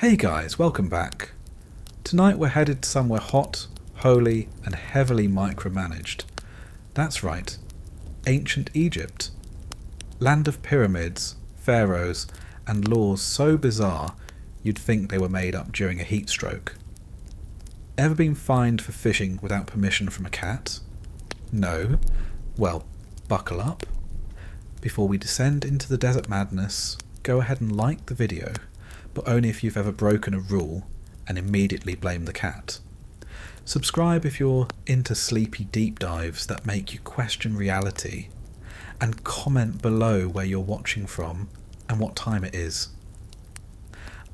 Hey guys, welcome back. Tonight we're headed somewhere hot, holy and heavily micromanaged. That's right, ancient Egypt. Land of pyramids, pharaohs and laws so bizarre you'd think they were made up during a heat stroke. Ever been fined for fishing without permission from a cat? No? Well, buckle up. Before we descend into the desert madness, go ahead and like the video, but only if you've ever broken a rule and immediately blame the cat. Subscribe if you're into sleepy deep dives that make you question reality, and comment below where you're watching from and what time it is.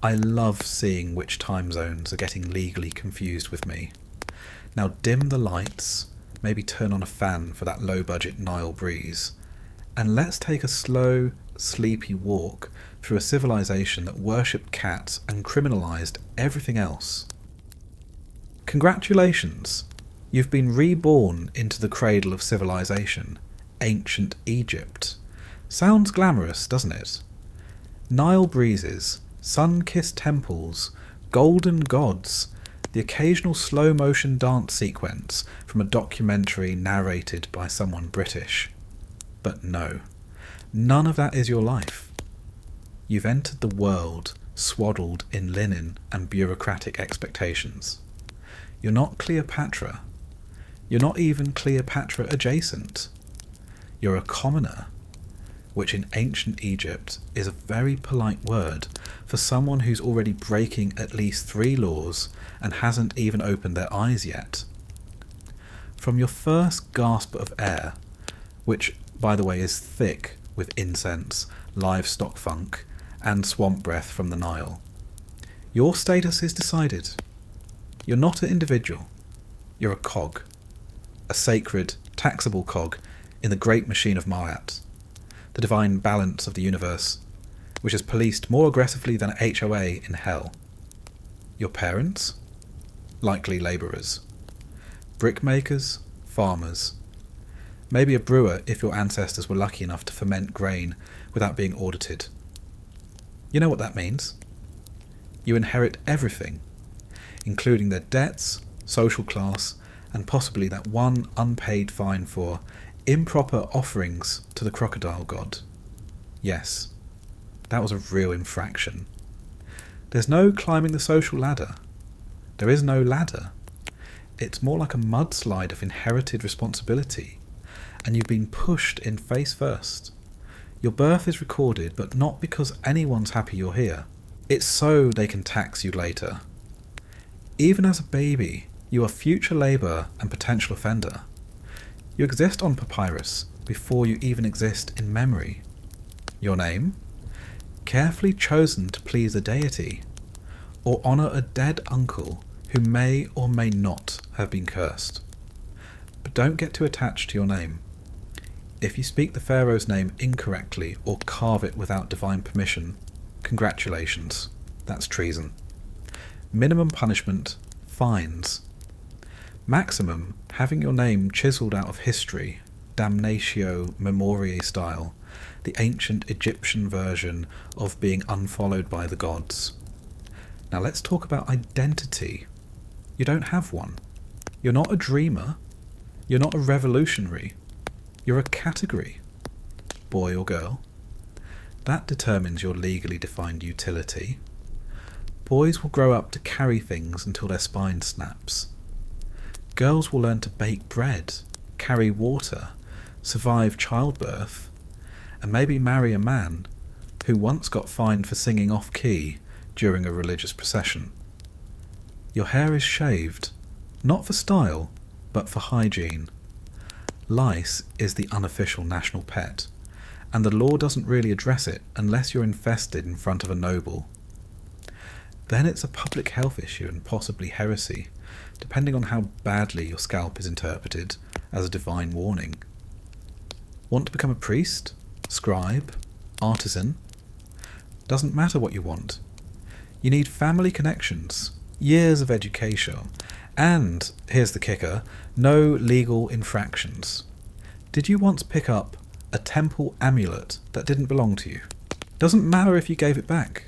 I love seeing which time zones are getting legally confused with me. Now dim the lights, maybe turn on a fan for that low budget Nile breeze, and let's take a slow, sleepy walk through a civilization that worshipped cats and criminalized everything else. Congratulations! You've been reborn into the cradle of civilization, ancient Egypt. Sounds glamorous, doesn't it? Nile breezes, sun-kissed temples, golden gods, the occasional slow-motion dance sequence from a documentary narrated by someone British. But no, none of that is your life. You've entered the world swaddled in linen and bureaucratic expectations. You're not Cleopatra. You're not even Cleopatra adjacent. You're a commoner, which in ancient Egypt is a very polite word for someone who's already breaking at least 3 laws and hasn't even opened their eyes yet. From your first gasp of air, which by the way is thick with incense, livestock funk and swamp breath from the Nile, your status is decided. You're not an individual, you're a cog, a sacred, taxable cog in the great machine of Ma'at, the divine balance of the universe, which is policed more aggressively than HOA in hell. Your parents? Likely labourers. Brickmakers, farmers. Maybe a brewer if your ancestors were lucky enough to ferment grain without being audited. You know what that means? You inherit everything, including their debts, social class, and possibly that one unpaid fine for improper offerings to the crocodile god. Yes, that was a real infraction. There's no climbing the social ladder. There is no ladder. It's more like a mudslide of inherited responsibility, and you've been pushed in face first. Your birth is recorded, but not because anyone's happy you're here. It's so they can tax you later. Even as a baby, you are future labour and potential offender. You exist on papyrus before you even exist in memory. Your name? Carefully chosen to please a deity, or honour a dead uncle who may or may not have been cursed. But don't get too attached to your name. If you speak the pharaoh's name incorrectly or carve it without divine permission, congratulations, that's treason. Minimum punishment, fines. Maximum, having your name chiselled out of history, damnatio memoriae style, the ancient Egyptian version of being unfollowed by the gods. Now let's talk about identity. You don't have one. You're not a dreamer. You're not a revolutionary. You're a category. Boy or girl. That determines your legally defined utility. Boys will grow up to carry things until their spine snaps. Girls will learn to bake bread, carry water, survive childbirth, and maybe marry a man who once got fined for singing off-key during a religious procession. Your hair is shaved, not for style, but for hygiene. Lice is the unofficial national pet, and the law doesn't really address it unless you're infested in front of a noble. Then it's a public health issue and possibly heresy, depending on how badly your scalp is interpreted as a divine warning. Want to become a priest, scribe, artisan? Doesn't matter what you want. You need family connections, years of education, and, here's the kicker, no legal infractions. Did you once pick up a temple amulet that didn't belong to you? Doesn't matter if you gave it back.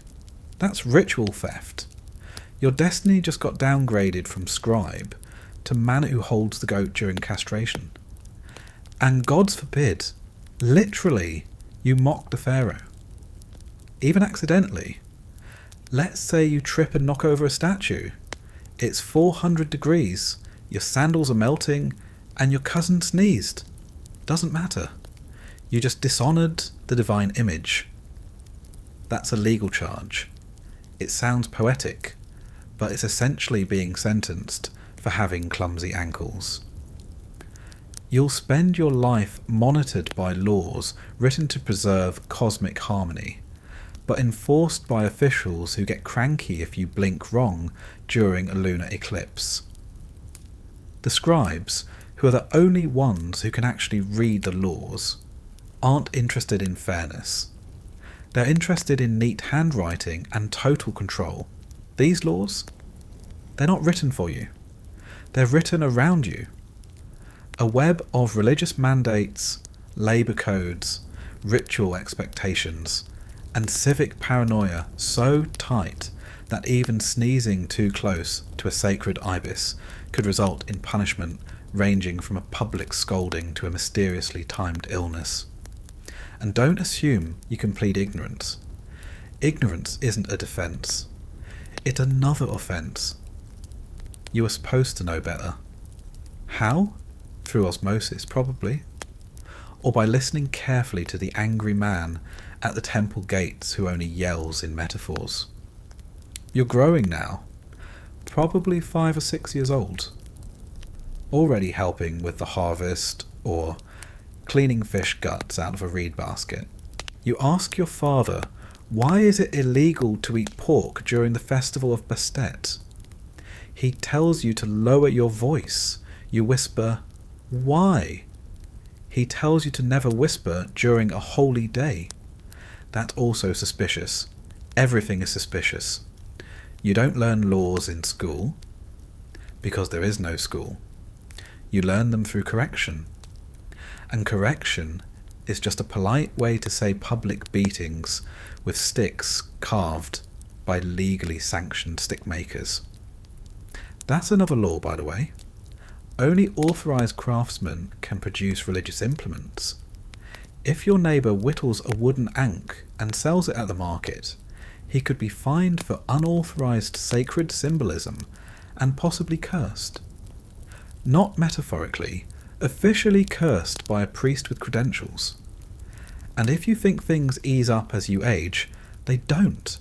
That's ritual theft. Your destiny just got downgraded from scribe to man who holds the goat during castration. And gods forbid, literally, you mock the pharaoh. Even accidentally. Let's say you trip and knock over a statue. It's 400 degrees, your sandals are melting, and your cousin sneezed. Doesn't matter. You just dishonoured the divine image. That's a legal charge. It sounds poetic, but it's essentially being sentenced for having clumsy ankles. You'll spend your life monitored by laws written to preserve cosmic harmony, but enforced by officials who get cranky if you blink wrong during a lunar eclipse. The scribes, who are the only ones who can actually read the laws, aren't interested in fairness. They're interested in neat handwriting and total control. These laws, they're not written for you. They're written around you. A web of religious mandates, labour codes, ritual expectations, and civic paranoia so tight that even sneezing too close to a sacred ibis could result in punishment ranging from a public scolding to a mysteriously timed illness. And don't assume you can plead ignorance. Ignorance isn't a defence. It's another offence. You were supposed to know better. How? Through osmosis, probably. Or by listening carefully to the angry man at the temple gates who only yells in metaphors. You're growing now. Probably 5 or 6 years old. Already helping with the harvest or cleaning fish guts out of a reed basket. You ask your father, why is it illegal to eat pork during the festival of Bastet? He tells you to lower your voice. You whisper, why? He tells you to never whisper during a holy day. That's also suspicious. Everything is suspicious. You don't learn laws in school, because there is no school. You learn them through correction. And correction is just a polite way to say public beatings with sticks carved by legally sanctioned stick makers. That's another law, by the way. Only authorised craftsmen can produce religious implements. If your neighbour whittles a wooden ankh and sells it at the market, he could be fined for unauthorised sacred symbolism and possibly cursed. Not metaphorically, officially cursed by a priest with credentials. And if you think things ease up as you age, they don't.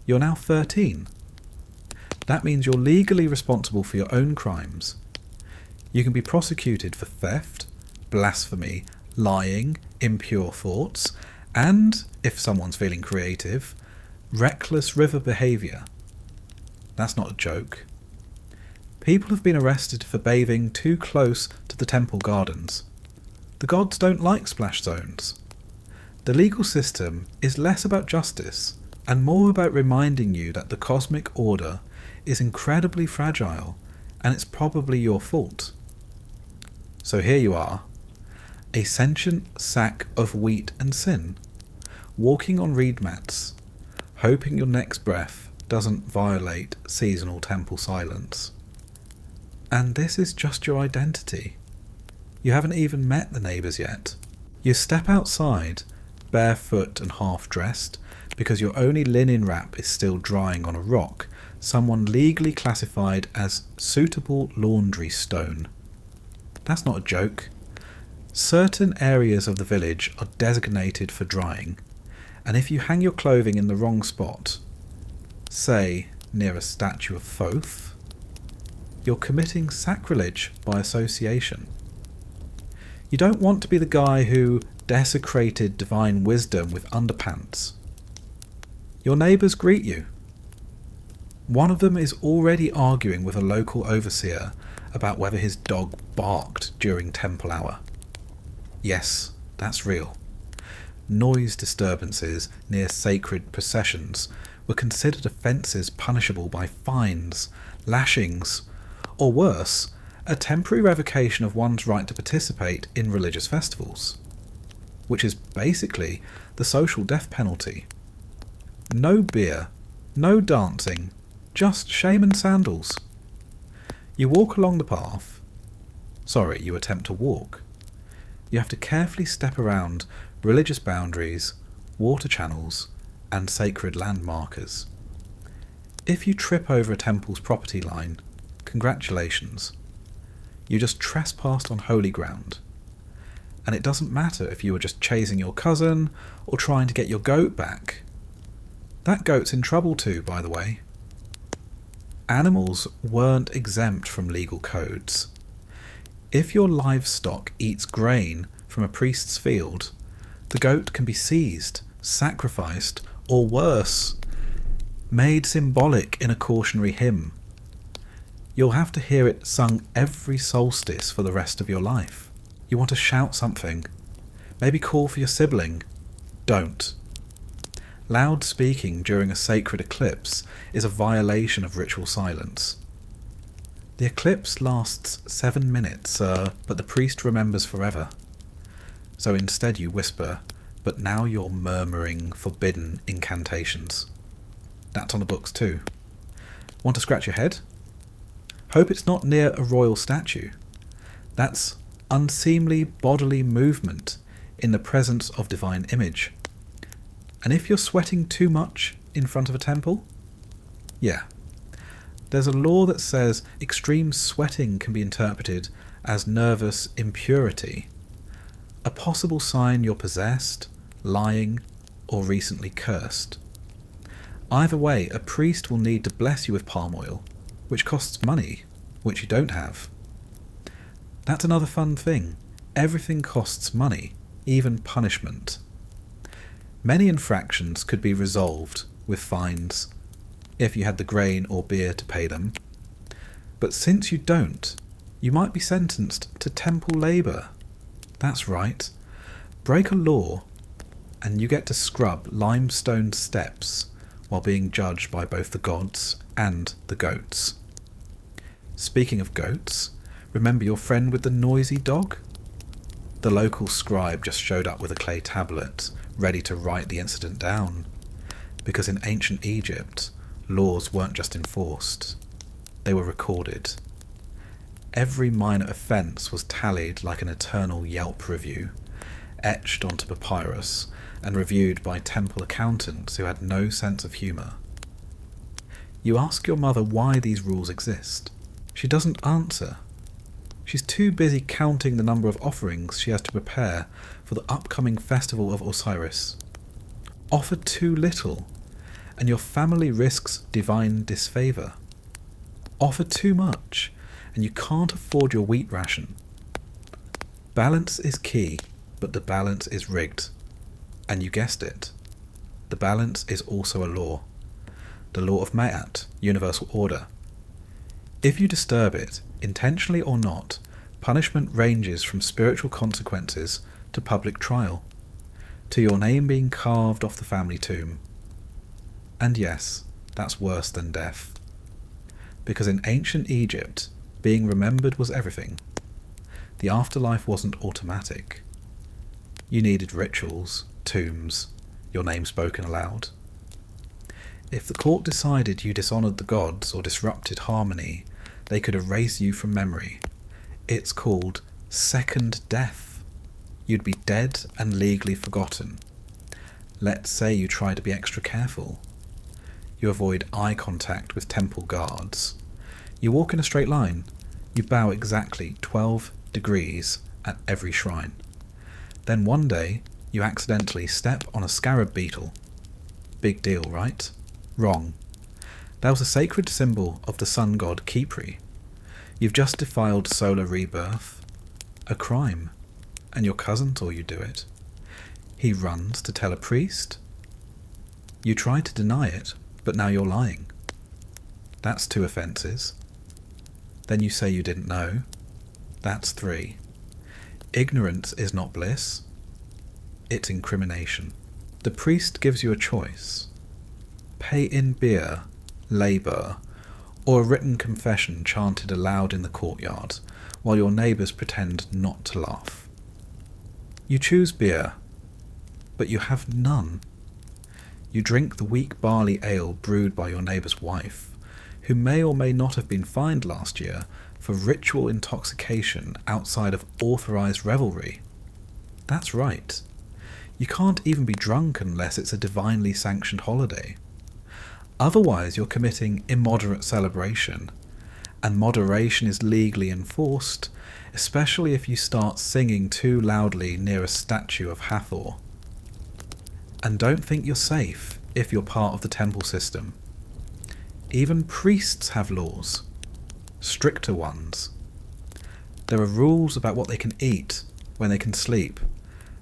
You're now 13. That means you're legally responsible for your own crimes. You can be prosecuted for theft, blasphemy, lying, impure thoughts, and, if someone's feeling creative, reckless river behaviour. That's not a joke. People have been arrested for bathing too close to the temple gardens. The gods don't like splash zones. The legal system is less about justice and more about reminding you that the cosmic order is incredibly fragile and it's probably your fault. So here you are, a sentient sack of wheat and sin, walking on reed mats, hoping your next breath doesn't violate seasonal temple silence. And this is just your identity. You haven't even met the neighbours yet. You step outside, barefoot and half-dressed, because your only linen wrap is still drying on a rock someone legally classified as suitable laundry stone. That's not a joke. Certain areas of the village are designated for drying, and if you hang your clothing in the wrong spot, say near a statue of Thoth, you're committing sacrilege by association. You don't want to be the guy who desecrated divine wisdom with underpants. Your neighbours greet you. One of them is already arguing with a local overseer about whether his dog barked during temple hour. Yes, that's real. Noise disturbances near sacred processions were considered offences punishable by fines, lashings, or worse, a temporary revocation of one's right to participate in religious festivals, which is basically the social death penalty. No beer, no dancing, Just shaman sandals. You walk along the path. Sorry, you attempt to walk. You have to carefully step around religious boundaries, water channels, and sacred landmarkers. If you trip over a temple's property line, congratulations. You just trespassed on holy ground. And it doesn't matter if you were just chasing your cousin or trying to get your goat back. That goat's in trouble too, by the way. Animals weren't exempt from legal codes. If your livestock eats grain from a priest's field, the goat can be seized, sacrificed, or worse, made symbolic in a cautionary hymn. You'll have to hear it sung every solstice for the rest of your life. You want to shout something, maybe call for your sibling. Don't. Loud speaking during a sacred eclipse is a violation of ritual silence. The eclipse lasts 7 minutes, but the priest remembers forever. So instead you whisper, but now you're murmuring forbidden incantations. That's on the books too. Want to scratch your head? Hope it's not near a royal statue. That's unseemly bodily movement in the presence of divine image. And if you're sweating too much in front of a temple, yeah. There's a law that says extreme sweating can be interpreted as nervous impurity, a possible sign you're possessed, lying, or recently cursed. Either way, a priest will need to bless you with palm oil, which costs money, which you don't have. That's another fun thing. Everything costs money, even punishment. Many infractions could be resolved with fines, if you had the grain or beer to pay them. But since you don't, you might be sentenced to temple labour. That's right. Break a law, and you get to scrub limestone steps while being judged by both the gods and the goats. Speaking of goats, remember your friend with the noisy dog? The local scribe just showed up with a clay tablet, ready to write the incident down. Because in ancient Egypt, laws weren't just enforced, they were recorded. Every minor offence was tallied like an eternal Yelp review, etched onto papyrus and reviewed by temple accountants who had no sense of humour. You ask your mother why these rules exist. She doesn't answer. She's too busy counting the number of offerings she has to prepare for the upcoming festival of Osiris. Offer too little, and your family risks divine disfavour. Offer too much, and you can't afford your wheat ration. Balance is key, but the balance is rigged. And you guessed it. The balance is also a law. The law of Ma'at, universal order. If you disturb it, intentionally or not, punishment ranges from spiritual consequences to public trial, to your name being carved off the family tomb. And yes, that's worse than death. Because in ancient Egypt, being remembered was everything. The afterlife wasn't automatic. You needed rituals, tombs, your name spoken aloud. If the court decided you dishonoured the gods or disrupted harmony, they could erase you from memory. It's called second death. You'd be dead and legally forgotten. Let's say you try to be extra careful. You avoid eye contact with temple guards. You walk in a straight line. You bow exactly 12 degrees at every shrine. Then one day, you accidentally step on a scarab beetle. Big deal, right? Wrong. That was a sacred symbol of the sun god Khepri. You've just defiled solar rebirth. A crime. And your cousin saw you do it. He runs to tell a priest. You tried to deny it, but now you're lying. That's 2 offences. Then you say you didn't know. That's 3. Ignorance is not bliss. It's incrimination. The priest gives you a choice. Pay in beer, labour, or a written confession chanted aloud in the courtyard, while your neighbours pretend not to laugh. You choose beer, but you have none. You drink the weak barley ale brewed by your neighbour's wife. who may or may not have been fined last year for ritual intoxication outside of authorised revelry. That's right. You can't even be drunk unless it's a divinely sanctioned holiday. Otherwise you're committing immoderate celebration, and moderation is legally enforced, especially if you start singing too loudly near a statue of Hathor. And don't think you're safe if you're part of the temple system. Even priests have laws, stricter ones. There are rules about what they can eat, when they can sleep,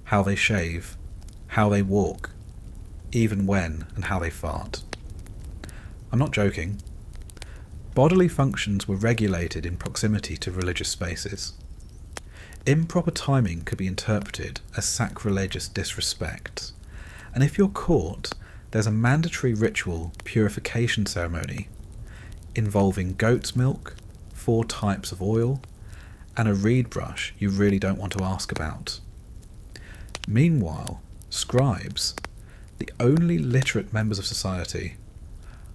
how they shave, how they walk, even when and how they fart. I'm not joking. Bodily functions were regulated in proximity to religious spaces. Improper timing could be interpreted as sacrilegious disrespect, and if you're caught, there's a mandatory ritual purification ceremony involving goat's milk, 4 types of oil, and a reed brush you really don't want to ask about. Meanwhile, scribes, the only literate members of society,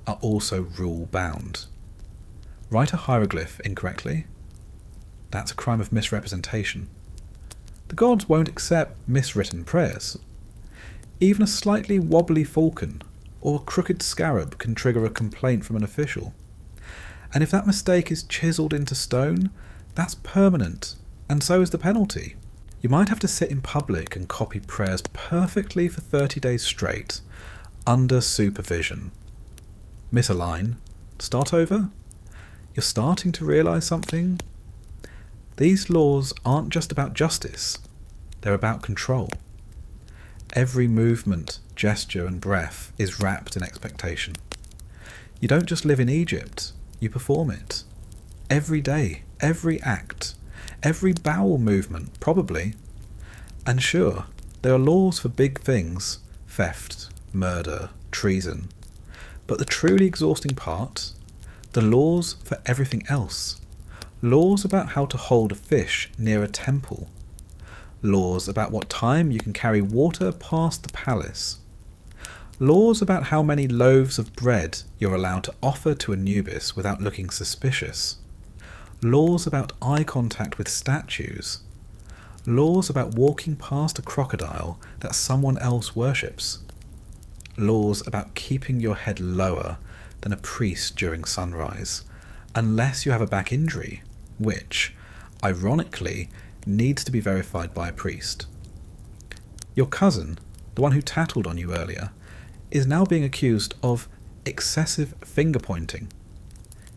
are also rule-bound. Write a hieroglyph incorrectly? That's a crime of misrepresentation. The gods won't accept miswritten prayers. Even a slightly wobbly falcon or a crooked scarab can trigger a complaint from an official. And if that mistake is chiselled into stone, that's permanent, and so is the penalty. You might have to sit in public and copy prayers perfectly for 30 days straight, under supervision. Miss a line? Start over? You're starting to realise something? These laws aren't just about justice, they're about control. Every movement, gesture and breath is wrapped in expectation. You don't just live in Egypt, you perform it. Every day, every act, every bowel movement, probably. And sure, there are laws for big things, theft, murder, treason. But the truly exhausting part, the laws for everything else. Laws about how to hold a fish near a temple. Laws about what time you can carry water past the palace. Laws about how many loaves of bread you're allowed to offer to Anubis without looking suspicious. Laws about eye contact with statues. Laws about walking past a crocodile that someone else worships. Laws about keeping your head lower than a priest during sunrise, unless you have a back injury, which, ironically, needs to be verified by a priest. Your cousin, the one who tattled on you earlier, is now being accused of excessive finger-pointing.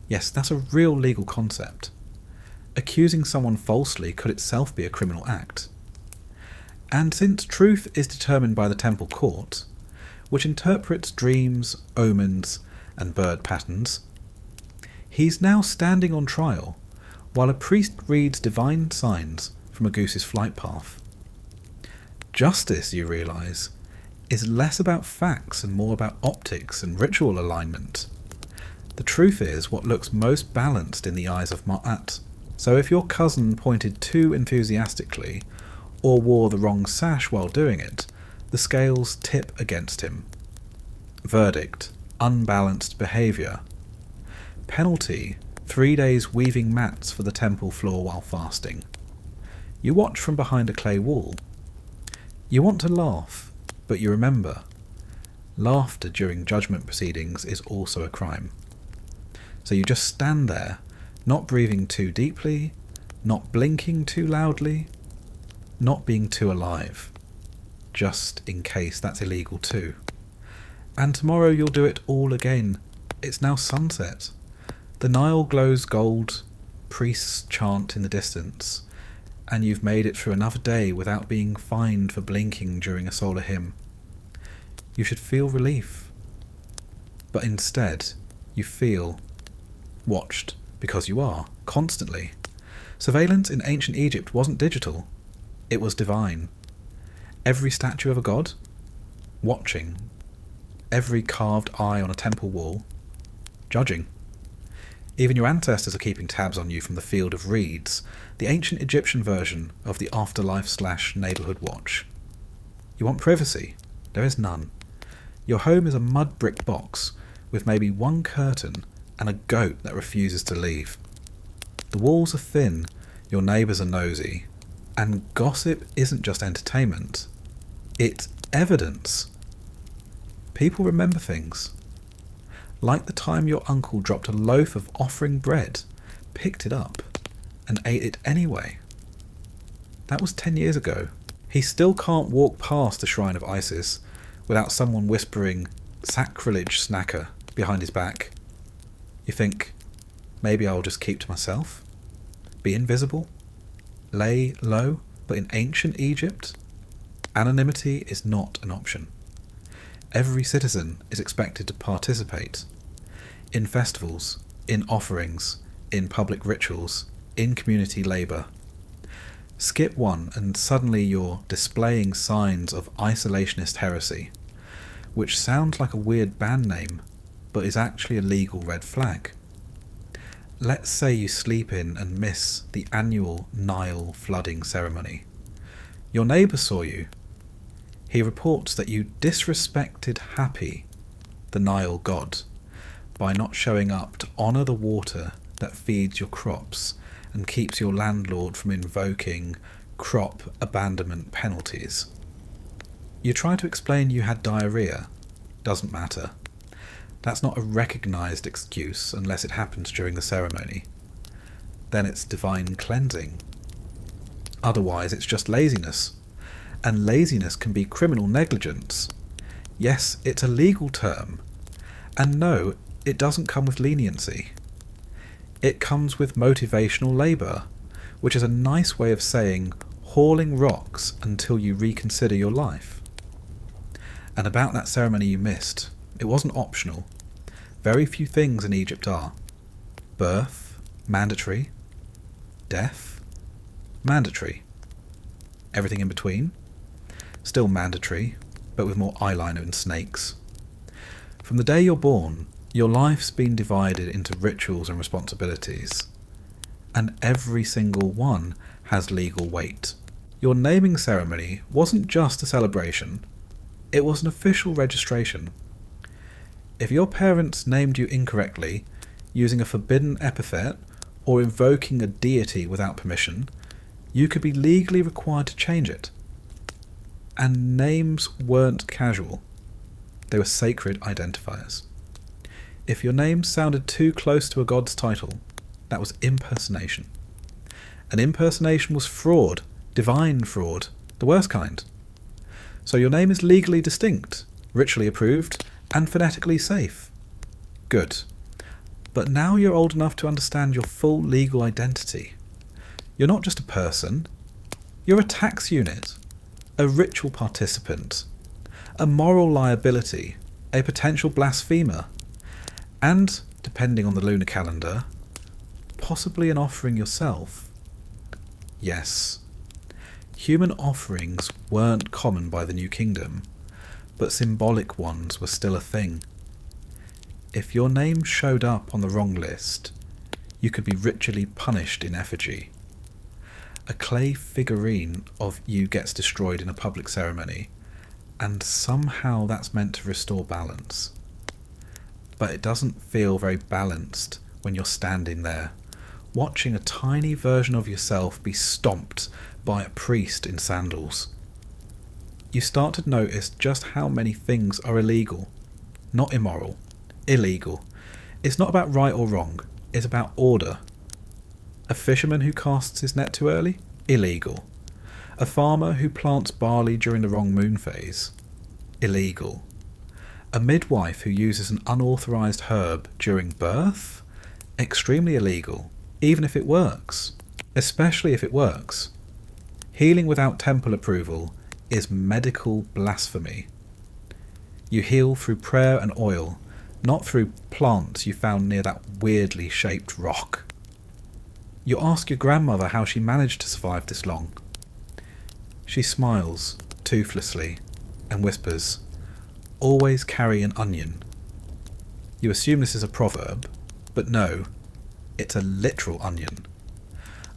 Yes, that's a real legal concept. Accusing someone falsely could itself be a criminal act. And since truth is determined by the temple court, which interprets dreams, omens, and bird patterns, he's now standing on trial while a priest reads divine signs from a goose's flight path. Justice, you realise, is less about facts and more about optics and ritual alignment. The truth is what looks most balanced in the eyes of Ma'at. So if your cousin pointed too enthusiastically, or wore the wrong sash while doing it, the scales tip against him. Verdict: unbalanced behaviour. Penalty: 3 days weaving mats for the temple floor while fasting. You watch from behind a clay wall. You want to laugh, but you remember, laughter during judgment proceedings is also a crime. So you just stand there, not breathing too deeply, not blinking too loudly, not being too alive, just in case that's illegal too. And tomorrow you'll do it all again. It's now sunset. The Nile glows gold, priests chant in the distance, and you've made it through another day without being fined for blinking during a solar hymn. You should feel relief. But instead, you feel watched, because you are, constantly. Surveillance in ancient Egypt wasn't digital, it was divine. Every statue of a god, watching. Every carved eye on a temple wall, judging. Even your ancestors are keeping tabs on you from the Field of Reeds, the ancient Egyptian version of the afterlife/neighbourhood watch. You want privacy? There is none. Your home is a mud brick box with maybe one curtain and a goat that refuses to leave. The walls are thin, your neighbours are nosy, and gossip isn't just entertainment, it's evidence. People remember things. Like the time your uncle dropped a loaf of offering bread, picked it up, and ate it anyway. That was 10 years ago. He still can't walk past the shrine of Isis without someone whispering, "Sacrilege, snacker," behind his back. You think, maybe I'll just keep to myself? Be invisible? Lay low? But in ancient Egypt, anonymity is not an option. Every citizen is expected to participate in festivals, in offerings, in public rituals, in community labour. Skip one and suddenly you're displaying signs of isolationist heresy, which sounds like a weird band name, but is actually a legal red flag. Let's say you sleep in and miss the annual Nile flooding ceremony. Your neighbour saw you. He reports that you disrespected Happy, the Nile god, by not showing up to honour the water that feeds your crops and keeps your landlord from invoking crop abandonment penalties. You try to explain you had diarrhea. Doesn't matter. That's not a recognised excuse unless it happens during the ceremony. Then it's divine cleansing. Otherwise it's just laziness. And laziness can be criminal negligence. Yes, it's a legal term. And no, it doesn't come with leniency. It comes with motivational labour, which is a nice way of saying hauling rocks until you reconsider your life. And about that ceremony you missed, it wasn't optional. Very few things in Egypt are. Birth, mandatory. Death, mandatory. Everything in between, still mandatory, but with more eyeliner and snakes. From the day you're born, your life's been divided into rituals and responsibilities, and every single one has legal weight. Your naming ceremony wasn't just a celebration, it was an official registration. If your parents named you incorrectly, using a forbidden epithet, or invoking a deity without permission, you could be legally required to change it. And names weren't casual. They were sacred identifiers. If your name sounded too close to a god's title, that was impersonation. An impersonation was fraud, divine fraud, the worst kind. So your name is legally distinct, ritually approved, and phonetically safe. Good. But now you're old enough to understand your full legal identity. You're not just a person, you're a tax unit, a ritual participant, a moral liability, a potential blasphemer, and, depending on the lunar calendar, possibly an offering yourself. Yes, human offerings weren't common by the New Kingdom, but symbolic ones were still a thing. If your name showed up on the wrong list, you could be ritually punished in effigy. A clay figurine of you gets destroyed in a public ceremony, and somehow that's meant to restore balance. But it doesn't feel very balanced when you're standing there, watching a tiny version of yourself be stomped by a priest in sandals. You start to notice just how many things are illegal. Not immoral. Illegal. It's not about right or wrong, it's about order. A fisherman who casts his net too early? Illegal. A farmer who plants barley during the wrong moon phase? Illegal. A midwife who uses an unauthorised herb during birth? Extremely illegal, even if it works. Especially if it works. Healing without temple approval is medical blasphemy. You heal through prayer and oil, not through plants you found near that weirdly shaped rock. You ask your grandmother how she managed to survive this long. She smiles, toothlessly, and whispers, "Always carry an onion." You assume this is a proverb, but no, it's a literal onion.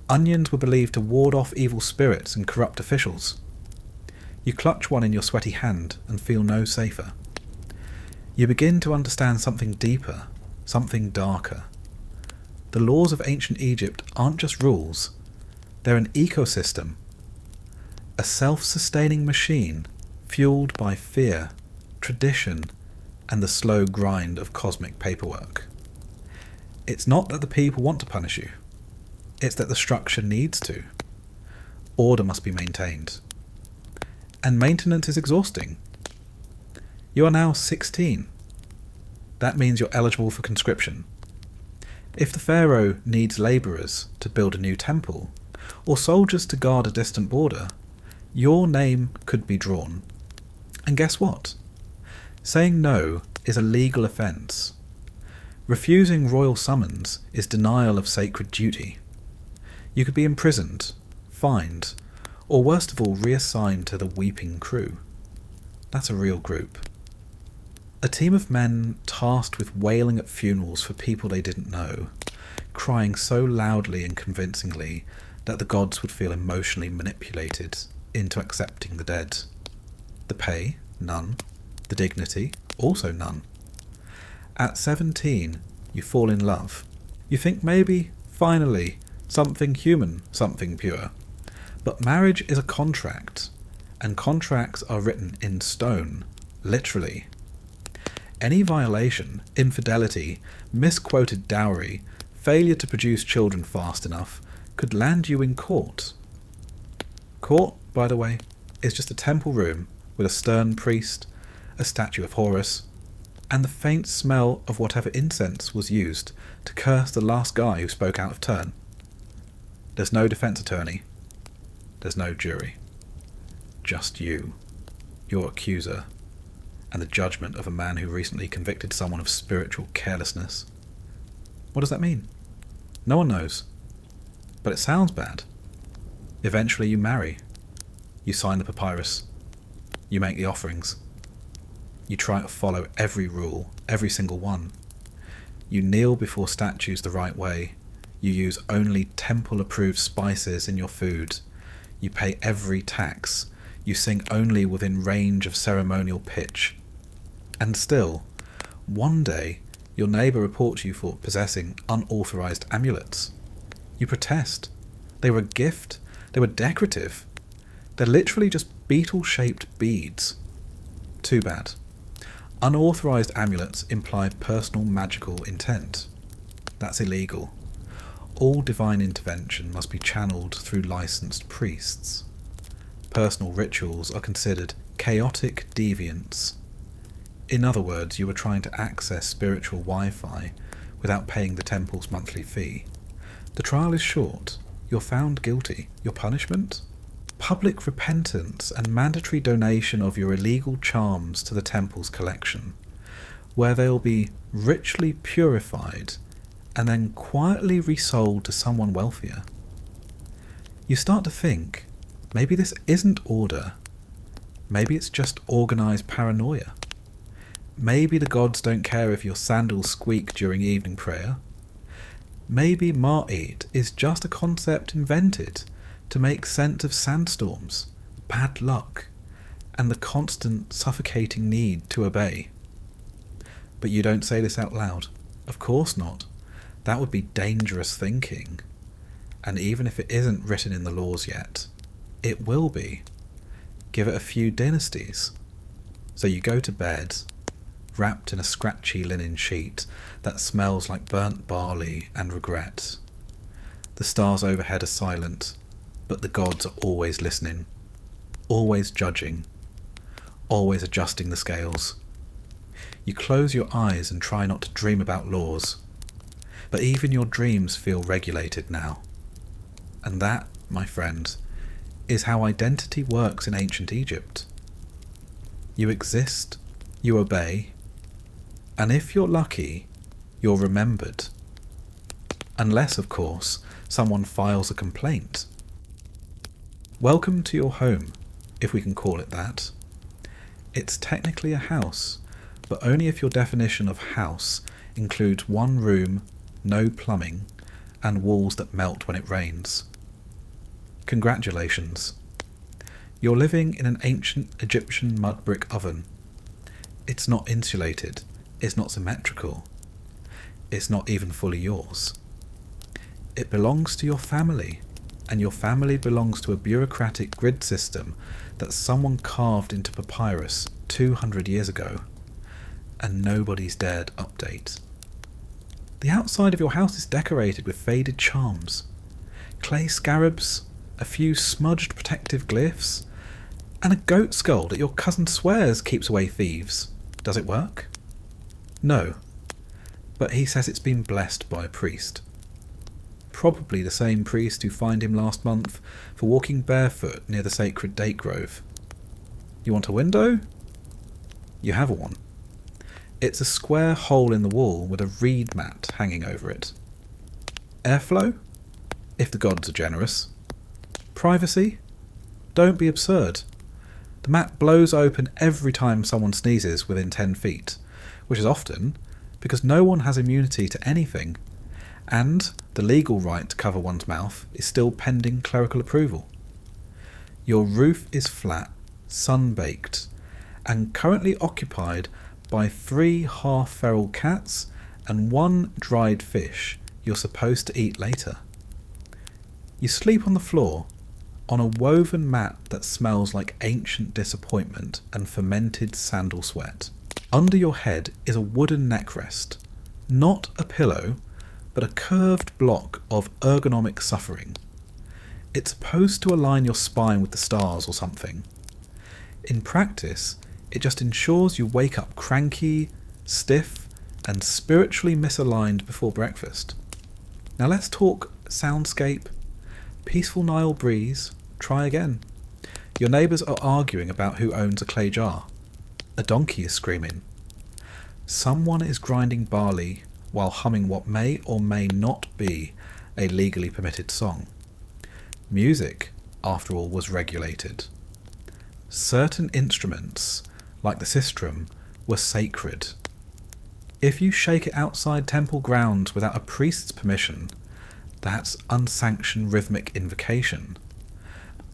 Onions were believed to ward off evil spirits and corrupt officials. You clutch one in your sweaty hand and feel no safer. You begin to understand something deeper. something darker. The laws of ancient Egypt aren't just rules, they're an ecosystem, a self-sustaining machine fueled by fear, tradition, and the slow grind of cosmic paperwork. It's not that the people want to punish you, it's that the structure needs to. Order must be maintained. And maintenance is exhausting. You are now 16. That means you're eligible for conscription. If the pharaoh needs labourers to build a new temple, or soldiers to guard a distant border, your name could be drawn. And guess what? Saying no is a legal offence. Refusing royal summons is denial of sacred duty. You could be imprisoned, fined, or worst of all reassigned to the weeping crew. That's a real group. A team of men tasked with wailing at funerals for people they didn't know, crying so loudly and convincingly that the gods would feel emotionally manipulated into accepting the dead. The pay? None. The dignity? Also none. At 17, you fall in love. You think maybe, finally, something human, something pure. But marriage is a contract, and contracts are written in stone, literally. Any violation, infidelity, misquoted dowry, failure to produce children fast enough could land you in court. Court, by the way, is just a temple room with a stern priest, a statue of Horus, and the faint smell of whatever incense was used to curse the last guy who spoke out of turn. There's no defense attorney. There's no jury. Just you, your accuser, and the judgment of a man who recently convicted someone of spiritual carelessness. What does that mean? No one knows. But it sounds bad. Eventually you marry. You sign the papyrus. You make the offerings. You try to follow every rule, every single one. You kneel before statues the right way. You use only temple-approved spices in your food. You pay every tax. You sing only within range of ceremonial pitch. And still, one day, your neighbour reports you for possessing unauthorised amulets. You protest. They were a gift. They were decorative. They're literally just beetle-shaped beads. Too bad. Unauthorised amulets imply personal magical intent. That's illegal. All divine intervention must be channeled through licensed priests. Personal rituals are considered chaotic deviance. In other words, you are trying to access spiritual Wi-Fi without paying the temple's monthly fee. The trial is short. You're found guilty. Your punishment? Public repentance and mandatory donation of your illegal charms to the temple's collection, where they'll be richly purified and then quietly resold to someone wealthier. You start to think, maybe this isn't order. Maybe it's just organised paranoia. Maybe the gods don't care if your sandals squeak during evening prayer. Maybe Ma'at is just a concept invented to make sense of sandstorms, bad luck, and the constant suffocating need to obey. But you don't say this out loud. Of course not. That would be dangerous thinking. And even if it isn't written in the laws yet, it will be. Give it a few dynasties. So you go to bed, wrapped in a scratchy linen sheet that smells like burnt barley and regret. The stars overhead are silent, but the gods are always listening, always judging, always adjusting the scales. You close your eyes and try not to dream about laws, but even your dreams feel regulated now. And that, my friend, is how identity works in ancient Egypt. You exist, you obey, and if you're lucky, you're remembered. Unless, of course, someone files a complaint. Welcome to your home, if we can call it that. It's technically a house, but only if your definition of house includes one room, no plumbing, and walls that melt when it rains. Congratulations. You're living in an ancient Egyptian mud brick oven. It's not insulated. It's not symmetrical. is not even fully yours. It belongs to your family, and your family belongs to a bureaucratic grid system that someone carved into papyrus 200 years ago, and nobody's dared update. The outside of your house is decorated with faded charms, clay scarabs, a few smudged protective glyphs, and a goat skull that your cousin swears keeps away thieves. Does it work? No, but he says it's been blessed by a priest. Probably the same priest who fined him last month for walking barefoot near the sacred date grove. You want a window? You have one. It's a square hole in the wall with a reed mat hanging over it. Airflow? If the gods are generous. Privacy? Don't be absurd. The mat blows open every time someone sneezes within 10 feet, which is often because no one has immunity to anything, and the legal right to cover one's mouth is still pending clerical approval. Your roof is flat, sun-baked, and currently occupied by 3 half-feral cats and 1 dried fish you're supposed to eat later. You sleep on the floor, on a woven mat that smells like ancient disappointment and fermented sandal sweat. Under your head is a wooden neckrest, not a pillow, but a curved block of ergonomic suffering. It's supposed to align your spine with the stars or something. In practice, it just ensures you wake up cranky, stiff, and spiritually misaligned before breakfast. Now let's talk soundscape. Peaceful Nile breeze. Try again. Your neighbours are arguing about who owns a clay jar. A donkey is screaming. Someone is grinding barley while humming what may or may not be a legally permitted song. Music, after all, was regulated. Certain instruments, like the sistrum, were sacred. If you shake it outside temple grounds without a priest's permission, that's unsanctioned rhythmic invocation,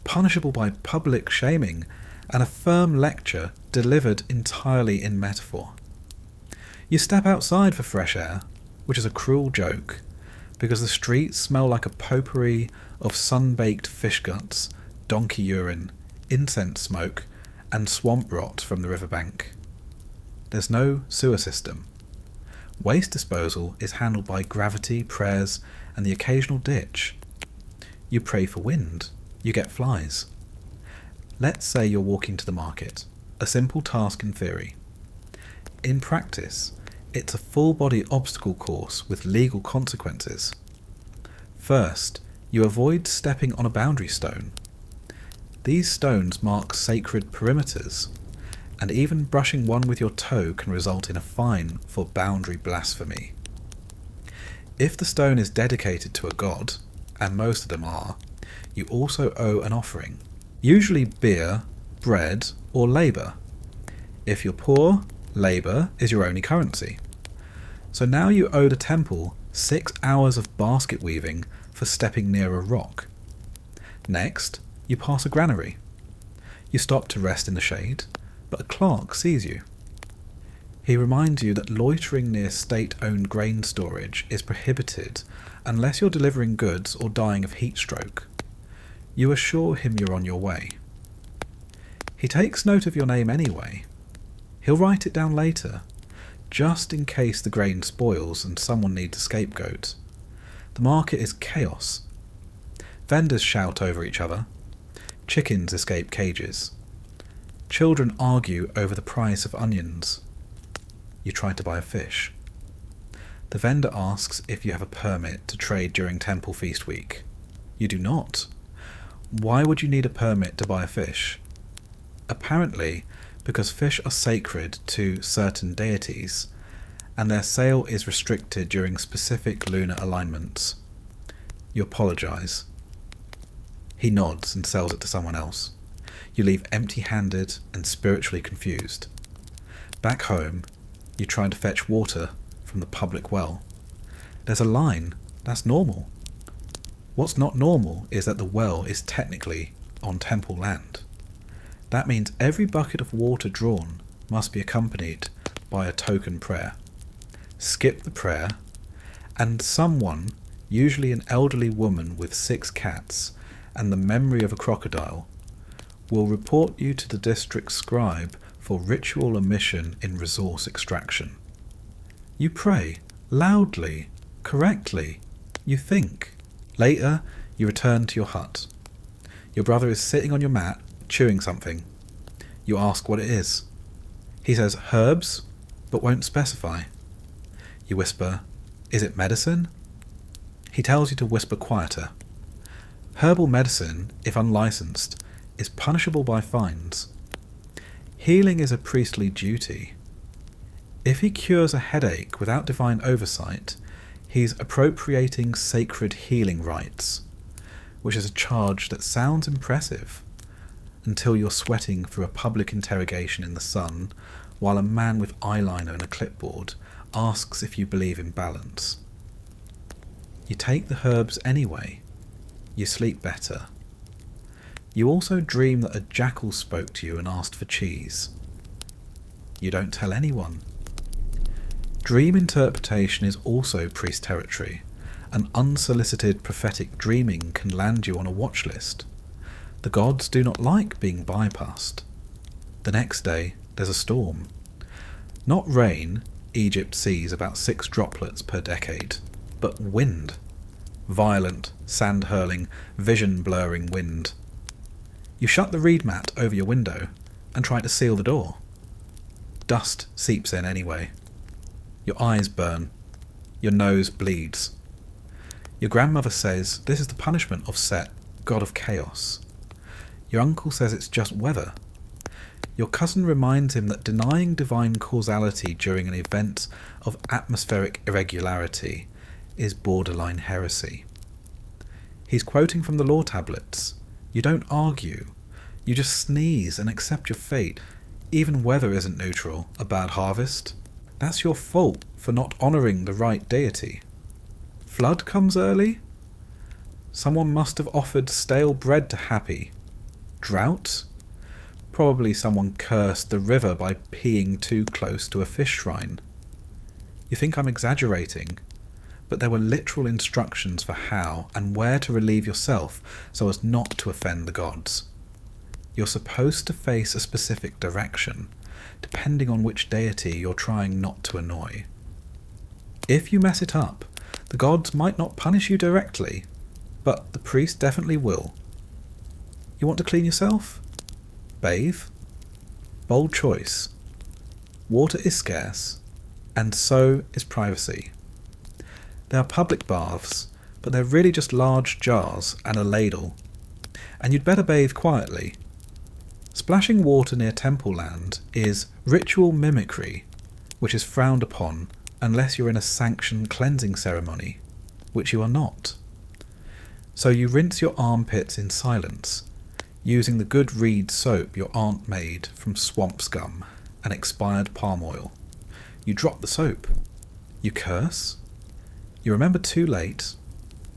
punishable by public shaming and a firm lecture delivered entirely in metaphor. You step outside for fresh air, which is a cruel joke, because the streets smell like a potpourri of sun-baked fish guts, donkey urine, incense smoke, and swamp rot from the riverbank. There's no sewer system. Waste disposal is handled by gravity, prayers, and the occasional ditch. You pray for wind, you get flies. Let's say you're walking to the market, a simple task in theory. In practice, it's a full-body obstacle course with legal consequences. First, you avoid stepping on a boundary stone. These stones mark sacred perimeters, and even brushing one with your toe can result in a fine for boundary blasphemy. If the stone is dedicated to a god, and most of them are, you also owe an offering, usually beer, bread, or labour. If you're poor, labour is your only currency. So now you owe the temple 6 hours of basket weaving for stepping near a rock. Next, you pass a granary. You stop to rest in the shade, but a clerk sees you. He reminds you that loitering near state-owned grain storage is prohibited unless you're delivering goods or dying of heat stroke. You assure him you're on your way. He takes note of your name anyway. He'll write it down later, just in case the grain spoils and someone needs a scapegoat. The market is chaos. Vendors shout over each other. Chickens escape cages. Children argue over the price of onions. You try to buy a fish. The vendor asks if you have a permit to trade during Temple Feast Week. You do not. Why would you need a permit to buy a fish? Apparently, because fish are sacred to certain deities, and their sale is restricted during specific lunar alignments. You apologise. He nods and sells it to someone else. You leave empty-handed and spiritually confused. Back home, you try to fetch water from the public well. There's a line. That's normal. What's not normal is that the well is technically on temple land. That means every bucket of water drawn must be accompanied by a token prayer. Skip the prayer, and someone, usually an elderly woman with 6 cats and the memory of a crocodile, will report you to the district scribe for ritual omission in resource extraction. You pray, loudly, correctly, you think. Later, you return to your hut. Your brother is sitting on your mat, chewing something. You ask what it is. He says herbs, but won't specify. You whisper, "Is it medicine?" He tells you to whisper quieter. Herbal medicine, if unlicensed, is punishable by fines. Healing is a priestly duty. If he cures a headache without divine oversight, he's appropriating sacred healing rites, which is a charge that sounds impressive until you're sweating through a public interrogation in the sun while a man with eyeliner and a clipboard asks if you believe in balance. You take the herbs anyway. You sleep better. You also dream that a jackal spoke to you and asked for cheese. You don't tell anyone. Dream interpretation is also priest territory, and unsolicited prophetic dreaming can land you on a watch list. The gods do not like being bypassed. The next day, there's a storm. Not rain, Egypt sees about 6 droplets per decade, but wind. Violent, sand-hurling, vision-blurring wind. You shut the reed mat over your window and try to seal the door. Dust seeps in anyway. Your eyes burn. Your nose bleeds. Your grandmother says this is the punishment of Set, god of chaos. Your uncle says it's just weather. Your cousin reminds him that denying divine causality during an event of atmospheric irregularity is borderline heresy. He's quoting from the law tablets. You don't argue. You just sneeze and accept your fate. Even weather isn't neutral. A bad harvest? That's your fault for not honouring the right deity. Flood comes early? Someone must have offered stale bread to Happy. Drought? Probably someone cursed the river by peeing too close to a fish shrine. You think I'm exaggerating, but there were literal instructions for how and where to relieve yourself so as not to offend the gods. You're supposed to face a specific direction, depending on which deity you're trying not to annoy. If you mess it up, the gods might not punish you directly, but the priest definitely will. You want to clean yourself? Bathe? Bold choice. Water is scarce, and so is privacy. There are public baths, but they're really just large jars and a ladle, and you'd better bathe quietly. Splashing water near temple land is ritual mimicry, which is frowned upon unless you're in a sanctioned cleansing ceremony, which you are not. So you rinse your armpits in silence, using the good reed soap your aunt made from swamp scum and expired palm oil. You drop the soap. You curse. You remember too late.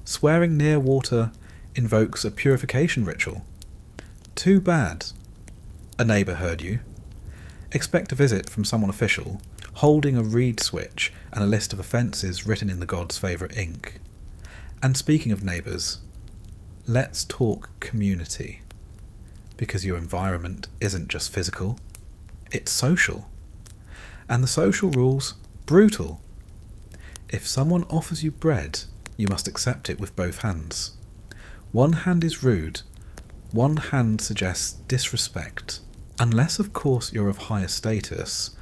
Swearing near water invokes a purification ritual. Too bad. A neighbour heard you. Expect a visit from someone official, holding a reed switch and a list of offences written in the god's favourite ink. And speaking of neighbours, let's talk community. Because your environment isn't just physical, it's social. And the social rules, brutal. If someone offers you bread, you must accept it with both hands. One hand is rude, one hand suggests disrespect. Unless, of course, you're of higher status,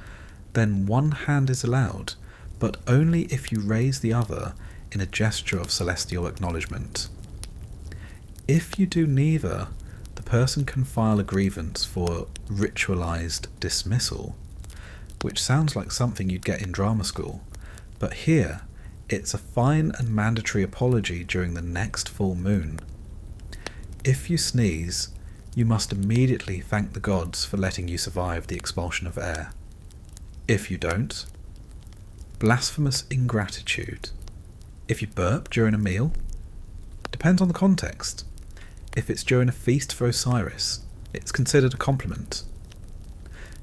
then one hand is allowed, but only if you raise the other in a gesture of celestial acknowledgement. If you do neither, the person can file a grievance for ritualized dismissal, which sounds like something you'd get in drama school, but here it's a fine and mandatory apology during the next full moon. If you sneeze, you must immediately thank the gods for letting you survive the expulsion of air. If you don't, blasphemous ingratitude. If you burp during a meal, depends on the context. If it's during a feast for Osiris, it's considered a compliment.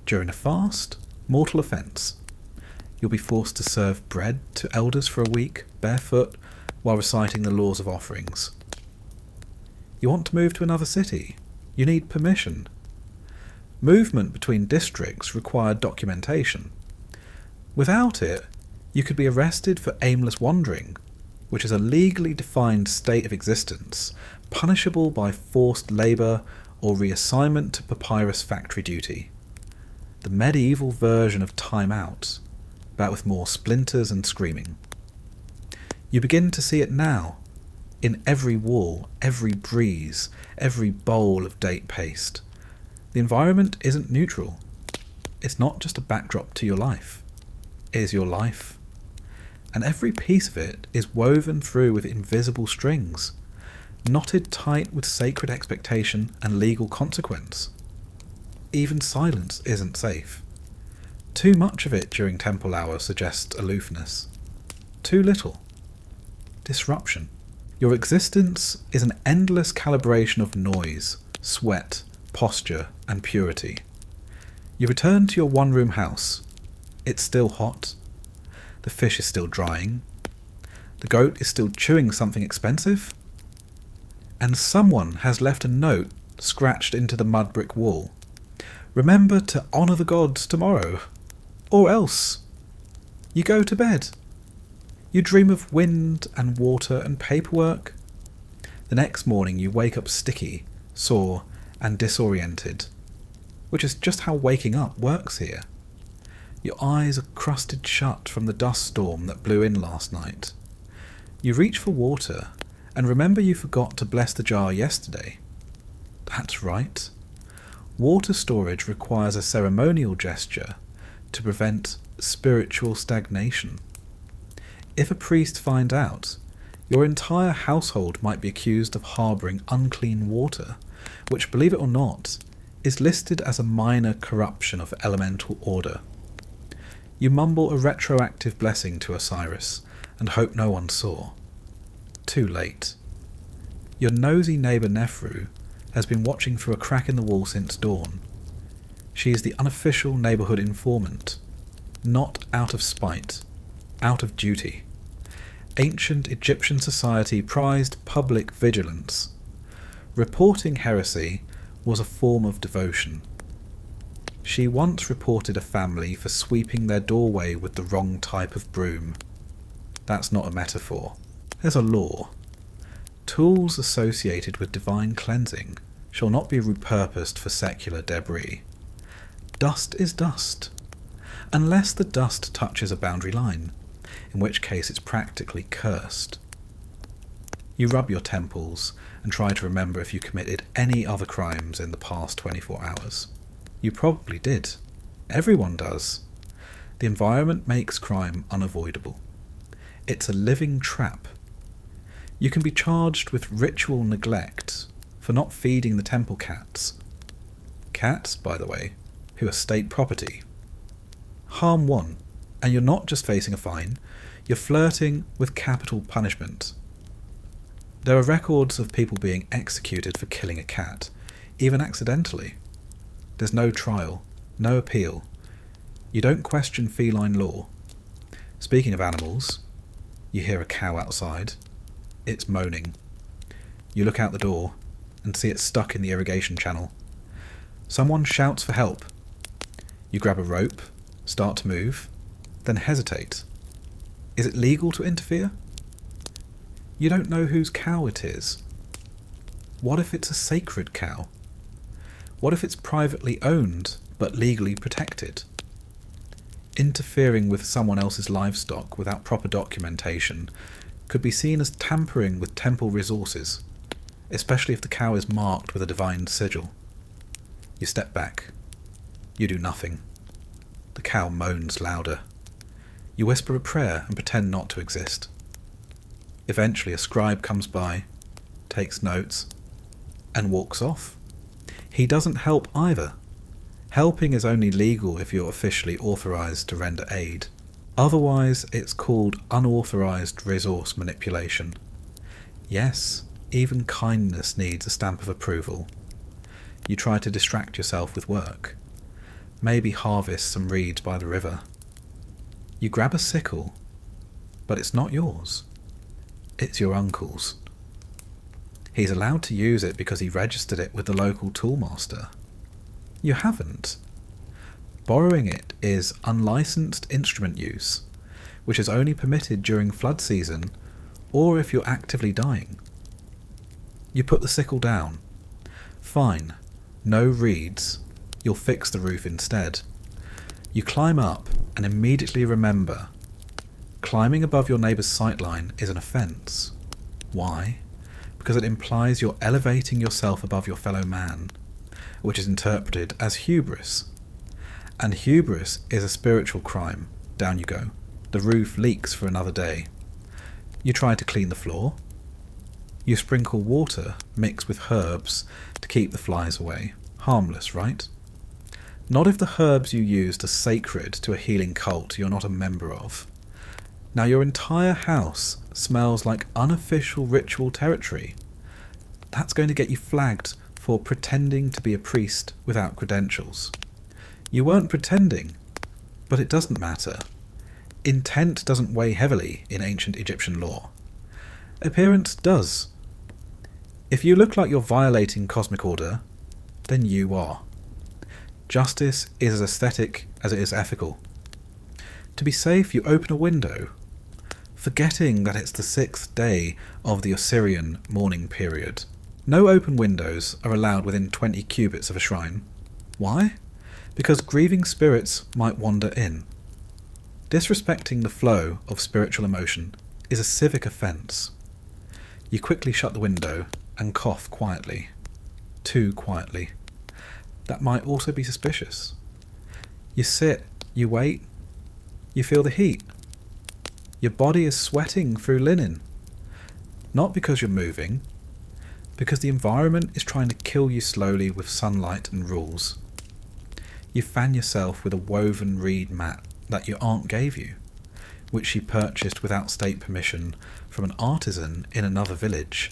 During a fast, mortal offence. You'll be forced to serve bread to elders for a week, barefoot, while reciting the laws of offerings. You want to move to another city. You need permission. Movement between districts required documentation. Without it, you could be arrested for aimless wandering, which is a legally defined state of existence, punishable by forced labour or reassignment to papyrus factory duty. The medieval version of Time Out, but with more splinters and screaming. You begin to see it now, in every wall, every breeze, every bowl of date paste. The environment isn't neutral. It's not just a backdrop to your life. It is your life. And every piece of it is woven through with invisible strings, knotted tight with sacred expectation and legal consequence. Even silence isn't safe. Too much of it during temple hour suggests aloofness. Too little. Disruption. Your existence is an endless calibration of noise, sweat, posture, and purity. You return to your one-room house. It's still hot. The fish is still drying. The goat is still chewing something expensive. And someone has left a note scratched into the mud brick wall. Remember to honour the gods tomorrow. Or else. You go to bed. You dream of wind and water and paperwork. The next morning you wake up sticky, sore, and disoriented, which is just how waking up works here. Your eyes are crusted shut from the dust storm that blew in last night. You reach for water, and remember you forgot to bless the jar yesterday. That's right. Water storage requires a ceremonial gesture to prevent spiritual stagnation. If a priest finds out, your entire household might be accused of harbouring unclean water, which, believe it or not, is listed as a minor corruption of elemental order. You mumble a retroactive blessing to Osiris and hope no one saw. Too late. Your nosy neighbour Nefru has been watching through a crack in the wall since dawn. She is the unofficial neighbourhood informant, not out of spite, out of duty. Ancient Egyptian society prized public vigilance. Reporting heresy was a form of devotion. She once reported a family for sweeping their doorway with the wrong type of broom. That's not a metaphor. There's a law. Tools associated with divine cleansing shall not be repurposed for secular debris. Dust is dust, unless the dust touches a boundary line, in which case it's practically cursed. You rub your temples and try to remember if you committed any other crimes in the past 24 hours. You probably did. Everyone does. The environment makes crime unavoidable. It's a living trap. You can be charged with ritual neglect for not feeding the temple cats. Cats, by the way, who are state property. Harm one, and you're not just facing a fine, you're flirting with capital punishment. There are records of people being executed for killing a cat, even accidentally. There's no trial, no appeal. You don't question feline law. Speaking of animals, you hear a cow outside. It's moaning. You look out the door and see it stuck in the irrigation channel. Someone shouts for help. You grab a rope, start to move, then hesitate. Is it legal to interfere? You don't know whose cow it is. What if it's a sacred cow? What if it's privately owned but legally protected? Interfering with someone else's livestock without proper documentation could be seen as tampering with temple resources, especially if the cow is marked with a divine sigil. You step back. You do nothing. The cow moans louder. You whisper a prayer and pretend not to exist. Eventually a scribe comes by, takes notes, and walks off. He doesn't help either. Helping is only legal if you're officially authorized to render aid. Otherwise, it's called unauthorized resource manipulation. Yes, even kindness needs a stamp of approval. You try to distract yourself with work. Maybe harvest some reeds by the river. You grab a sickle, but it's not yours. It's your uncle's. He's allowed to use it because he registered it with the local toolmaster. You haven't. Borrowing it is unlicensed instrument use, which is only permitted during flood season or if you're actively dying. You put the sickle down. Fine, no reeds. You'll fix the roof instead. You climb up and immediately remember, climbing above your neighbour's sightline is an offence. Why? Because it implies you're elevating yourself above your fellow man, which is interpreted as hubris. And hubris is a spiritual crime. Down you go. The roof leaks for another day. You try to clean the floor. You sprinkle water mixed with herbs to keep the flies away. Harmless, right? Not if the herbs you used are sacred to a healing cult you're not a member of. Now your entire house smells like unofficial ritual territory. That's going to get you flagged for pretending to be a priest without credentials. You weren't pretending, but it doesn't matter. Intent doesn't weigh heavily in ancient Egyptian law. Appearance does. If you look like you're violating cosmic order, then you are. Justice is as aesthetic as it is ethical. To be safe, you open a window, forgetting that it's the 6th day of the Osirian mourning period. No open windows are allowed within 20 cubits of a shrine. Why? Because grieving spirits might wander in. Disrespecting the flow of spiritual emotion is a civic offence. You quickly shut the window and cough quietly. Too quietly. That might also be suspicious. You sit, you wait, you feel the heat. Your body is sweating through linen. Not because you're moving, because the environment is trying to kill you slowly with sunlight and rules. You fan yourself with a woven reed mat that your aunt gave you, which she purchased without state permission from an artisan in another village.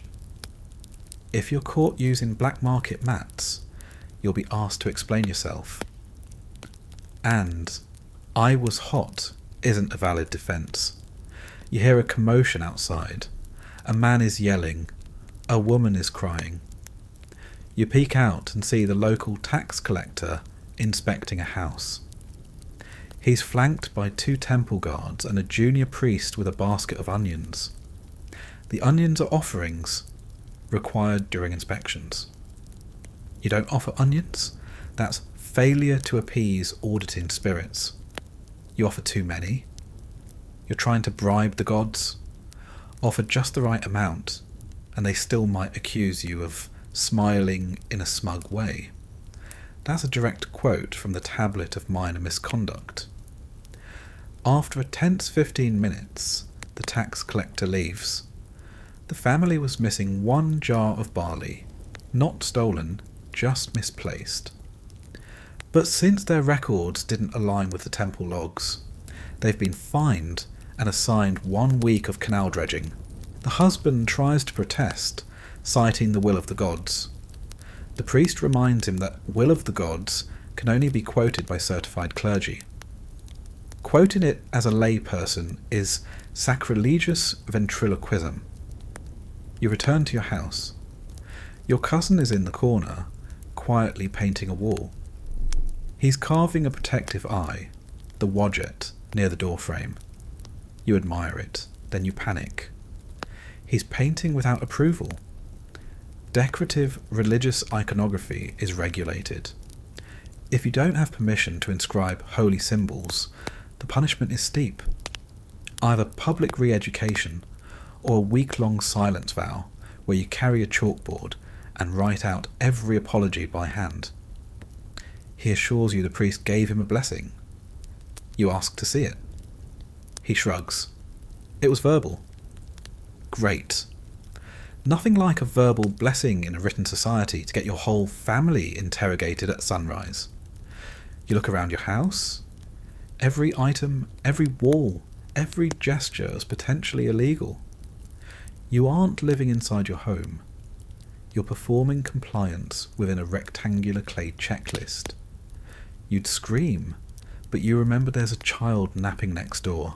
If you're caught using black market mats, you'll be asked to explain yourself. And "I was hot" isn't a valid defence. You hear a commotion outside. A man is yelling. A woman is crying. You peek out and see the local tax collector inspecting a house. He's flanked by 2 temple guards and a junior priest with a basket of onions. The onions are offerings required during inspections. You don't offer onions? That's failure to appease auditing spirits. You offer too many? You're trying to bribe the gods? Offer just the right amount, and they still might accuse you of smiling in a smug way. That's a direct quote from the Tablet of Minor Misconduct. After a tense 15 minutes, the tax collector leaves. The family was missing 1 jar of barley, not stolen, just misplaced. But since their records didn't align with the temple logs, they've been fined and assigned 1 week of canal dredging. The husband tries to protest, citing the will of the gods. The priest reminds him that will of the gods can only be quoted by certified clergy. Quoting it as a layperson is sacrilegious ventriloquism. You return to your house. Your cousin is in the corner, quietly painting a wall. He's carving a protective eye, the wadjet, near the doorframe. You admire it, then you panic. He's painting without approval. Decorative religious iconography is regulated. If you don't have permission to inscribe holy symbols, the punishment is steep. Either public re-education or a week-long silence vow where you carry a chalkboard and write out every apology by hand. He assures you the priest gave him a blessing. You ask to see it. He shrugs. It was verbal. Great. Nothing like a verbal blessing in a written society to get your whole family interrogated at sunrise. You look around your house. Every item, every wall, every gesture is potentially illegal. You aren't living inside your home. You're performing compliance within a rectangular clay checklist. You'd scream, but you remember there's a child napping next door,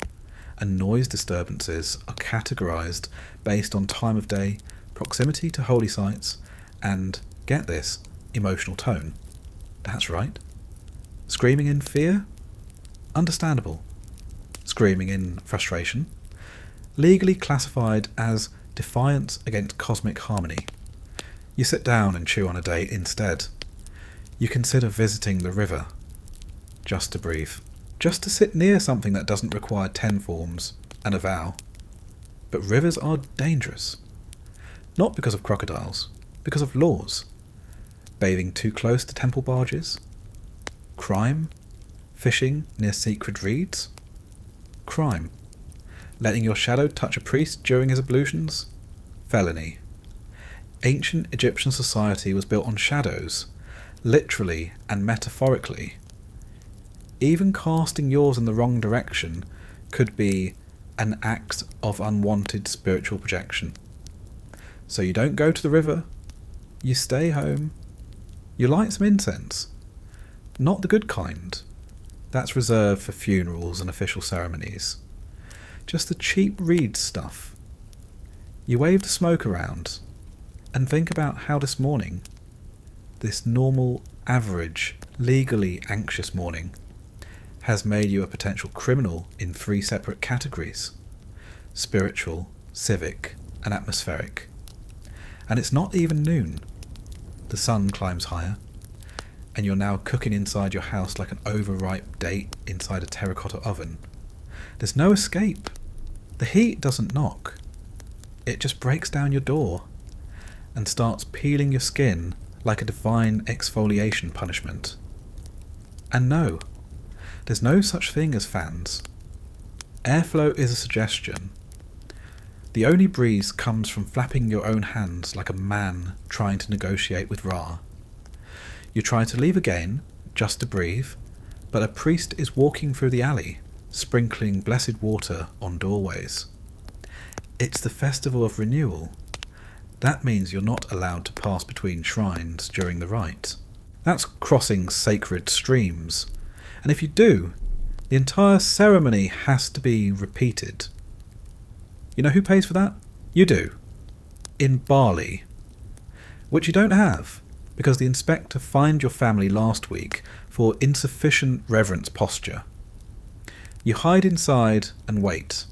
and noise disturbances are categorized based on time of day, proximity to holy sites, and, get this, emotional tone. That's right. Screaming in fear? Understandable. Screaming in frustration? Legally classified as defiance against cosmic harmony. You sit down and chew on a date instead. You consider visiting the river. Just to breathe. Just to sit near something that doesn't require 10 forms and a vow. But rivers are dangerous. Not because of crocodiles, because of laws. Bathing too close to temple barges? Crime? Fishing near secret reeds? Crime. Letting your shadow touch a priest during his ablutions? Felony. Ancient Egyptian society was built on shadows, literally and metaphorically. Even casting yours in the wrong direction could be an act of unwanted spiritual projection. So you don't go to the river, you stay home, you light some incense. Not the good kind. That's reserved for funerals and official ceremonies. Just the cheap reed stuff. You wave the smoke around and think about how this morning, this normal, average, legally anxious morning, has made you a potential criminal in 3 separate categories: spiritual, civic, and atmospheric. And it's not even noon. The sun climbs higher, and you're now cooking inside your house like an overripe date inside a terracotta oven. There's no escape. The heat doesn't knock. It just breaks down your door and starts peeling your skin like a divine exfoliation punishment. And no, there's no such thing as fans. Airflow is a suggestion. The only breeze comes from flapping your own hands like a man trying to negotiate with Ra. You try to leave again, just to breathe, but a priest is walking through the alley, sprinkling blessed water on doorways. It's the festival of renewal. That means you're not allowed to pass between shrines during the rite. That's crossing sacred streams. And if you do, the entire ceremony has to be repeated. You know who pays for that? You do. In barley. Which you don't have, because the inspector fined your family last week for insufficient reverence posture. You hide inside and wait.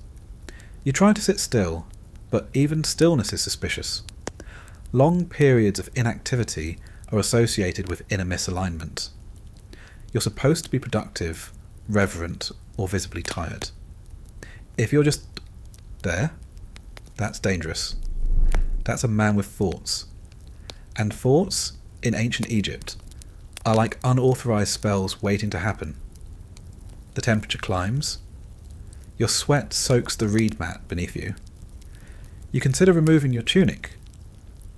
You try to sit still, but even stillness is suspicious. Long periods of inactivity are associated with inner misalignment. You're supposed to be productive, reverent, or visibly tired. If you're just there, that's dangerous. That's a man with thoughts. And thoughts, in ancient Egypt, are like unauthorized spells waiting to happen. The temperature climbs. Your sweat soaks the reed mat beneath you. You consider removing your tunic,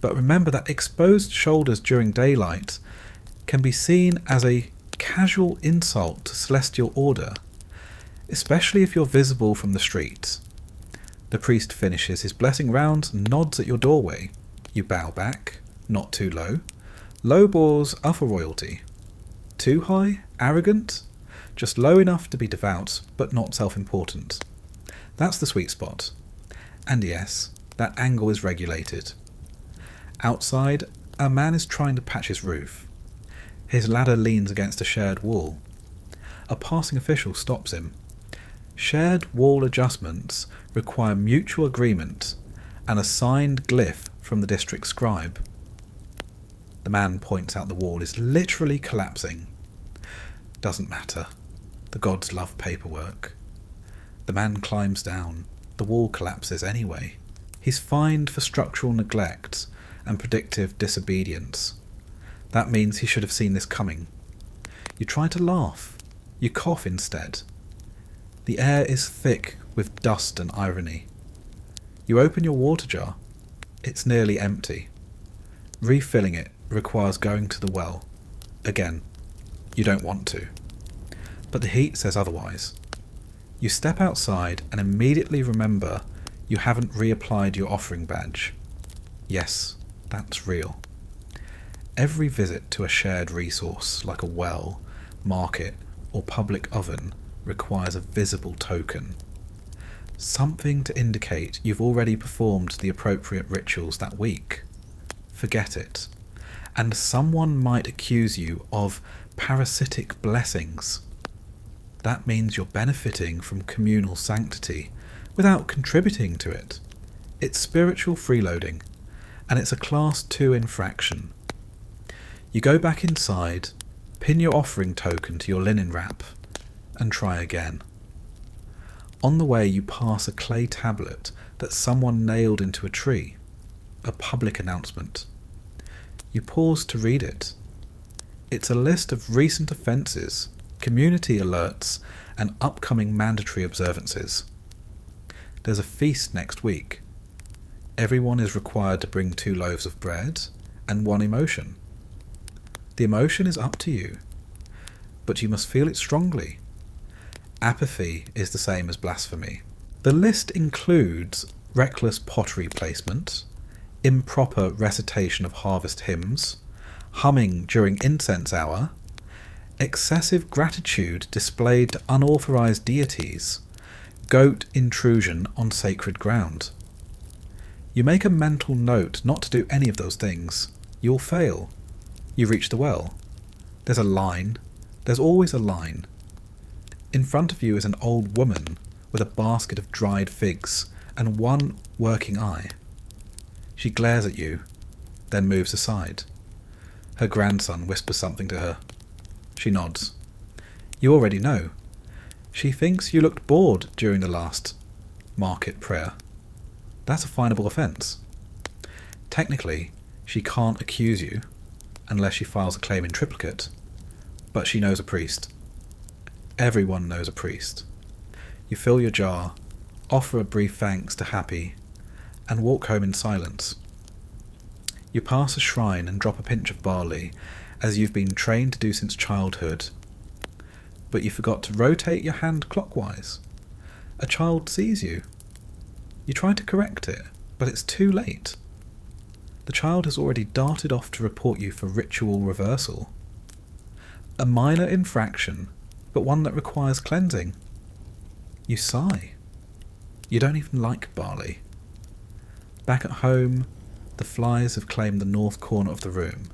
but remember that exposed shoulders during daylight can be seen as a casual insult to celestial order, especially if you're visible from the street. The priest finishes his blessing rounds and nods at your doorway. You bow back, not too low. Low bows are for royalty. Too high? Arrogant? Just low enough to be devout, but not self-important. That's the sweet spot. And yes, that angle is regulated. Outside, a man is trying to patch his roof. His ladder leans against a shared wall. A passing official stops him. Shared wall adjustments require mutual agreement and a signed glyph from the district scribe. The man points out the wall is literally collapsing. Doesn't matter. The gods love paperwork. The man climbs down. The wall collapses anyway. He's fined for structural neglect and predictive disobedience. That means he should have seen this coming. You try to laugh. You cough instead. The air is thick with dust and irony. You open your water jar. It's nearly empty. Refilling it requires going to the well. Again, you don't want to. But the heat says otherwise. You step outside and immediately remember you haven't reapplied your offering badge. Yes, that's real. Every visit to a shared resource, like a well, market, or public oven requires a visible token. Something to indicate you've already performed the appropriate rituals that week. Forget it. And someone might accuse you of parasitic blessings. That means you're benefiting from communal sanctity without contributing to it. It's spiritual freeloading, and it's a Class 2 infraction. You go back inside, pin your offering token to your linen wrap, and try again. On the way you pass a clay tablet that someone nailed into a tree, a public announcement. You pause to read it. It's a list of recent offences, community alerts, and upcoming mandatory observances. There's a feast next week. Everyone is required to bring 2 loaves of bread and 1 emotion. The emotion is up to you, but you must feel it strongly. Apathy is the same as blasphemy. The list includes reckless pottery placement, improper recitation of harvest hymns, humming during incense hour, excessive gratitude displayed to unauthorized deities, goat intrusion on sacred ground. You make a mental note not to do any of those things. You'll fail. You reach the well. There's a line. There's always a line. In front of you is an old woman with a basket of dried figs and 1 working eye. She glares at you, then moves aside. Her grandson whispers something to her. She nods. You already know. She thinks you looked bored during the last market prayer. That's a finable offence. Technically, she can't accuse you unless she files a claim in triplicate, but she knows a priest. Everyone knows a priest. You fill your jar, offer a brief thanks to Happy, and walk home in silence. You pass a shrine and drop a pinch of barley, as you've been trained to do since childhood. But you forgot to rotate your hand clockwise. A child sees you. You try to correct it, but it's too late. The child has already darted off to report you for ritual reversal. A minor infraction, but one that requires cleansing. You sigh. You don't even like barley. Back at home, the flies have claimed the north corner of the room.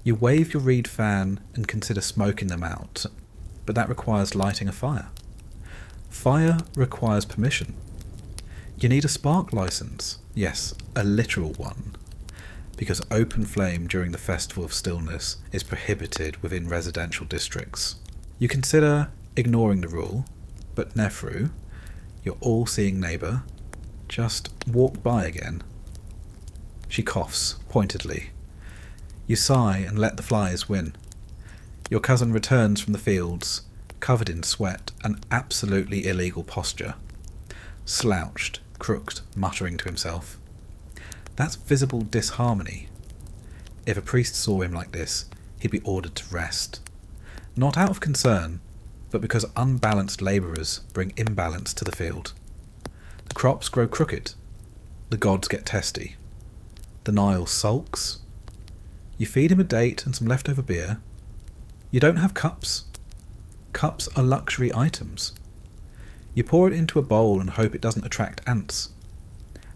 You wave your reed fan and consider smoking them out, but that requires lighting a fire. Fire requires permission. You need a spark license, yes, a literal one, because open flame during the Festival of Stillness is prohibited within residential districts. You consider ignoring the rule, but Nefru, your all-seeing neighbour, just walked by again. She coughs pointedly. You sigh and let the flies win. Your cousin returns from the fields, covered in sweat and absolutely illegal posture. Slouched, crooked, muttering to himself. That's visible disharmony. If a priest saw him like this, he'd be ordered to rest. Not out of concern, but because unbalanced labourers bring imbalance to the field. The crops grow crooked. The gods get testy. The Nile sulks. You feed him a date and some leftover beer. You don't have cups. Cups are luxury items. You pour it into a bowl and hope it doesn't attract ants.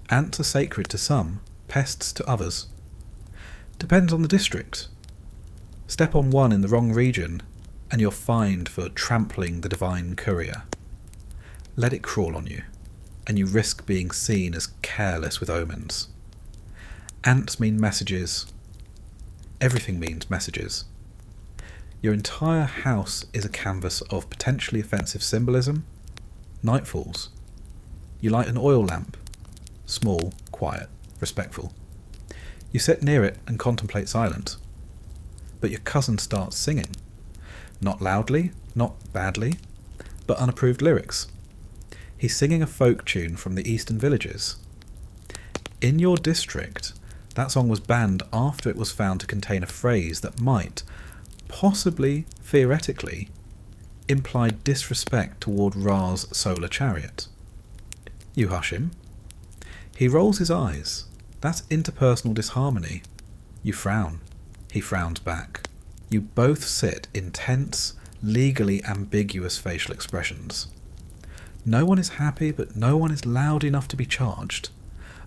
Ants are sacred to some, pests to others. Depends on the district. Step on one in the wrong region, and you're fined for trampling the divine courier. Let it crawl on you, and you risk being seen as careless with omens. Ants mean messages. Everything means messages. Your entire house is a canvas of potentially offensive symbolism. Night falls. You light an oil lamp. Small, quiet, respectful. You sit near it and contemplate silence. But your cousin starts singing. Not loudly, not badly, but unapproved lyrics. He's singing a folk tune from the eastern villages. In your district, that song was banned after it was found to contain a phrase that might, possibly, theoretically, imply disrespect toward Ra's solar chariot. You hush him. He rolls his eyes. That's interpersonal disharmony. You frown. He frowns back. You both sit in tense, legally ambiguous facial expressions. No one is happy, but no one is loud enough to be charged.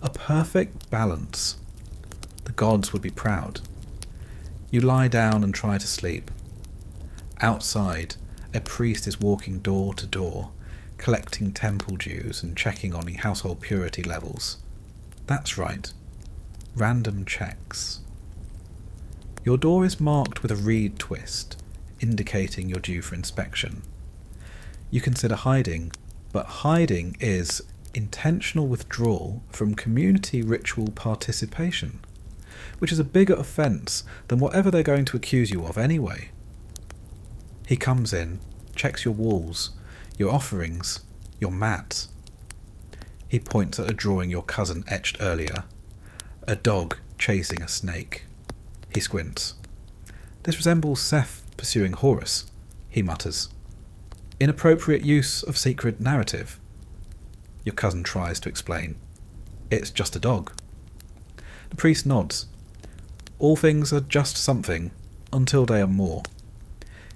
A perfect balance. The gods would be proud. You lie down and try to sleep. Outside, a priest is walking door to door, collecting temple dues and checking on household purity levels. That's right. Random checks. Your door is marked with a reed twist, indicating you're due for inspection. You consider hiding, but hiding is intentional withdrawal from community ritual participation, which is a bigger offence than whatever they're going to accuse you of anyway. He comes in, checks your walls, your offerings, your mat. He points at a drawing your cousin etched earlier, a dog chasing a snake. He squints. This resembles Seth pursuing Horus, he mutters. Inappropriate use of secret narrative. Your cousin tries to explain. It's just a dog. The priest nods. All things are just something, until they are more.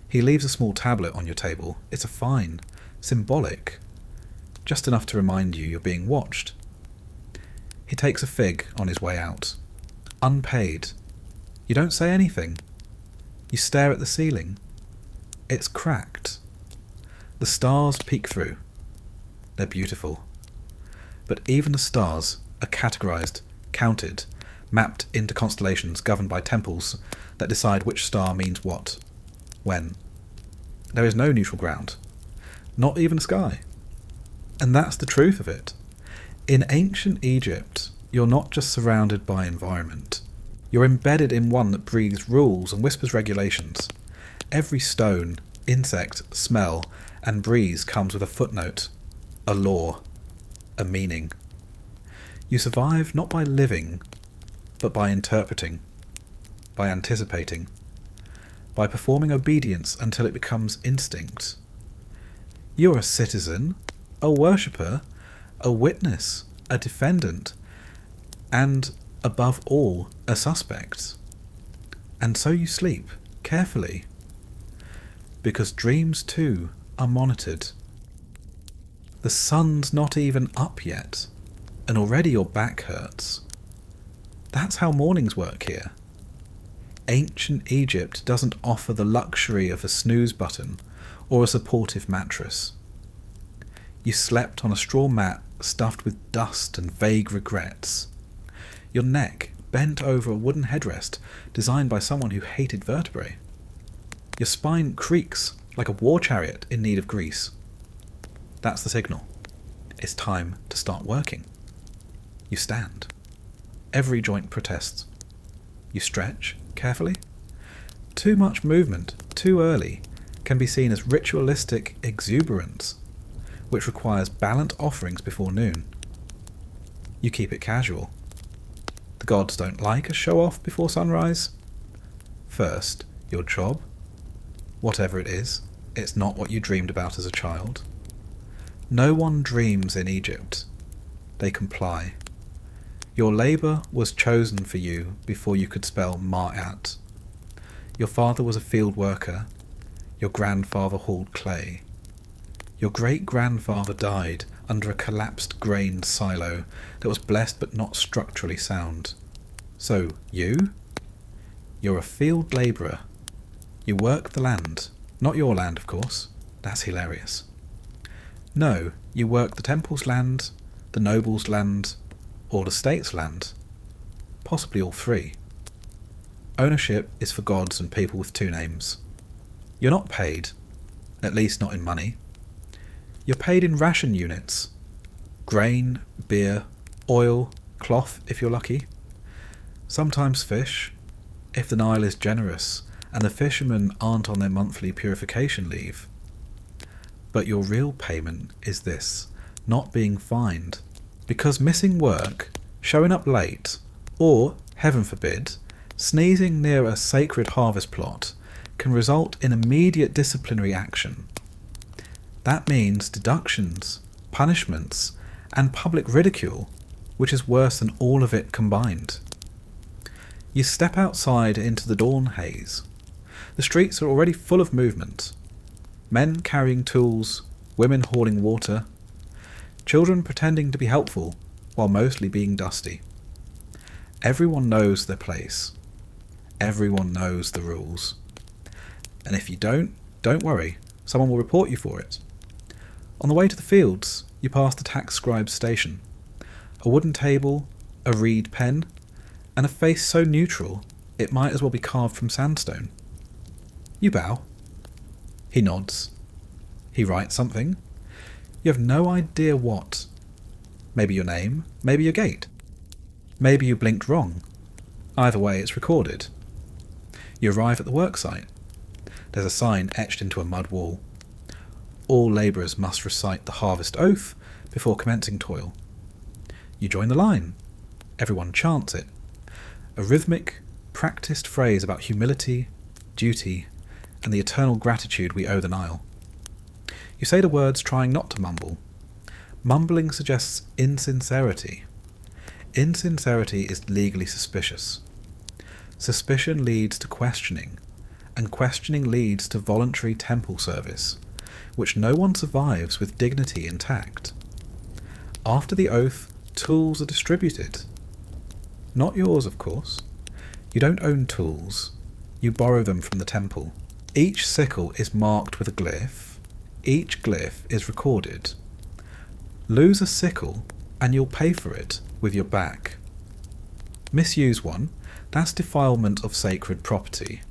He leaves a small tablet on your table. It's a fine, symbolic, just enough to remind you you're being watched. He takes a fig on his way out. Unpaid. You don't say anything. You stare at the ceiling. It's cracked. The stars peek through. They're beautiful. But even the stars are categorized, counted, mapped into constellations governed by temples that decide which star means what, when. There is no neutral ground. Not even a sky. And that's the truth of it. In ancient Egypt, you're not just surrounded by environment. You're embedded in one that breathes rules and whispers regulations. Every stone, insect, smell, and breeze comes with a footnote, a law, a meaning. You survive not by living, but by interpreting, by anticipating, by performing obedience until it becomes instinct. You're a citizen, a worshipper, a witness, a defendant, and, above all, a suspect. And so you sleep, carefully, because dreams too are monitored. The sun's not even up yet, and already your back hurts. That's how mornings work here. Ancient Egypt doesn't offer the luxury of a snooze button or a supportive mattress. You slept on a straw mat stuffed with dust and vague regrets. Your neck bent over a wooden headrest designed by someone who hated vertebrae. Your spine creaks like a war chariot in need of grease. That's the signal. It's time to start working. You stand. Every joint protests. You stretch carefully. Too much movement, too early, can be seen as ritualistic exuberance, which requires balanced offerings before noon. You keep it casual. The gods don't like a show-off before sunrise. First, your job. Whatever it is, it's not what you dreamed about as a child. No one dreams in Egypt. They comply. Your labour was chosen for you before you could spell Ma'at. Your father was a field worker. Your grandfather hauled clay. Your great-grandfather died under a collapsed grain silo that was blessed but not structurally sound. So, you? You're a field labourer. You work the land. Not your land, of course. That's hilarious. No, you work the temple's land, the noble's land, or the state's land. Possibly all three. Ownership is for gods and people with two names. You're not paid, at least not in money. You're paid in ration units. Grain, beer, oil, cloth if you're lucky. Sometimes fish, if the Nile is generous and the fishermen aren't on their monthly purification leave. But your real payment is this, not being fined. Because missing work, showing up late, or, heaven forbid, sneezing near a sacred harvest plot can result in immediate disciplinary action. That means deductions, punishments, and public ridicule, which is worse than all of it combined. You step outside into the dawn haze. The streets are already full of movement. Men carrying tools, women hauling water, children pretending to be helpful while mostly being dusty. Everyone knows their place. Everyone knows the rules. And if you don't worry, someone will report you for it. On the way to the fields, you pass the tax scribe's station. A wooden table, a reed pen, and a face so neutral it might as well be carved from sandstone. You bow. He nods. He writes something. You have no idea what. Maybe your name, maybe your gait. Maybe you blinked wrong. Either way, it's recorded. You arrive at the worksite. There's a sign etched into a mud wall. All labourers must recite the harvest oath before commencing toil. You join the line. Everyone chants it. A rhythmic, practised phrase about humility, duty, and the eternal gratitude we owe the Nile. You say the words trying not to mumble. Mumbling suggests insincerity. Insincerity is legally suspicious. Suspicion leads to questioning, and questioning leads to voluntary temple service, which no one survives with dignity intact. After the oath, tools are distributed. Not yours, of course. You don't own tools. You borrow them from the temple. Each sickle is marked with a glyph. Each glyph is recorded. Lose a sickle, and you'll pay for it with your back. Misuse one, that's defilement of sacred property.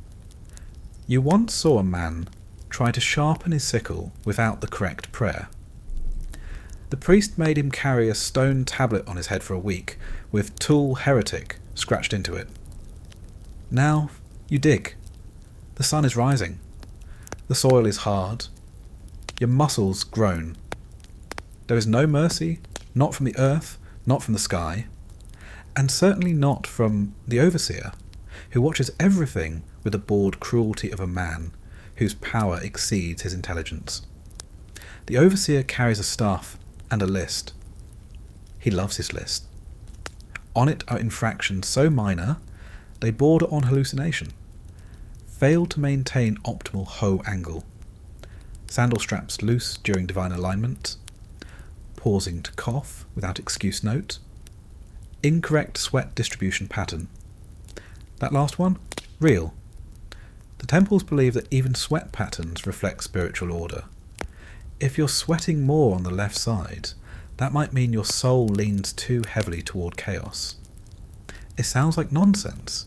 You once saw a man try to sharpen his sickle without the correct prayer. The priest made him carry a stone tablet on his head for a week, with "Tool Heretic" scratched into it. Now you dig. The sun is rising. The soil is hard. Your muscles groan. There is no mercy, not from the earth, not from the sky, and certainly not from the overseer, who watches everything with the bored cruelty of a man whose power exceeds his intelligence. The overseer carries a staff and a list. He loves his list. On it are infractions so minor they border on hallucination. Fail to maintain optimal hoe angle. Sandal straps loose during divine alignment. Pausing to cough without excuse note. Incorrect sweat distribution pattern. That last one? Real. The temples believe that even sweat patterns reflect spiritual order. If you're sweating more on the left side, that might mean your soul leans too heavily toward chaos. It sounds like nonsense.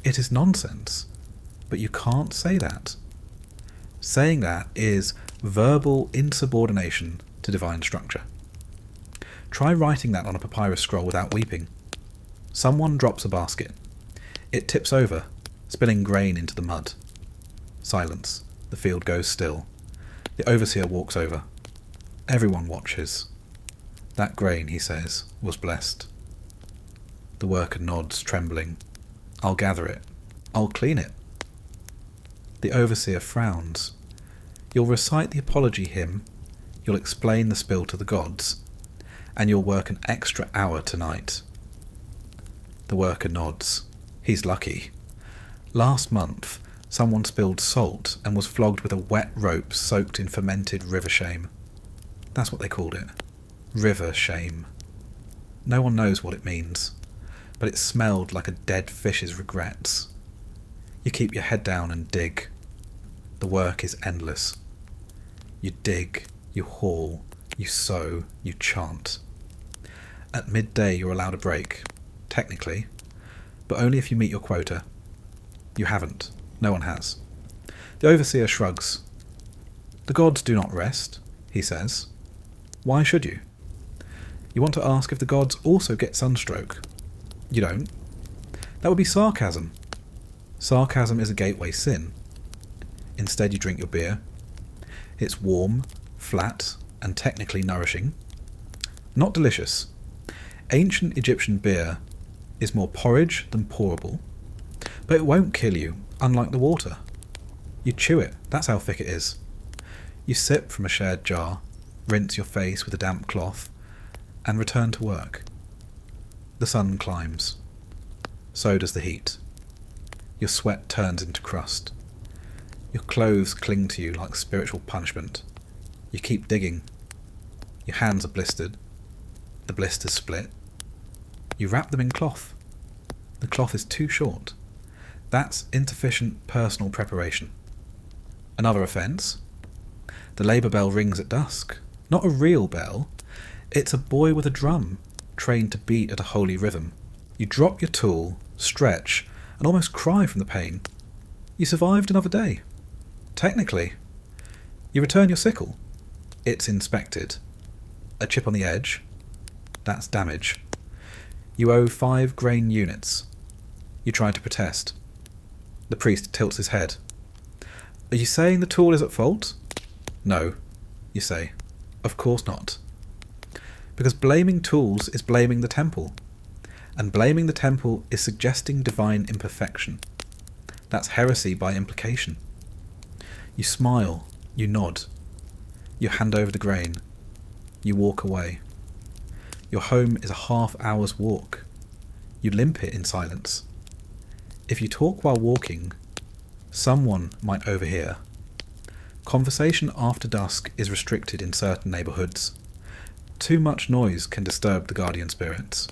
It is nonsense. But you can't say that. Saying that is verbal insubordination to divine structure. Try writing that on a papyrus scroll without weeping. Someone drops a basket. It tips over, spilling grain into the mud. Silence. The field goes still. The overseer walks over. Everyone watches. That grain, he says, was blessed. The worker nods, trembling. I'll gather it. I'll clean it. The overseer frowns. You'll recite the apology hymn. You'll explain the spill to the gods. And you'll work an extra hour tonight. The worker nods. He's lucky. Last month, someone spilled salt and was flogged with a wet rope soaked in fermented river shame. That's what they called it. River shame. No one knows what it means, but it smelled like a dead fish's regrets. You keep your head down and dig. The work is endless. You dig, you haul, you sow, you chant. At midday you're allowed a break, technically, but only if you meet your quota. You haven't. No one has. The overseer shrugs. The gods do not rest, he says. Why should you? You want to ask if the gods also get sunstroke. You don't. That would be sarcasm. Sarcasm is a gateway sin. Instead you drink your beer. It's warm, flat, and technically nourishing. Not delicious. Ancient Egyptian beer is more porridge than pourable, but it won't kill you, unlike the water. You chew it, that's how thick it is. You sip from a shared jar, rinse your face with a damp cloth, and return to work. The sun climbs. So does the heat. Your sweat turns into crust. Your clothes cling to you like spiritual punishment. You keep digging. Your hands are blistered. The blisters split. You wrap them in cloth. The cloth is too short. That's insufficient personal preparation. Another offence. The labour bell rings at dusk. Not a real bell. It's a boy with a drum, trained to beat at a holy rhythm. You drop your tool, stretch, and almost cry from the pain. You survived another day. Technically. You return your sickle. It's inspected. A chip on the edge. That's damage. You owe 5 grain units. You try to protest. The priest tilts his head. Are you saying the tool is at fault? No, you say. Of course not. Because blaming tools is blaming the temple. And blaming the temple is suggesting divine imperfection. That's heresy by implication. You smile. You nod. You hand over the grain. You walk away. Your home is a half-hour's walk. You limp it in silence. If you talk while walking, someone might overhear. Conversation after dusk is restricted in certain neighbourhoods. Too much noise can disturb the guardian spirits.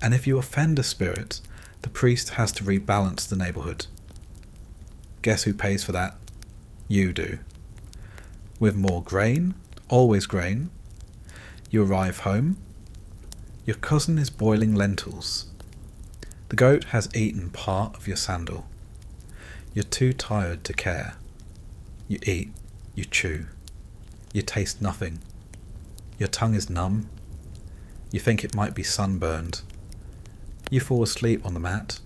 And if you offend a spirit, the priest has to rebalance the neighbourhood. Guess who pays for that? You do. With more grain, always grain. You arrive home. Your cousin is boiling lentils. The goat has eaten part of your sandal. You're too tired to care. You eat, you chew. You taste nothing. Your tongue is numb. You think it might be sunburned. You fall asleep on the mat,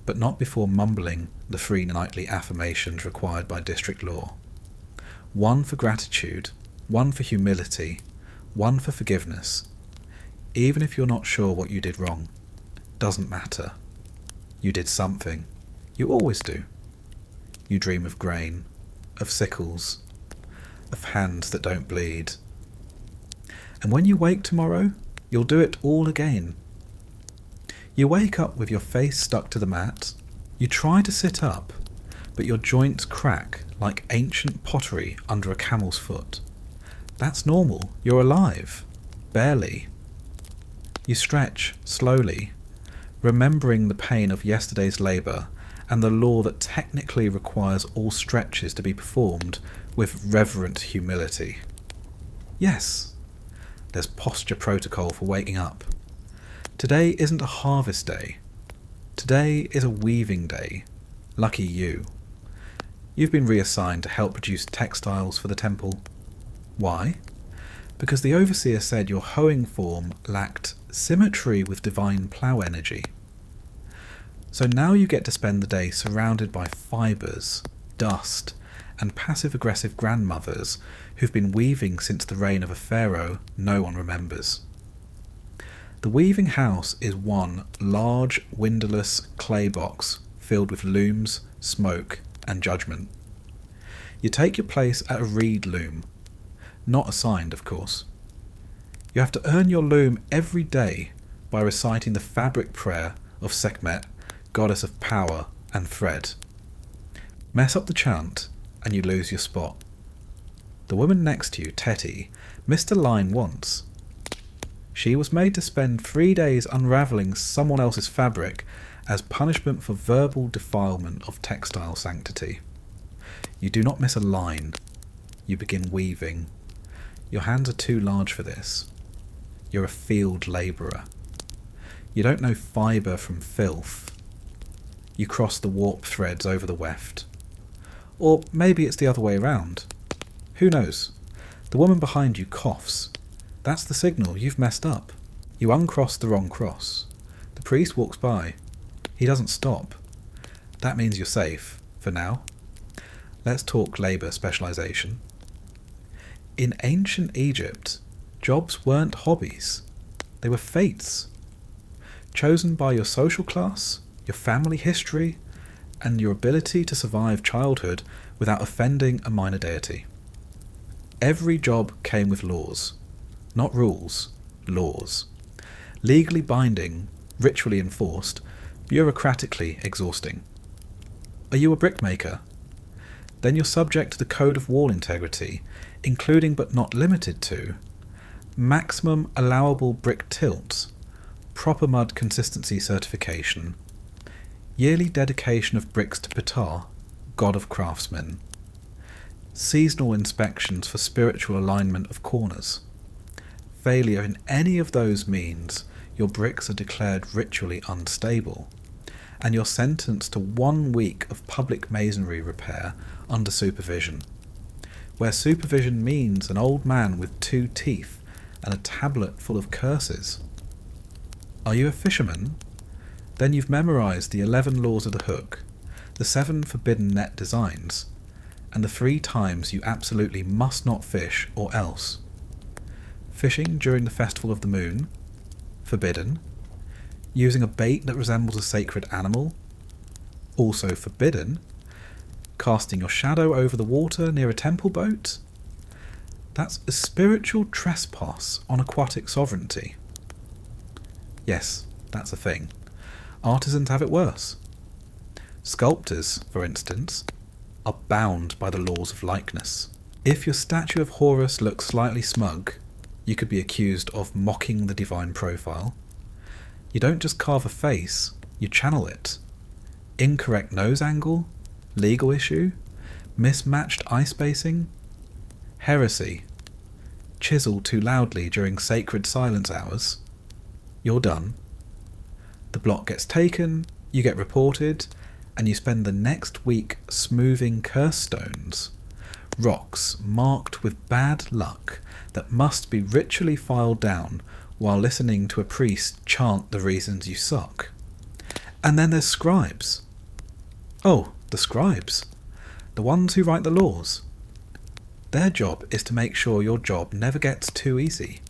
but not before mumbling the 3 nightly affirmations required by district law. 1 for gratitude, 1 for humility, 1 for forgiveness. Even if you're not sure what you did wrong, doesn't matter. You did something. You always do. You dream of grain, of sickles, of hands that don't bleed. And when you wake tomorrow, you'll do it all again. You wake up with your face stuck to the mat. You try to sit up, but your joints crack like ancient pottery under a camel's foot. That's normal. You're alive. Barely. You stretch slowly, remembering the pain of yesterday's labour and the law that technically requires all stretches to be performed with reverent humility. Yes, there's posture protocol for waking up. Today isn't a harvest day. Today is a weaving day. Lucky you. You've been reassigned to help produce textiles for the temple. Why? Because the overseer said your hoeing form lacked symmetry with divine plough energy. So now you get to spend the day surrounded by fibres, dust, and passive-aggressive grandmothers who've been weaving since the reign of a pharaoh no one remembers. The weaving house is one large, windowless clay box filled with looms, smoke, and judgment. You take your place at a reed loom. Not assigned, of course. You have to earn your loom every day by reciting the fabric prayer of Sekhmet, goddess of power and thread. Mess up the chant and you lose your spot. The woman next to you, Tetty, missed a line once. She was made to spend 3 days unravelling someone else's fabric as punishment for verbal defilement of textile sanctity. You do not miss a line. You begin weaving. Your hands are too large for this. You're a field labourer. You don't know fibre from filth. You cross the warp threads over the weft. Or maybe it's the other way around. Who knows? The woman behind you coughs. That's the signal you've messed up. You uncross the wrong cross. The priest walks by. He doesn't stop. That means you're safe, for now. Let's talk labour specialisation. In ancient Egypt, jobs weren't hobbies. They were fates. Chosen by your social class, your family history, and your ability to survive childhood without offending a minor deity. Every job came with laws. Not rules, laws. Legally binding, ritually enforced, bureaucratically exhausting. Are you a brickmaker? Then you're subject to the Code of Wall Integrity, including but not limited to maximum allowable brick tilt, proper mud consistency certification, yearly dedication of bricks to Ptah, god of craftsmen, seasonal inspections for spiritual alignment of corners. Failure in any of those means your bricks are declared ritually unstable, and you're sentenced to 1 week of public masonry repair under supervision, where supervision means an old man with 2 teeth and a tablet full of curses. Are you a fisherman? Then you've memorised the 11 laws of the hook, the 7 forbidden net designs, and the 3 times you absolutely must not fish or else. Fishing during the festival of the moon? Forbidden. Using a bait that resembles a sacred animal? Also forbidden. Casting your shadow over the water near a temple boat? That's a spiritual trespass on aquatic sovereignty. Yes, that's a thing. Artisans have it worse. Sculptors, for instance, are bound by the laws of likeness. If your statue of Horus looks slightly smug, you could be accused of mocking the divine profile. You don't just carve a face, you channel it. Incorrect nose angle? Legal issue? Mismatched eye spacing? Heresy. Chisel too loudly during sacred silence hours? You're done. The block gets taken, you get reported, and you spend the next week smoothing curse stones, rocks marked with bad luck that must be ritually filed down while listening to a priest chant the reasons you suck. And then there's scribes. Oh, the scribes. The ones who write the laws. Their job is to make sure your job never gets too easy.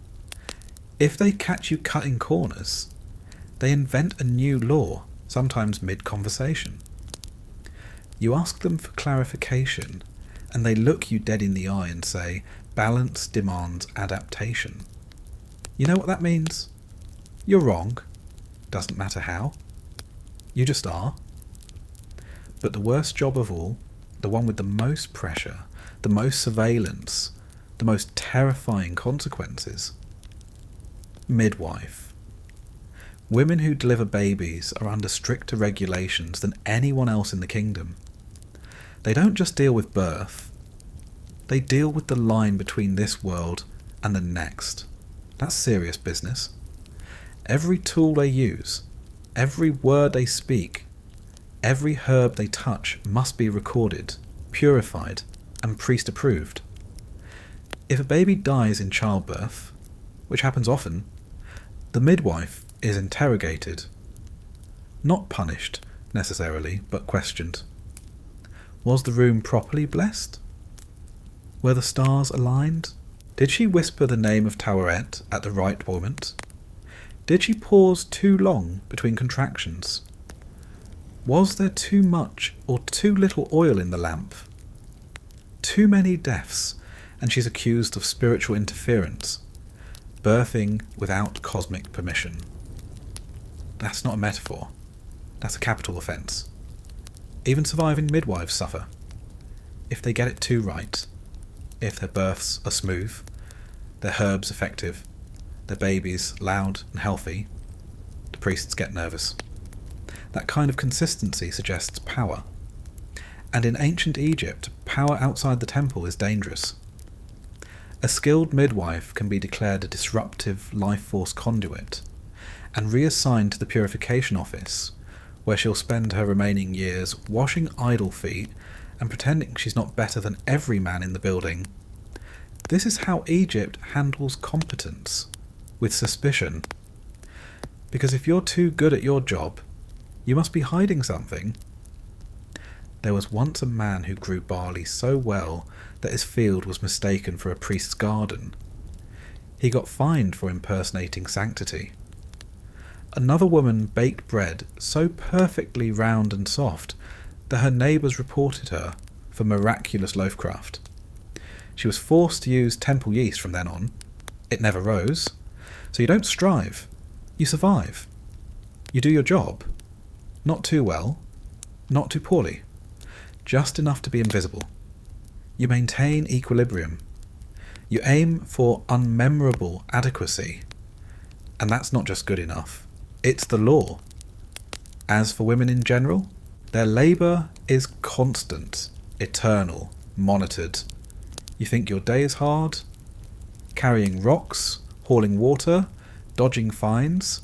If they catch you cutting corners, they invent a new law, sometimes mid-conversation. You ask them for clarification, and they look you dead in the eye and say, balance demands adaptation. You know what that means? You're wrong. Doesn't matter how. You just are. But the worst job of all, the one with the most pressure, the most surveillance, the most terrifying consequences. Midwife. Women who deliver babies are under stricter regulations than anyone else in the kingdom. They don't just deal with birth, they deal with the line between this world and the next. That's serious business. Every tool they use, every word they speak, every herb they touch must be recorded, purified, and priest-approved. If a baby dies in childbirth, which happens often, the midwife is interrogated. Not punished, necessarily, but questioned. Was the room properly blessed? Were the stars aligned? Did she whisper the name of Taweret at the right moment? Did she pause too long between contractions? Was there too much or too little oil in the lamp? Too many deaths, and she's accused of spiritual interference, birthing without cosmic permission. That's not a metaphor. That's a capital offence. Even surviving midwives suffer. If they get it too right, if their births are smooth, their herbs effective, their babies loud and healthy, the priests get nervous. That kind of consistency suggests power. And in ancient Egypt, power outside the temple is dangerous. A skilled midwife can be declared a disruptive life force conduit and reassigned to the purification office, where she'll spend her remaining years washing idle feet and pretending she's not better than every man in the building. This is how Egypt handles competence, with suspicion. Because if you're too good at your job, you must be hiding something. There was once a man who grew barley so well that his field was mistaken for a priest's garden. He got fined for impersonating sanctity. Another woman baked bread so perfectly round and soft that her neighbours reported her for miraculous loafcraft. She was forced to use temple yeast from then on. It never rose. So you don't strive. You survive. You do your job. Not too well. Not too poorly. Just enough to be invisible. You maintain equilibrium. You aim for unmemorable adequacy. And that's not just good enough. It's the law. As for women in general, their labour is constant, eternal, monitored. You think your day is hard? Carrying rocks, hauling water, dodging fines?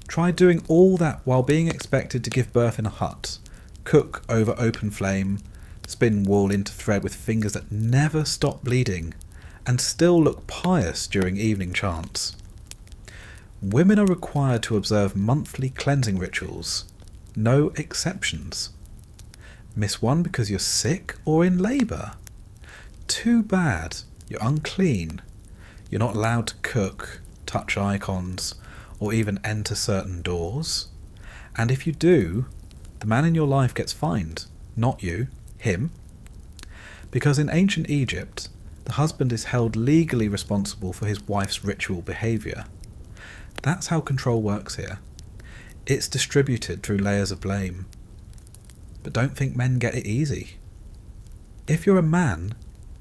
Try doing all that while being expected to give birth in a hut, cook over open flame, spin wool into thread with fingers that never stop bleeding, and still look pious during evening chants. Women are required to observe monthly cleansing rituals. No exceptions. Miss one because you're sick or in labour? Too bad. You're unclean. You're not allowed to cook, touch icons, or even enter certain doors. And if you do, the man in your life gets fined. Not you, him. Because in ancient Egypt, the husband is held legally responsible for his wife's ritual behaviour. That's how control works here. It's distributed through layers of blame. But don't think men get it easy. If you're a man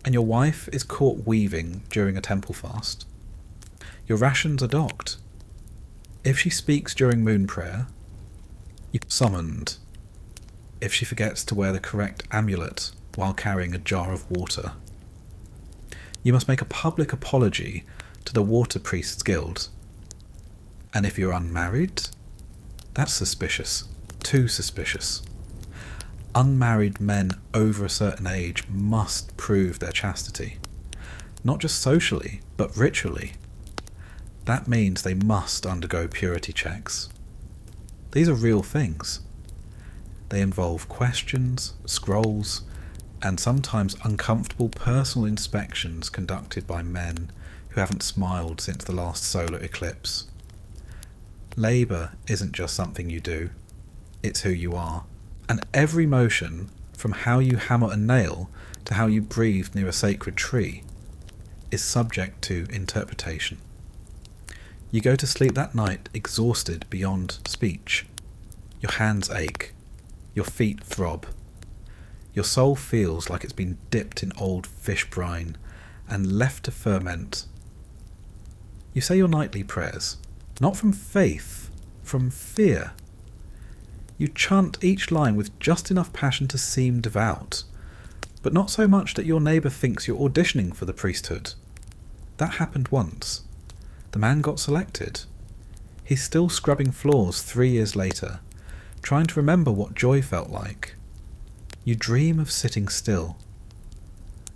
and your wife is caught weaving during a temple fast, your rations are docked. If she speaks during moon prayer, you're summoned. If she forgets to wear the correct amulet while carrying a jar of water, you must make a public apology to the Water Priests Guild. And if you're unmarried, that's suspicious. Too suspicious. Unmarried men over a certain age must prove their chastity. Not just socially, but ritually. That means they must undergo purity checks. These are real things. They involve questions, scrolls, and sometimes uncomfortable personal inspections conducted by men who haven't smiled since the last solar eclipse. Labour isn't just something you do, it's who you are. And every motion, from how you hammer a nail to how you breathe near a sacred tree, is subject to interpretation. You go to sleep that night exhausted beyond speech. Your hands ache. Your feet throb. Your soul feels like it's been dipped in old fish brine and left to ferment. You say your nightly prayers, not from faith, from fear. You chant each line with just enough passion to seem devout, but not so much that your neighbour thinks you're auditioning for the priesthood. That happened once. The man got selected. He's still scrubbing floors 3 years later, trying to remember what joy felt like. You dream of sitting still.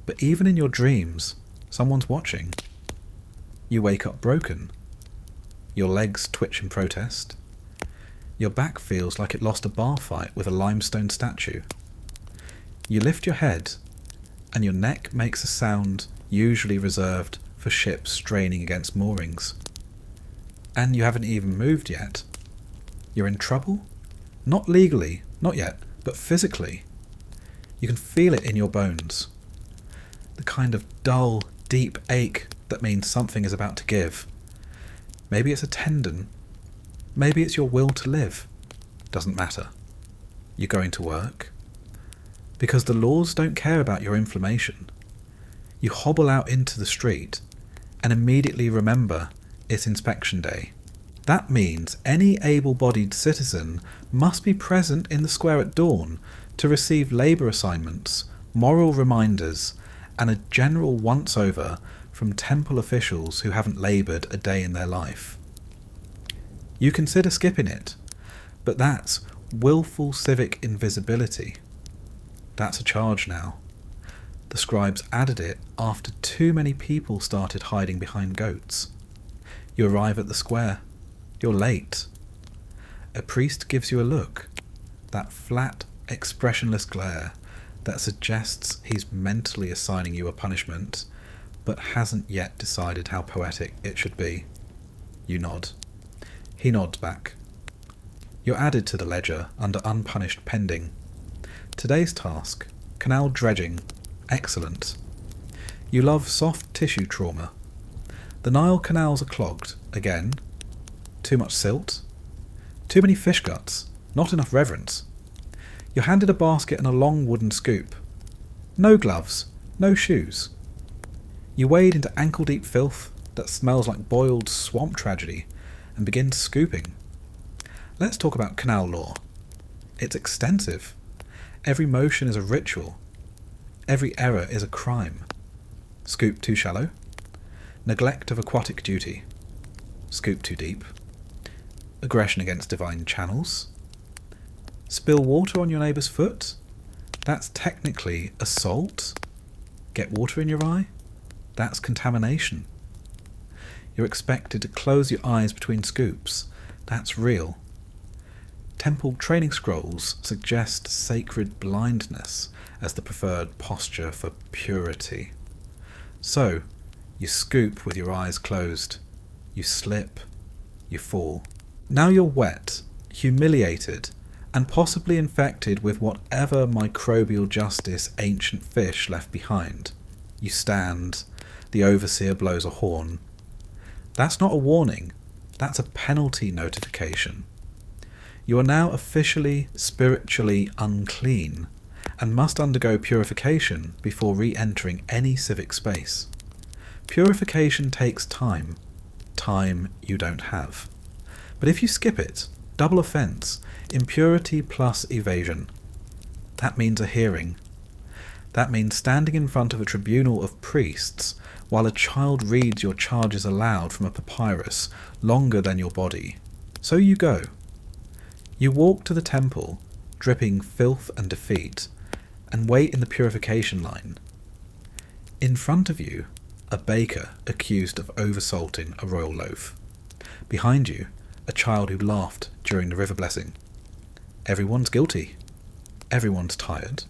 But even in your dreams, someone's watching. You wake up broken. Your legs twitch in protest. Your back feels like it lost a bar fight with a limestone statue. You lift your head, and your neck makes a sound usually reserved for ships straining against moorings. And you haven't even moved yet. You're in trouble? Not legally, not yet, but physically. You can feel it in your bones. The kind of dull, deep ache that means something is about to give. Maybe it's a tendon. Maybe it's your will to live. Doesn't matter. You're going to work. Because the laws don't care about your inflammation. You hobble out into the street and immediately remember it's inspection day. That means any able-bodied citizen must be present in the square at dawn to receive labour assignments, moral reminders, and a general once-over from temple officials who haven't laboured a day in their life. You consider skipping it, but that's willful civic invisibility. That's a charge now. The scribes added it after too many people started hiding behind goats. You arrive at the square. You're late. A priest gives you a look, that flat, expressionless glare that suggests he's mentally assigning you a punishment, but hasn't yet decided how poetic it should be. You nod. He nods back. You're added to the ledger under unpunished pending. Today's task, canal dredging. Excellent. You love soft tissue trauma. The Nile canals are clogged, again. Too much silt? Too many fish guts? Not enough reverence? You're handed a basket and a long wooden scoop. No gloves. No shoes. You wade into ankle-deep filth that smells like boiled swamp tragedy and begin scooping. Let's talk about canal law. It's extensive. Every motion is a ritual. Every error is a crime. Scoop too shallow. Neglect of aquatic duty. Scoop too deep. Aggression against divine channels. Spill water on your neighbour's foot. That's technically assault. Get water in your eye. That's contamination. You're expected to close your eyes between scoops. That's real. Temple training scrolls suggest sacred blindness as the preferred posture for purity. So, you scoop with your eyes closed. You slip. You fall. Now you're wet, humiliated, and possibly infected with whatever microbial justice ancient fish left behind. You stand. The overseer blows a horn. That's not a warning. That's a penalty notification. You are now officially, spiritually unclean and must undergo purification before re-entering any civic space. Purification takes time. Time you don't have. But if you skip it, double offence, impurity plus evasion. That means a hearing. That means standing in front of a tribunal of priests while a child reads your charges aloud from a papyrus longer than your body. So you go. You walk to the temple, dripping filth and defeat, and wait in the purification line. In front of you, a baker accused of oversalting a royal loaf. Behind you, a child who laughed during the river blessing. Everyone's guilty. Everyone's tired.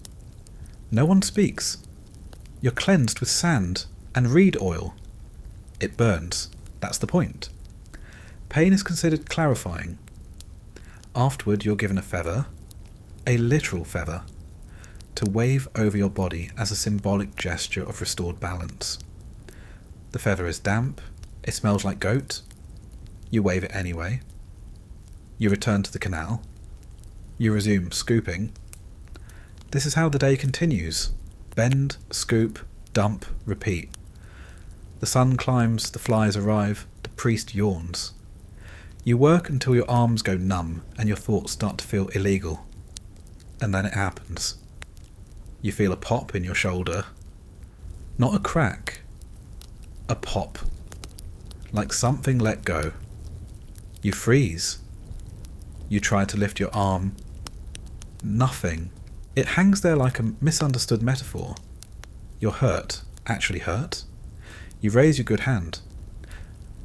No one speaks. You're cleansed with sand and reed oil. It burns. That's the point. Pain is considered clarifying. Afterward, you're given a feather, a literal feather, to wave over your body as a symbolic gesture of restored balance. The feather is damp. It smells like goat. You wave it anyway. You return to the canal. You resume scooping. This is how the day continues. Bend, scoop, dump, repeat. The sun climbs, the flies arrive, the priest yawns. You work until your arms go numb and your thoughts start to feel illegal. And then it happens. You feel a pop in your shoulder. Not a crack. A pop. Like something let go. You freeze. You try to lift your arm. Nothing. It hangs there like a misunderstood metaphor. You're hurt. Actually hurt. You raise your good hand.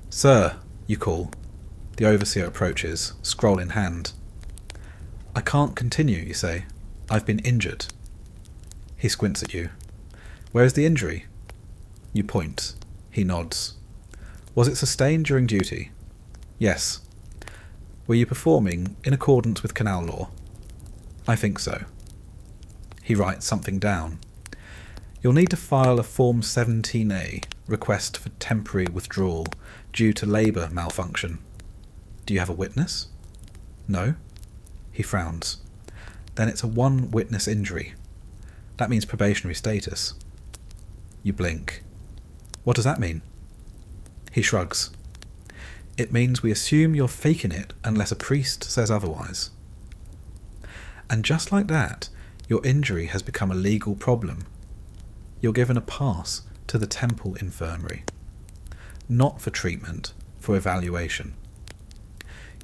Sir, you call. The overseer approaches, scroll in hand. I can't continue, you say. I've been injured. He squints at you. Where's the injury? You point. He nods. Was it sustained during duty? Yes. Were you performing in accordance with canal law? I think so. He writes something down. You'll need to file a Form 17A, request for temporary withdrawal due to labour malfunction. Do you have a witness? No. He frowns. Then it's a one-witness injury. That means probationary status. You blink. What does that mean? He shrugs. It means we assume you're faking it unless a priest says otherwise. And just like that, your injury has become a legal problem. You're given a pass to the temple infirmary. Not for treatment, for evaluation.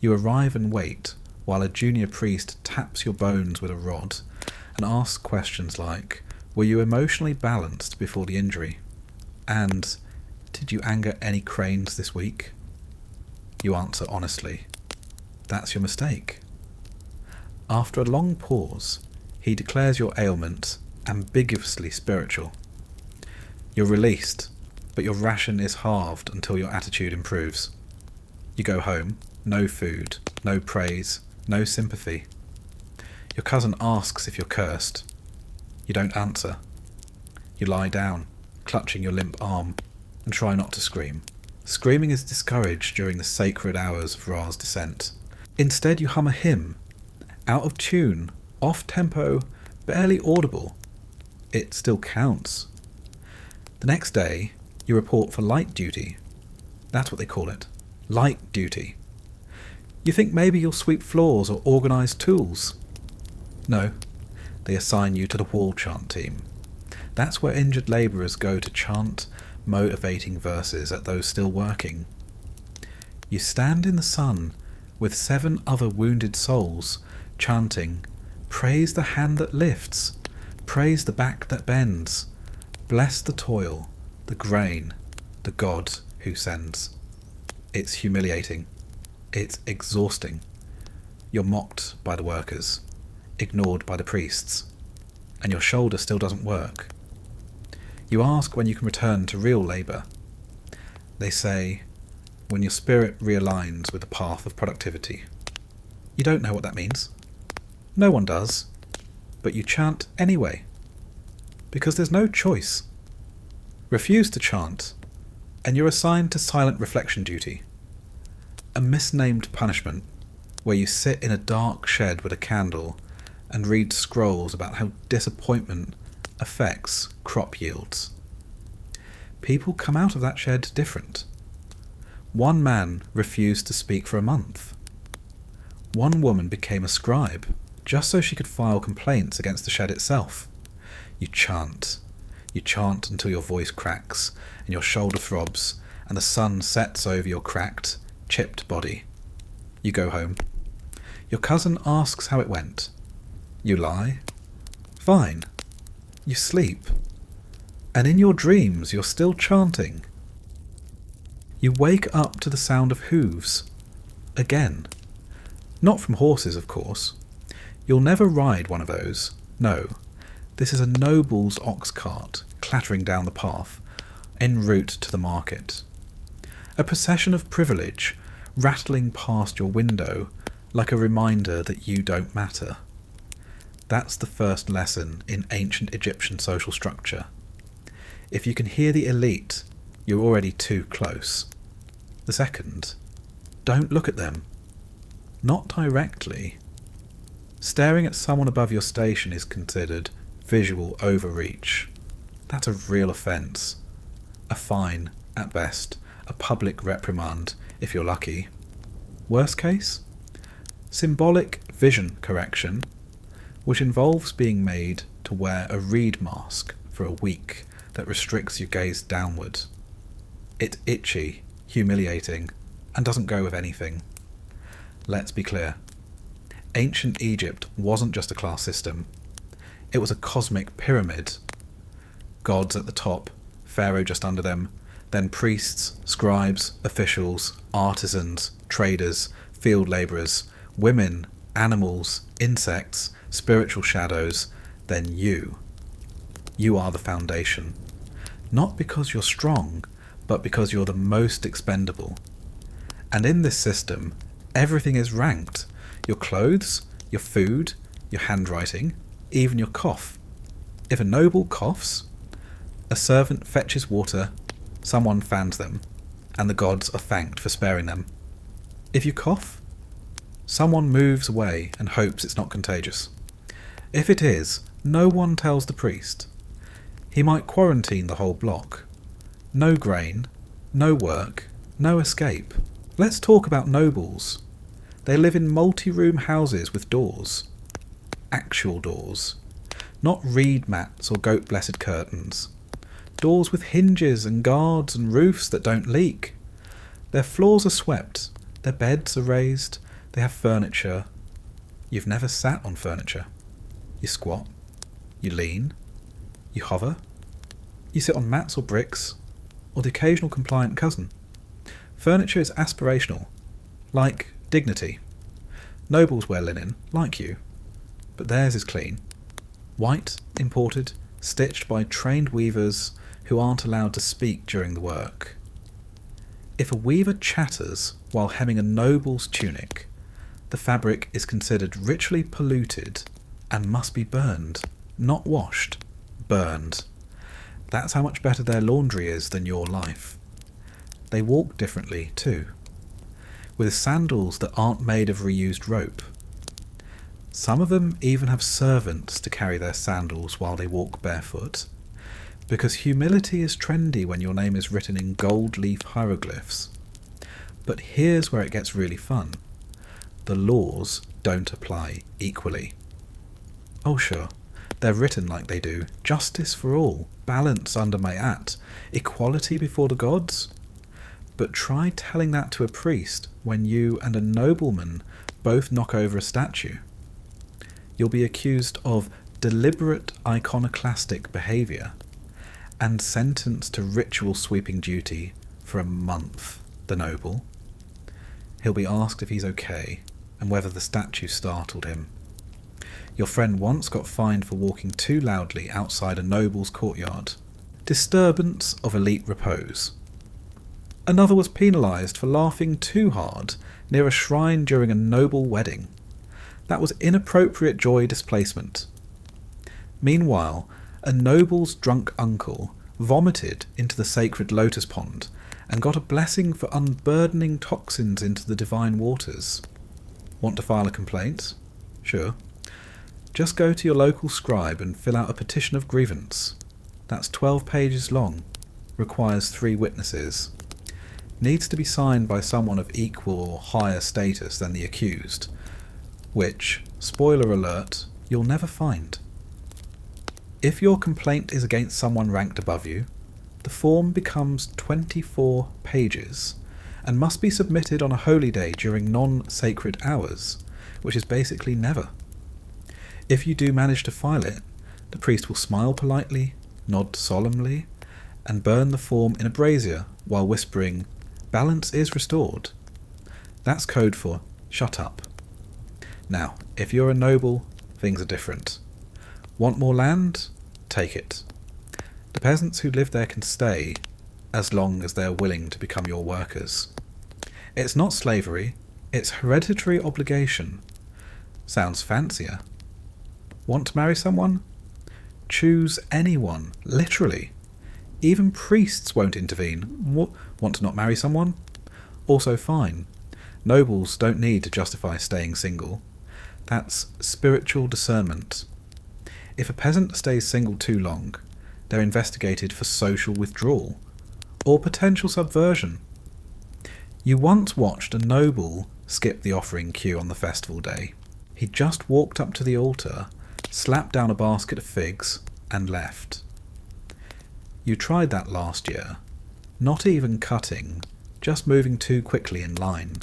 You arrive and wait while a junior priest taps your bones with a rod and asks questions like, were you emotionally balanced before the injury? And, did you anger any cranes this week? You answer honestly. That's your mistake. After a long pause, he declares your ailment ambiguously spiritual. You're released, but your ration is halved until your attitude improves. You go home, no food, no praise, no sympathy. Your cousin asks if you're cursed. You don't answer. You lie down, clutching your limp arm, and try not to scream. Screaming is discouraged during the sacred hours of Ra's descent. Instead you hum a hymn, out of tune, off-tempo, barely audible. It still counts. The next day, you report for light duty. That's what they call it. Light duty. You think maybe you'll sweep floors or organise tools. No, they assign you to the wall chant team. That's where injured labourers go to chant motivating verses at those still working. You stand in the sun with 7 other wounded souls, chanting, "Praise the hand that lifts, praise the back that bends, bless the toil, the grain, the God who sends." It's humiliating. It's exhausting. You're mocked by the workers, ignored by the priests, and your shoulder still doesn't work. You ask when you can return to real labour. They say, when your spirit realigns with the path of productivity. You don't know what that means. No one does. But you chant anyway. Because there's no choice. Refuse to chant, and you're assigned to silent reflection duty. A misnamed punishment where you sit in a dark shed with a candle and read scrolls about how disappointment affects crop yields. People come out of that shed different. One man refused to speak for a month. One woman became a scribe, just so she could file complaints against the shed itself. You chant. You chant until your voice cracks, and your shoulder throbs, and the sun sets over your cracked, chipped body. You go home. Your cousin asks how it went. You lie. Fine. You sleep. And in your dreams you're still chanting. You wake up to the sound of hooves. Again. Not from horses, of course. You'll never ride one of those. No. This is a noble's ox cart clattering down the path, en route to the market. A procession of privilege rattling past your window like a reminder that you don't matter. That's the first lesson in ancient Egyptian social structure. If you can hear the elite, you're already too close. The second, don't look at them. Not directly. Staring at someone above your station is considered visual overreach. That's a real offence. A fine, at best. A public reprimand, if you're lucky. Worst case? Symbolic vision correction, which involves being made to wear a reed mask for a week that restricts your gaze downward. It's itchy, humiliating, and doesn't go with anything. Let's be clear. Ancient Egypt wasn't just a class system. It was a cosmic pyramid. Gods at the top, Pharaoh just under them, then priests, scribes, officials, artisans, traders, field labourers, women, animals, insects, spiritual shadows, then you. You are the foundation. Not because you're strong, but because you're the most expendable. And in this system, everything is ranked. Your clothes, your food, your handwriting, even your cough. If a noble coughs, a servant fetches water, someone fans them, and the gods are thanked for sparing them. If you cough, someone moves away and hopes it's not contagious. If it is, no one tells the priest. He might quarantine the whole block. No grain, no work, no escape. Let's talk about nobles. They live in multi-room houses with doors. Actual doors. Not reed mats or goat-blessed curtains. Doors with hinges and guards and roofs that don't leak. Their floors are swept. Their beds are raised. They have furniture. You've never sat on furniture. You squat. You lean. You hover. You sit on mats or bricks, or the occasional compliant cousin. Furniture is aspirational, like dignity. Nobles wear linen, like you, but theirs is clean. White, imported, stitched by trained weavers who aren't allowed to speak during the work. If a weaver chatters while hemming a noble's tunic, the fabric is considered ritually polluted and must be burned, not washed, burned. That's how much better their laundry is than your life. They walk differently too, with sandals that aren't made of reused rope. Some of them even have servants to carry their sandals while they walk barefoot. because humility is trendy when your name is written in gold leaf hieroglyphs. But here's where it gets really fun. The laws don't apply equally. Oh sure, they're written like they do. Justice for all, balance under Mayat, equality before the gods. But try telling that to a priest when you and a nobleman both knock over a statue. You'll be accused of deliberate iconoclastic behaviour and sentenced to ritual sweeping duty for a month, the noble. He'll be asked if he's okay and whether the statue startled him. Your friend once got fined for walking too loudly outside a noble's courtyard. Disturbance of elite repose. Another was penalised for laughing too hard near a shrine during a noble wedding. That was inappropriate joy displacement. Meanwhile, a noble's drunk uncle vomited into the sacred lotus pond and got a blessing for unburdening toxins into the divine waters. Want to file a complaint? Sure. Just go to your local scribe and fill out a petition of grievance. That's 12 pages long. Requires 3 witnesses. Needs to be signed by someone of equal or higher status than the accused, which, spoiler alert, you'll never find. If your complaint is against someone ranked above you, the form becomes 24 pages and must be submitted on a holy day during non-sacred hours, which is basically never. If you do manage to file it, the priest will smile politely, nod solemnly, and burn the form in a brazier while whispering, "Balance is restored." That's code for shut up. Now, if you're a noble, things are different. Want more land? Take it. The peasants who live there can stay, as long as they're willing to become your workers. It's not slavery, it's hereditary obligation. Sounds fancier. Want to marry someone? Choose anyone, literally. Even priests won't intervene. Want to not marry someone? Also fine. Nobles don't need to justify staying single. That's spiritual discernment. If a peasant stays single too long, they're investigated for social withdrawal or potential subversion. You once watched a noble skip the offering queue on the festival day. He just walked up to the altar, slapped down a basket of figs, and left. You tried that last year, not even cutting, just moving too quickly in line,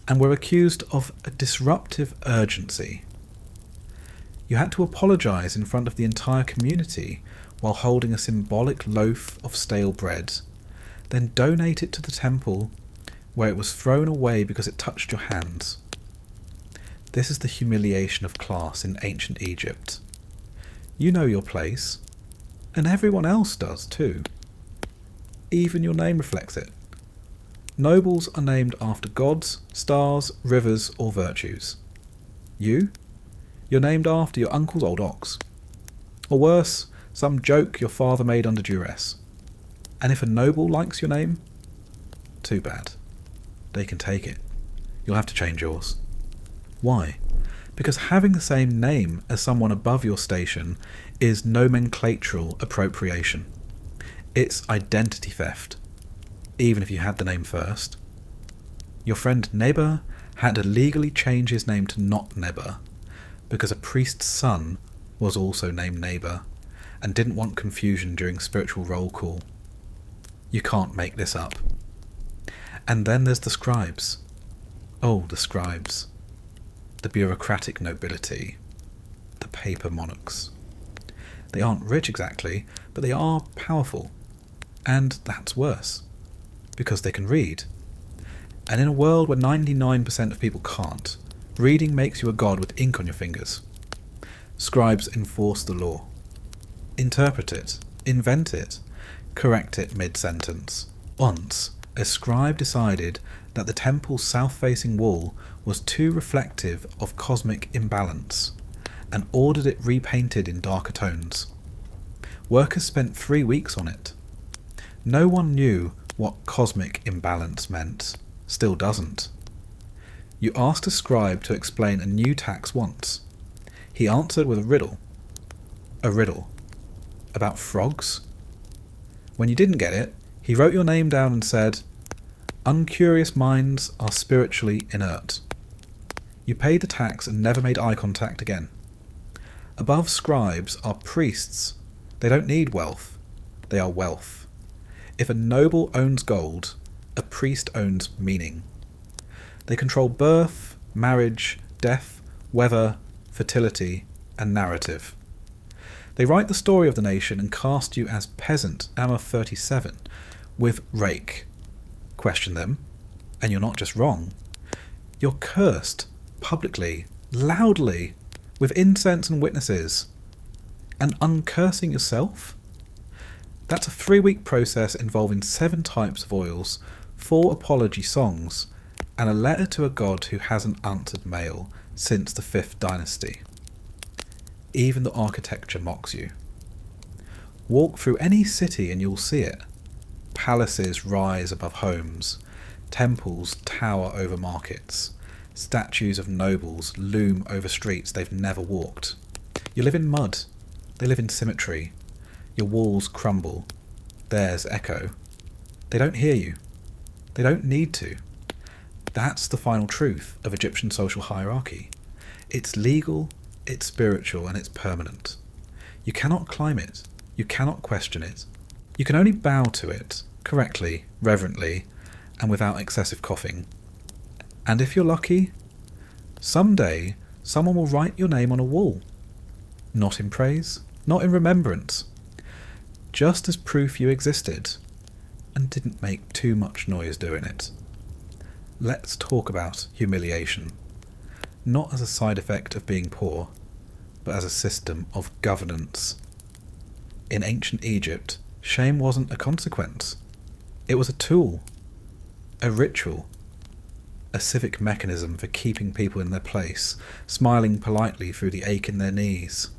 and were accused of a disruptive urgency. You had to apologise in front of the entire community while holding a symbolic loaf of stale bread, then donate it to the temple where it was thrown away because it touched your hands. This is the humiliation of class in ancient Egypt. You know your place, and everyone else does too. Even your name reflects it. Nobles are named after gods, stars, rivers, or virtues. You're named after your uncle's old ox. Or worse, some joke your father made under duress. And if a noble likes your name, too bad. They can take it. You'll have to change yours. Why? Because having the same name as someone above your station is nomenclatural appropriation. It's identity theft, even if you had the name first. Your friend Neba had to legally change his name to not Neba, because a priest's son was also named Neighbour, and didn't want confusion during spiritual roll call. You can't make this up. And then there's the scribes. Oh, the scribes. The bureaucratic nobility. The paper monarchs. They aren't rich exactly, but they are powerful. And that's worse, because they can read. And in a world where 99% of people can't, reading makes you a god with ink on your fingers. Scribes enforce the law. Interpret it. Invent it. Correct it mid-sentence. Once, a scribe decided that the temple's south-facing wall was too reflective of cosmic imbalance, and ordered it repainted in darker tones. Workers spent 3 weeks on it. No one knew what cosmic imbalance meant. Still doesn't. You asked a scribe to explain a new tax once. He answered with a riddle. A riddle. About frogs? When you didn't get it, he wrote your name down and said, "Uncurious minds are spiritually inert." You paid the tax and never made eye contact again. Above scribes are priests. They don't need wealth. They are wealth. If a noble owns gold, a priest owns meaning. They control birth, marriage, death, weather, fertility, and narrative. They write the story of the nation and cast you as peasant, Amma 37, with rake. Question them, and you're not just wrong. You're cursed, publicly, loudly, with incense and witnesses. And uncursing yourself? That's a 3-week process involving 7 types of oils, 4 apology songs, and a letter to a god who hasn't answered mail since the 5th dynasty. Even the architecture mocks you. Walk through any city and you'll see it. Palaces rise above homes. Temples tower over markets. Statues of nobles loom over streets they've never walked. You live in mud. They live in symmetry. Your walls crumble. Theirs echo. They don't hear you. They don't need to. That's the final truth of Egyptian social hierarchy. It's legal, it's spiritual, and it's permanent. You cannot climb it. You cannot question it. You can only bow to it, correctly, reverently, and without excessive coughing. And if you're lucky, someday someone will write your name on a wall. Not in praise, not in remembrance. Just as proof you existed, and didn't make too much noise doing it. Let's talk about humiliation. Not as a side effect of being poor, but as a system of governance. In ancient Egypt, shame wasn't a consequence. It was a tool, a ritual, a civic mechanism for keeping people in their place, smiling politely through the ache in their knees.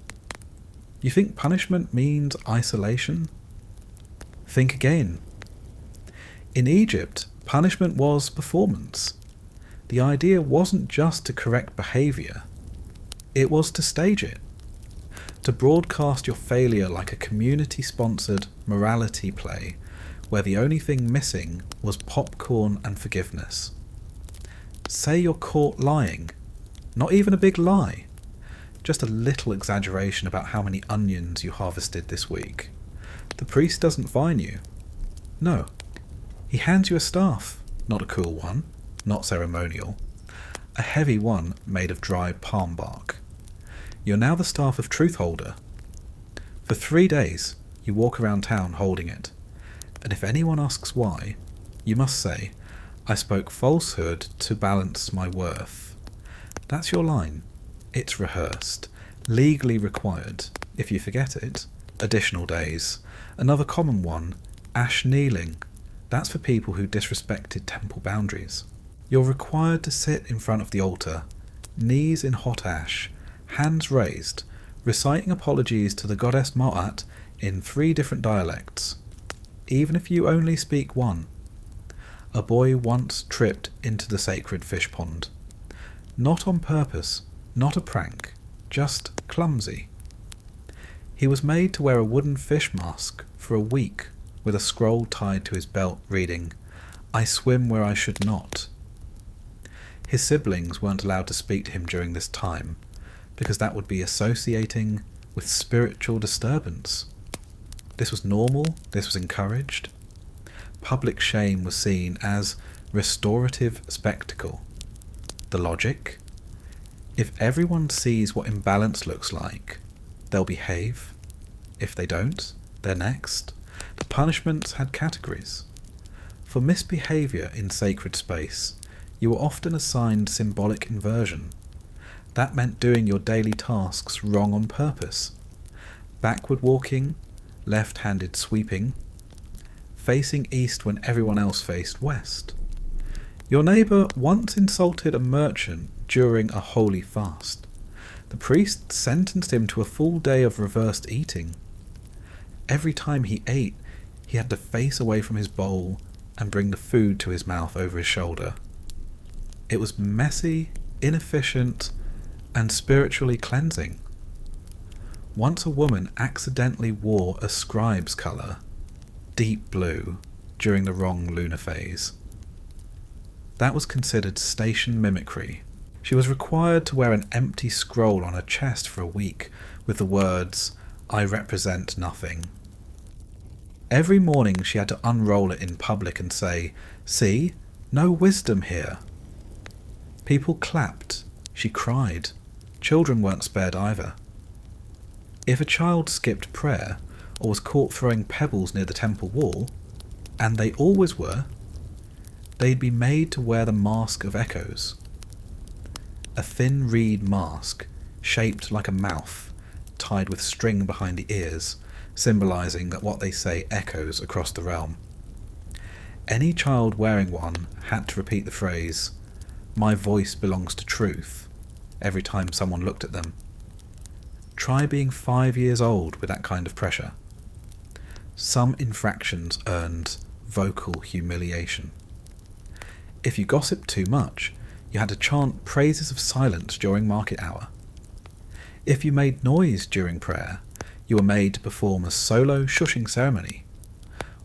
You think punishment means isolation? Think again. In Egypt, punishment was performance. The idea wasn't just to correct behaviour, it was to stage it. To broadcast your failure like a community-sponsored morality play where the only thing missing was popcorn and forgiveness. Say you're caught lying. Not even a big lie. Just a little exaggeration about how many onions you harvested this week. The priest doesn't fine you. No. He hands you a staff. Not a cool one. Not ceremonial. A heavy one made of dry palm bark. You're now the staff of truth holder. For 3 days, you walk around town holding it. And if anyone asks why, you must say, "I spoke falsehood to balance my worth." That's your line. It's rehearsed. Legally required. If you forget it, additional days. Another common one, ash kneeling. That's for people who disrespected temple boundaries. You're required to sit in front of the altar, knees in hot ash, hands raised, reciting apologies to the goddess Ma'at in 3 different dialects, even if you only speak one. A boy once tripped into the sacred fish pond. Not on purpose, not a prank, just clumsy. He was made to wear a wooden fish mask for a week with a scroll tied to his belt reading, "I swim where I should not." His siblings weren't allowed to speak to him during this time, because that would be associating with spiritual disturbance. This was normal, this was encouraged. Public shame was seen as restorative spectacle. The logic? If everyone sees what imbalance looks like, they'll behave. If they don't, they're next. The punishments had categories. For misbehaviour in sacred space, you were often assigned symbolic inversion. That meant doing your daily tasks wrong on purpose. Backward walking, left-handed sweeping, facing east when everyone else faced west. Your neighbour once insulted a merchant during a holy fast. The priest sentenced him to a full day of reversed eating. Every time he ate, he had to face away from his bowl and bring the food to his mouth over his shoulder. It was messy, inefficient, and spiritually cleansing. Once a woman accidentally wore a scribe's colour, deep blue, during the wrong lunar phase. That was considered station mimicry. She was required to wear an empty scroll on her chest for a week with the words, "I represent nothing." Every morning she had to unroll it in public and say, "See, no wisdom here." People clapped. She cried. Children weren't spared either. If a child skipped prayer or was caught throwing pebbles near the temple wall, and they always were, they'd be made to wear the mask of echoes. A thin reed mask, shaped like a mouth, tied with string behind the ears, symbolising that what they say echoes across the realm. Any child wearing one had to repeat the phrase, "My voice belongs to truth," every time someone looked at them. Try being 5 years old with that kind of pressure. Some infractions earned vocal humiliation. If you gossiped too much, you had to chant praises of silence during market hour. If you made noise during prayer, you were made to perform a solo shushing ceremony,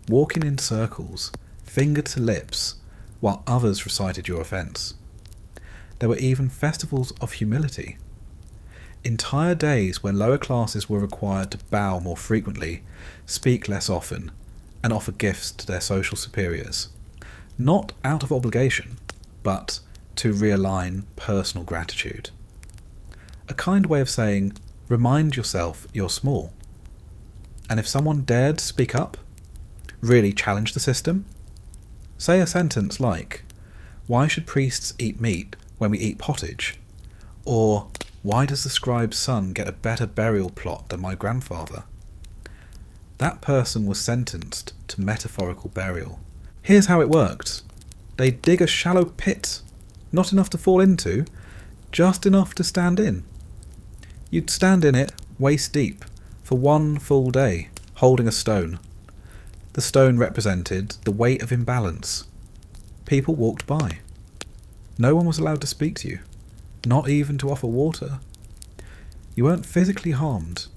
walking in circles, finger to lips, while others recited your offence. There were even festivals of humility. Entire days where lower classes were required to bow more frequently, speak less often, and offer gifts to their social superiors. Not out of obligation, but to realign personal gratitude. A kind way of saying, remind yourself you're small. And if someone dared speak up, really challenge the system, say a sentence like, "Why should priests eat meat when we eat pottage?" Or, "Why does the scribe's son get a better burial plot than my grandfather?" That person was sentenced to metaphorical burial. Here's how it worked. They'd dig a shallow pit, not enough to fall into, just enough to stand in. You'd stand in it, waist deep, for one full day, holding a stone. The stone represented the weight of imbalance. People walked by. No one was allowed to speak to you, not even to offer water. You weren't physically harmed,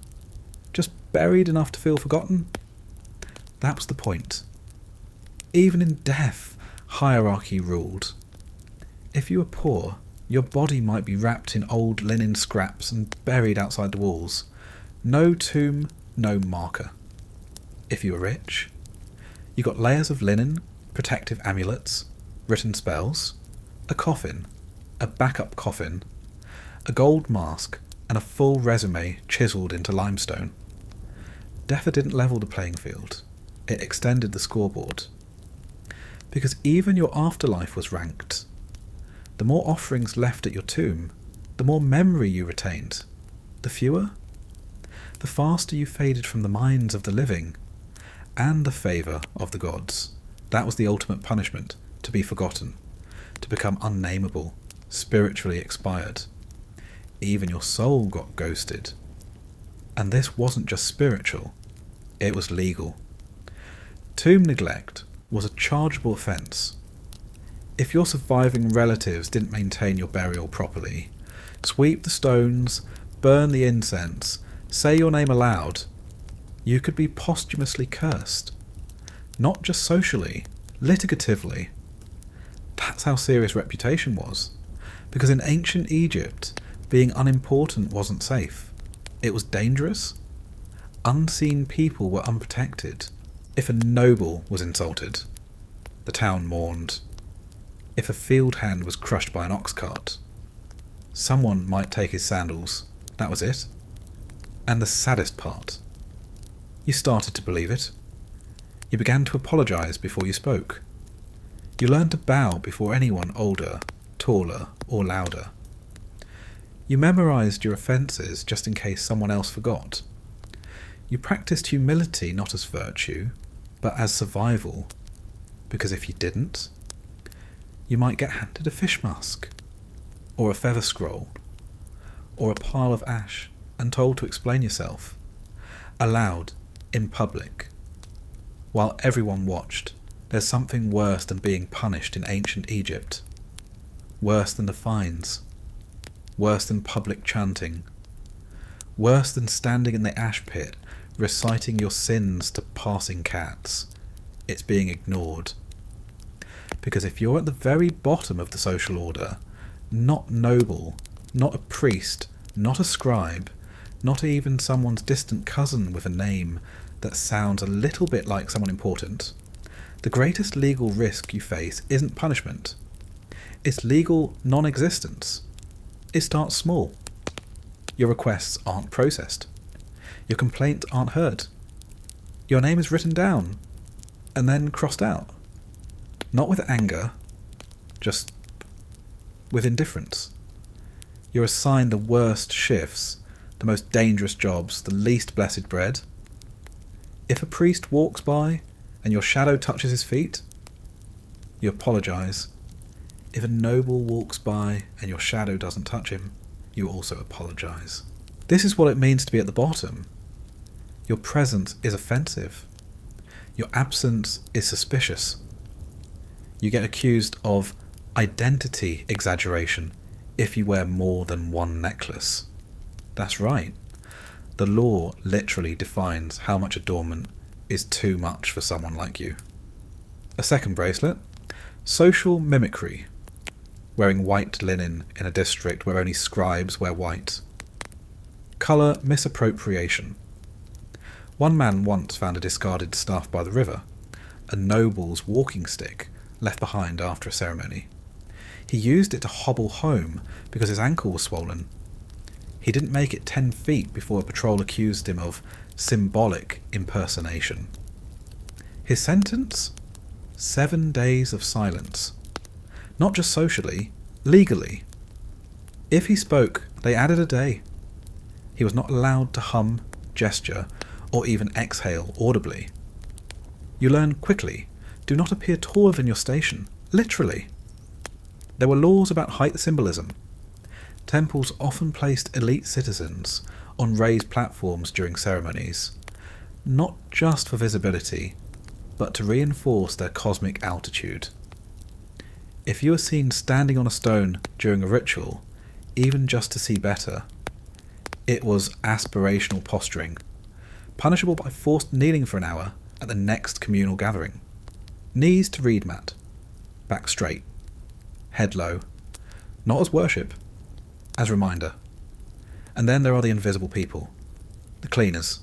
just buried enough to feel forgotten. That was the point. Even in death, hierarchy ruled. If you were poor, your body might be wrapped in old linen scraps and buried outside the walls. No tomb, no marker. If you were rich, you got layers of linen, protective amulets, written spells, a coffin, a backup coffin, a gold mask, and a full resume chiselled into limestone. Death didn't level the playing field. It extended the scoreboard. Because even your afterlife was ranked. The more offerings left at your tomb, the more memory you retained. The fewer, the faster you faded from the minds of the living and the favour of the gods. That was the ultimate punishment, to be forgotten, to become unnameable, spiritually expired. Even your soul got ghosted. And this wasn't just spiritual, it was legal. Tomb neglect was a chargeable offence. If your surviving relatives didn't maintain your burial properly, sweep the stones, burn the incense, say your name aloud, you could be posthumously cursed. Not just socially, litigatively. That's how serious reputation was. Because in ancient Egypt, being unimportant wasn't safe. It was dangerous. Unseen people were unprotected. If a noble was insulted, the town mourned. If a field hand was crushed by an ox cart, someone might take his sandals. That was it. And the saddest part, you started to believe it. You began to apologise before you spoke. You learned to bow before anyone older, taller, or louder. You memorised your offences just in case someone else forgot. You practised humility not as virtue, but as survival, because if you didn't, you might get handed a fish mask, or a feather scroll, or a pile of ash, and told to explain yourself, aloud, in public. While everyone watched, there's something worse than being punished in ancient Egypt. Worse than the fines. Worse than public chanting. Worse than standing in the ash pit, reciting your sins to passing cats. It's being ignored. Because if you're at the very bottom of the social order, not noble, not a priest, not a scribe, not even someone's distant cousin with a name that sounds a little bit like someone important, the greatest legal risk you face isn't punishment. It's legal non-existence. It starts small. Your requests aren't processed. Your complaints aren't heard. Your name is written down and then crossed out. Not with anger, just with indifference. You're assigned the worst shifts, the most dangerous jobs, the least blessed bread. If a priest walks by and your shadow touches his feet, you apologise. If a noble walks by and your shadow doesn't touch him, you also apologise. This is what it means to be at the bottom. Your presence is offensive. Your absence is suspicious. You get accused of identity exaggeration if you wear more than one necklace. That's right. The law literally defines how much adornment is too much for someone like you. A second bracelet: social mimicry. Wearing white linen in a district where only scribes wear white. Colour misappropriation. One man once found a discarded staff by the river, a noble's walking stick left behind after a ceremony. He used it to hobble home because his ankle was swollen. He didn't make it 10 feet before a patrol accused him of symbolic impersonation. His sentence? 7 days of silence. Not just socially, legally. If he spoke, they added a day. He was not allowed to hum, gesture, or even exhale audibly. You learn quickly, do not appear taller than your station, literally. There were laws about height symbolism. Temples often placed elite citizens on raised platforms during ceremonies, not just for visibility, but to reinforce their cosmic altitude. If you were seen standing on a stone during a ritual, even just to see better, it was aspirational posturing, punishable by forced kneeling for an hour at the next communal gathering. Knees to reed mat, back straight, head low, not as worship, as reminder. And then there are the invisible people, the cleaners,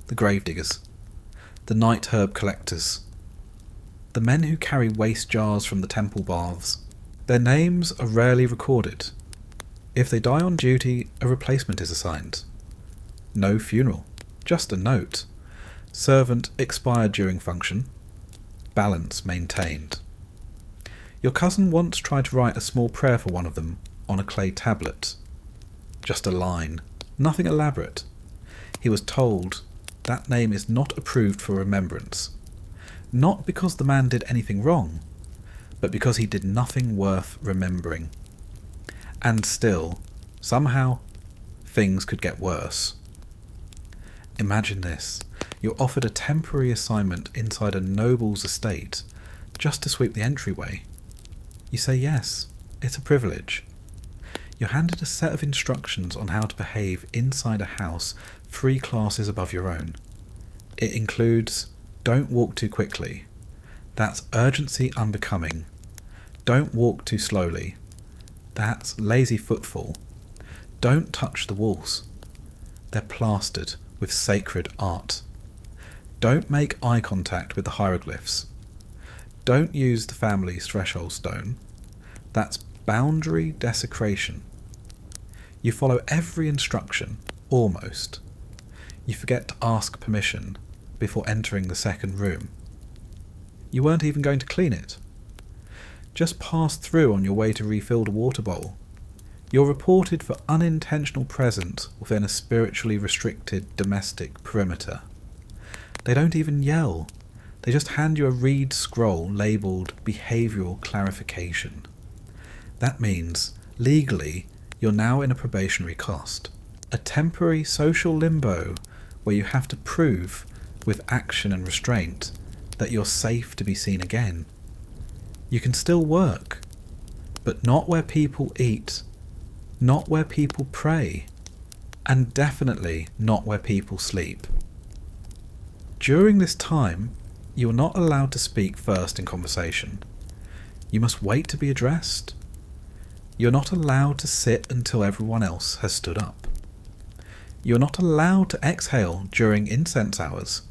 the grave diggers, the night herb collectors, the men who carry waste jars from the temple baths. Their names are rarely recorded. If they die on duty, a replacement is assigned. No funeral, just a note. Servant expired during function. Balance maintained. Your cousin once tried to write a small prayer for one of them on a clay tablet. Just a line, nothing elaborate. He was told that name is not approved for remembrance. Not because the man did anything wrong, but because he did nothing worth remembering. And still, somehow, things could get worse. Imagine this. You're offered a temporary assignment inside a noble's estate just to sweep the entryway. You say yes, it's a privilege. You're handed a set of instructions on how to behave inside a house 3 classes above your own. It includes: don't walk too quickly. That's urgency unbecoming. Don't walk too slowly. That's lazy footfall. Don't touch the walls. They're plastered with sacred art. Don't make eye contact with the hieroglyphs. Don't use the family's threshold stone. That's boundary desecration. You follow every instruction, almost. You forget to ask permission before entering the second room. You weren't even going to clean it. Just pass through on your way to refill the water bowl. You're reported for unintentional presence within a spiritually restricted domestic perimeter. They don't even yell. They just hand you a reed scroll labelled Behavioural Clarification. That means, legally, you're now in a probationary cost. A temporary social limbo where you have to prove, with action and restraint, that you're safe to be seen again. You can still work, but not where people eat, not where people pray, and definitely not where people sleep. During this time, you are not allowed to speak first in conversation. You must wait to be addressed. You're not allowed to sit until everyone else has stood up. You're not allowed to exhale during incense hours.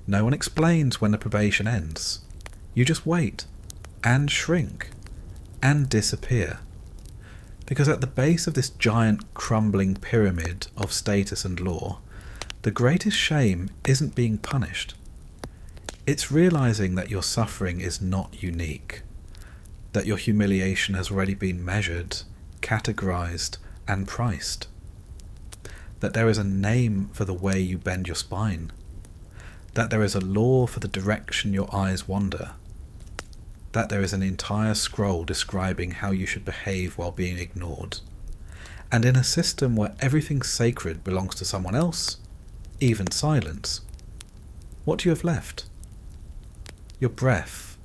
No one explains when the probation ends. You just wait, and shrink, and disappear. Because at the base of this giant crumbling pyramid of status and law, the greatest shame isn't being punished. It's realizing that your suffering is not unique, that your humiliation has already been measured, categorized, and priced, that there is a name for the way you bend your spine, that there is a law for the direction your eyes wander, that there is an entire scroll describing how you should behave while being ignored. And in a system where everything sacred belongs to someone else, even silence, what do you have left? Your breath,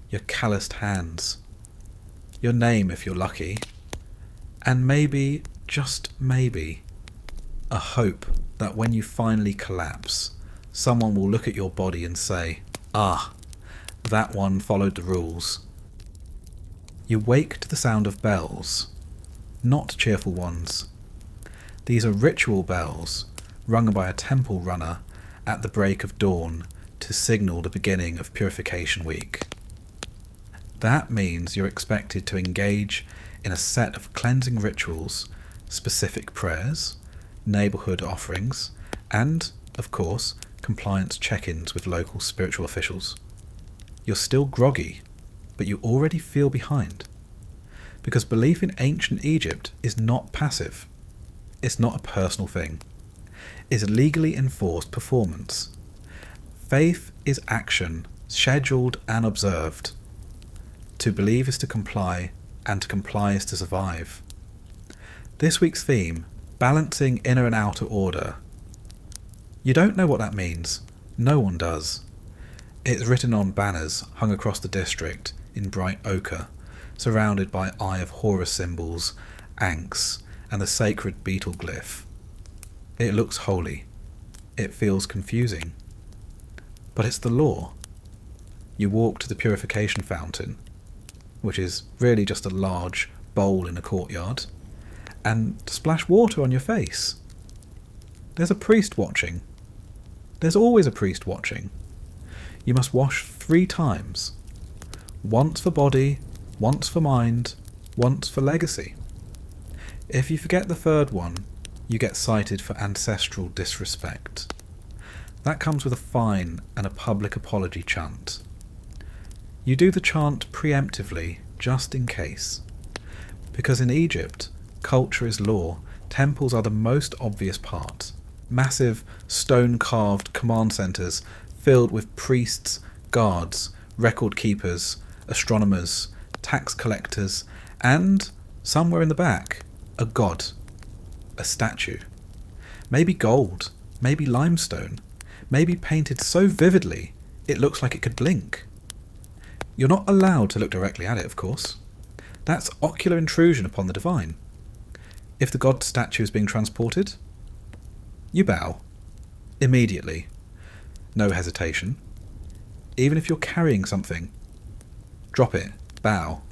your calloused hands, your name if you're lucky, and maybe, just maybe, a hope that when you finally collapse, someone will look at your body and say, "Ah, that one followed the rules." You wake to the sound of bells, not cheerful ones. These are ritual bells, rung by a temple runner at the break of dawn to signal the beginning of Purification Week. That means you're expected to engage in a set of cleansing rituals, specific prayers, neighbourhood offerings, and, of course, compliance check-ins with local spiritual officials. You're still groggy, but you already feel behind. Because belief in ancient Egypt is not passive. It's not a personal thing. It's a legally enforced performance. Faith is action, scheduled and observed. To believe is to comply, and to comply is to survive. This week's theme, balancing inner and outer order. You don't know what that means. No one does. It's written on banners hung across the district in bright ochre, surrounded by Eye of Horus symbols, ankhs, and the sacred beetle glyph. It looks holy. It feels confusing. But it's the law. You walk to the purification fountain, which is really just a large bowl in a courtyard, and splash water on your face. There's a priest watching. There's always a priest watching. You must wash 3 times. Once for body, once for mind, once for legacy. If you forget the 3rd one, you get cited for ancestral disrespect. That comes with a fine and a public apology chant. You do the chant preemptively, just in case. Because in Egypt, culture is law, temples are the most obvious part. Massive, stone-carved command centres filled with priests, guards, record keepers, astronomers, tax collectors, and, somewhere in the back, a god. A statue. Maybe gold, maybe limestone, maybe painted so vividly it looks like it could blink. You're not allowed to look directly at it, of course. That's ocular intrusion upon the divine. If the god statue is being transported, you bow. Immediately. No hesitation. Even if you're carrying something, drop it, bow.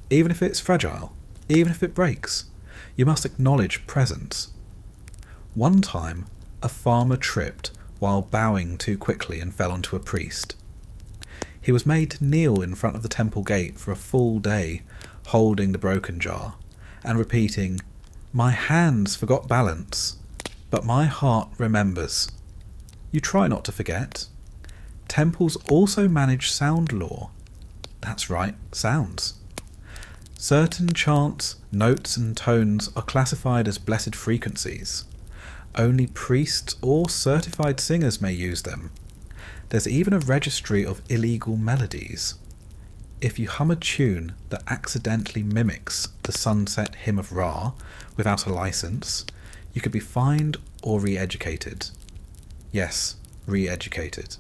Even if it's fragile, even if it breaks, you must acknowledge presence. One time, a farmer tripped while bowing too quickly and fell onto a priest. He was made to kneel in front of the temple gate for a full day, holding the broken jar, and repeating, "My hands forgot balance, but my heart remembers." You try not to forget. Temples also manage sound law. That's right, sounds. Certain chants, notes and tones are classified as blessed frequencies. Only priests or certified singers may use them. There's even a registry of illegal melodies. If you hum a tune that accidentally mimics the Sunset Hymn of Ra without a license, you could be fined or re-educated. Yes, re-educated.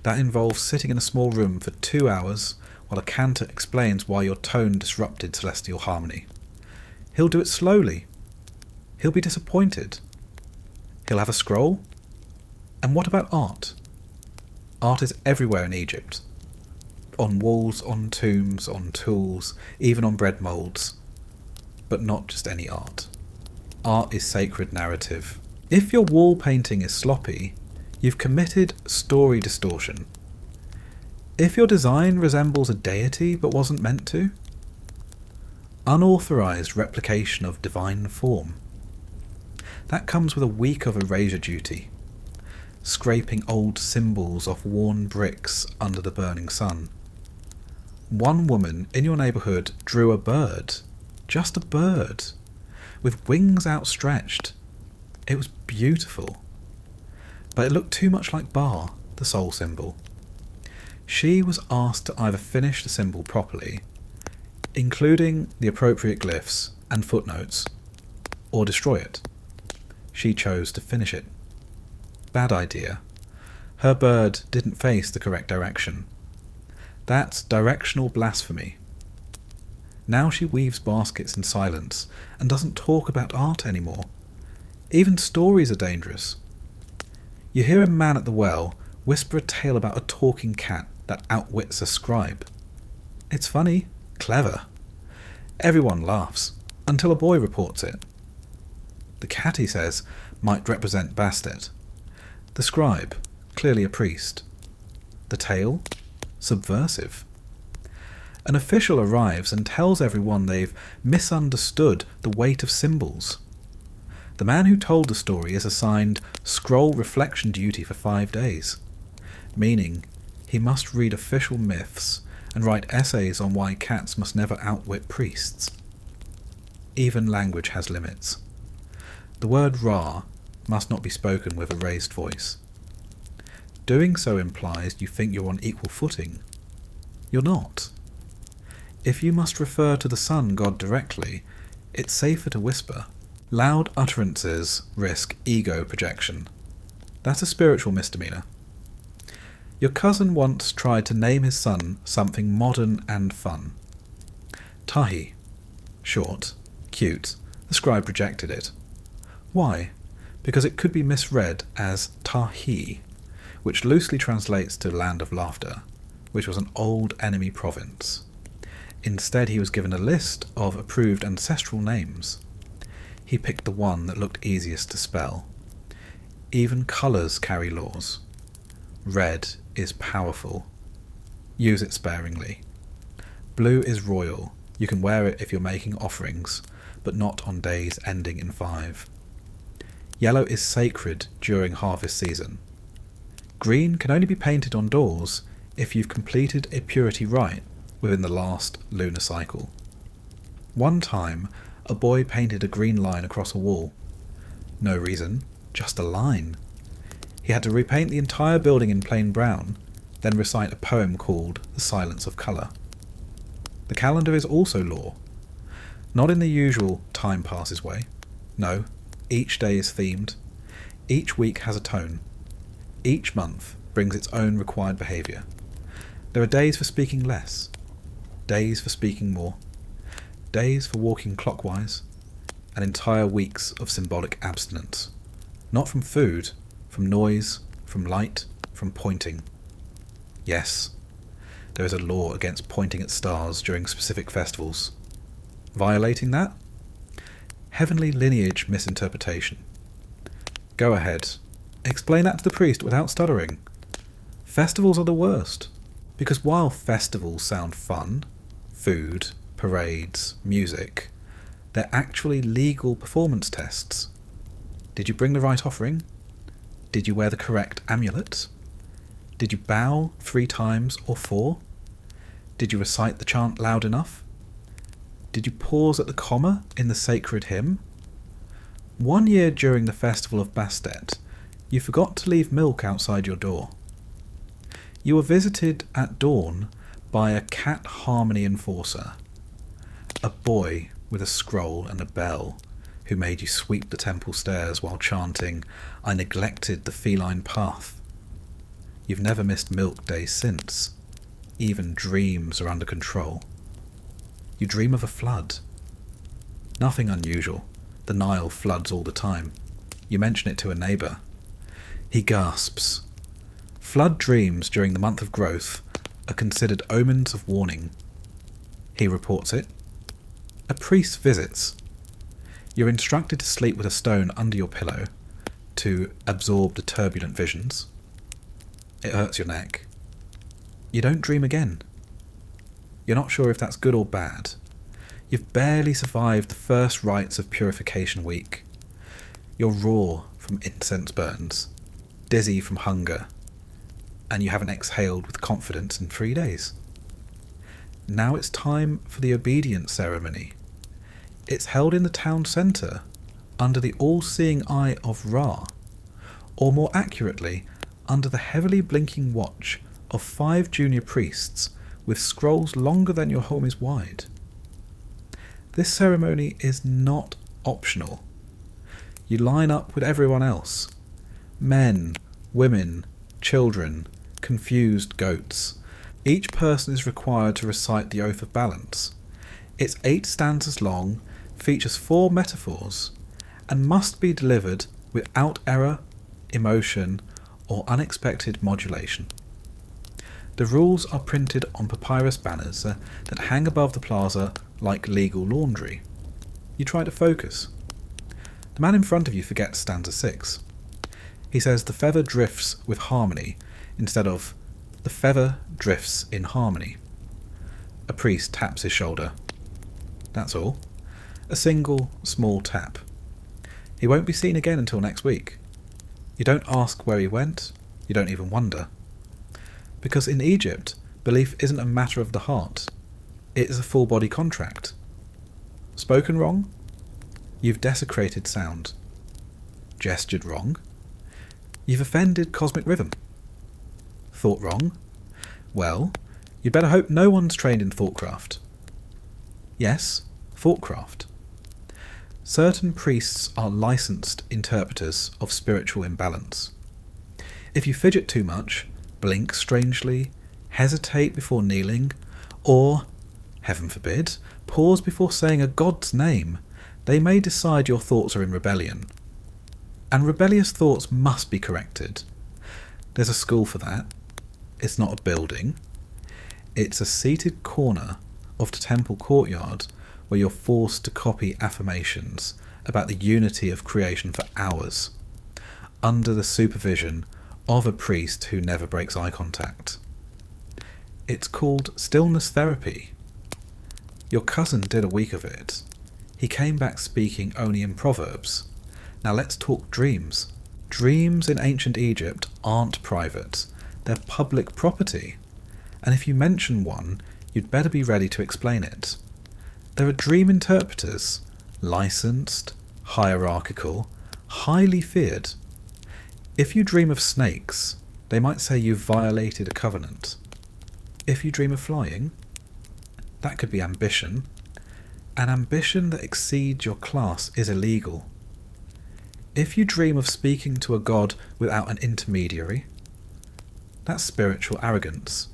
That involves sitting in a small room for 2 hours while a cantor explains why your tone disrupted celestial harmony. He'll do it slowly. He'll be disappointed. He'll have a scroll. And what about art? Art is everywhere in Egypt. On walls, on tombs, on tools, even on bread moulds. But not just any art. Art is sacred narrative. If your wall painting is sloppy, you've committed story distortion. If your design resembles a deity but wasn't meant to, unauthorized replication of divine form. That comes with a week of erasure duty, scraping old symbols off worn bricks under the burning sun. One woman in your neighbourhood drew a bird, just a bird, with wings outstretched. It was beautiful, but it looked too much like Ba, the soul symbol. She was asked to either finish the symbol properly, including the appropriate glyphs and footnotes, or destroy it. She chose to finish it. Bad idea. Her bird didn't face the correct direction. That's directional blasphemy. Now she weaves baskets in silence and doesn't talk about art anymore. Even stories are dangerous. You hear a man at the well whisper a tale about a talking cat that outwits a scribe. It's funny, clever. Everyone laughs, until a boy reports it. The cat, he says, might represent Bastet. The scribe, clearly a priest. The tale? Subversive. An official arrives and tells everyone they've misunderstood the weight of symbols. The man who told the story is assigned scroll reflection duty for 5 days, meaning he must read official myths and write essays on why cats must never outwit priests. Even language has limits. The word Ra must not be spoken with a raised voice. Doing so implies you think you're on equal footing. You're not. If you must refer to the sun god directly, it's safer to whisper. Loud utterances risk ego projection. That's a spiritual misdemeanor. Your cousin once tried to name his son something modern and fun. Tahi. Short. Cute. The scribe rejected it. Why? Because it could be misread as Tahi, which loosely translates to Land of Laughter, which was an old enemy province. Instead, he was given a list of approved ancestral names. He picked the one that looked easiest to spell. Even colours carry laws. Red is powerful. Use it sparingly. Blue is royal. You can wear it if you're making offerings, but not on days ending in 5. Yellow is sacred during harvest season. Green can only be painted on doors if you've completed a purity rite within the last lunar cycle. One time, a boy painted a green line across a wall. No reason, just a line. He had to repaint the entire building in plain brown, then recite a poem called The Silence of Colour. The calendar is also law. Not in the usual time passes way. No, each day is themed. Each week has a tone. Each month brings its own required behaviour. There are days for speaking less, days for speaking more, days for walking clockwise, and entire weeks of symbolic abstinence. Not from food, from noise, from light, from pointing. Yes, there is a law against pointing at stars during specific festivals. Violating that? Heavenly lineage misinterpretation. Go ahead. Explain that to the priest without stuttering. Festivals are the worst, because while festivals sound fun, food, parades, music, they're actually legal performance tests. Did you bring the right offering? Did you wear the correct amulet? Did you bow 3 times or 4? Did you recite the chant loud enough? Did you pause at the comma in the sacred hymn? One year during the festival of Bastet, you forgot to leave milk outside your door. You were visited at dawn by a cat harmony enforcer, a boy with a scroll and a bell who made you sweep the temple stairs while chanting, "I neglected the feline path." You've never missed milk days since. Even dreams are under control. You dream of a flood. Nothing unusual, The Nile floods all the time. You mention it to a neighbour. He gasps. Flood dreams during the month of growth are considered omens of warning. He reports it. A priest visits. You're instructed to sleep with a stone under your pillow to absorb the turbulent visions. It hurts your neck. You don't dream again. You're not sure if that's good or bad. You've barely survived the first rites of Purification Week. You're raw from incense burns, dizzy from hunger, and you haven't exhaled with confidence in 3 days. Now it's time for the obedience ceremony. It's held in the town centre, under the all-seeing eye of Ra, or more accurately, under the heavily blinking watch of 5 junior priests with scrolls longer than your home is wide. This ceremony is not optional. You line up with everyone else. Men, women, children, confused goats. Each person is required to recite the Oath of Balance. It's 8 stanzas long, features 4 metaphors, and must be delivered without error, emotion, or unexpected modulation. The rules are printed on papyrus banners that hang above the plaza like legal laundry. You try to focus. The man in front of you forgets stanza 6. He says the feather drifts with harmony instead of the feather drifts in harmony. A priest taps his shoulder. That's all. A single, small tap. He won't be seen again until next week. You don't ask where he went. You don't even wonder. Because in Egypt, belief isn't a matter of the heart. It is a full-body contract. Spoken wrong? You've desecrated sound. Gestured wrong? You've offended cosmic rhythm. Thought wrong? Well, you'd better hope no one's trained in thoughtcraft. Yes, thoughtcraft. Certain priests are licensed interpreters of spiritual imbalance. If you fidget too much, blink strangely, hesitate before kneeling, or, heaven forbid, pause before saying a god's name, they may decide your thoughts are in rebellion. And rebellious thoughts must be corrected. There's a school for that. It's not a building. It's a seated corner of the temple courtyard where you're forced to copy affirmations about the unity of creation for hours, under the supervision of a priest who never breaks eye contact. It's called stillness therapy. Your cousin did a week of it. He came back speaking only in proverbs. Now let's talk dreams. Dreams in ancient Egypt aren't private. They're public property. And if you mention one, you'd better be ready to explain it. There are dream interpreters, licensed, hierarchical, highly feared. If you dream of snakes, they might say you've violated a covenant. If you dream of flying, that could be ambition. An ambition that exceeds your class is illegal. If you dream of speaking to a god without an intermediary, that's spiritual arrogance.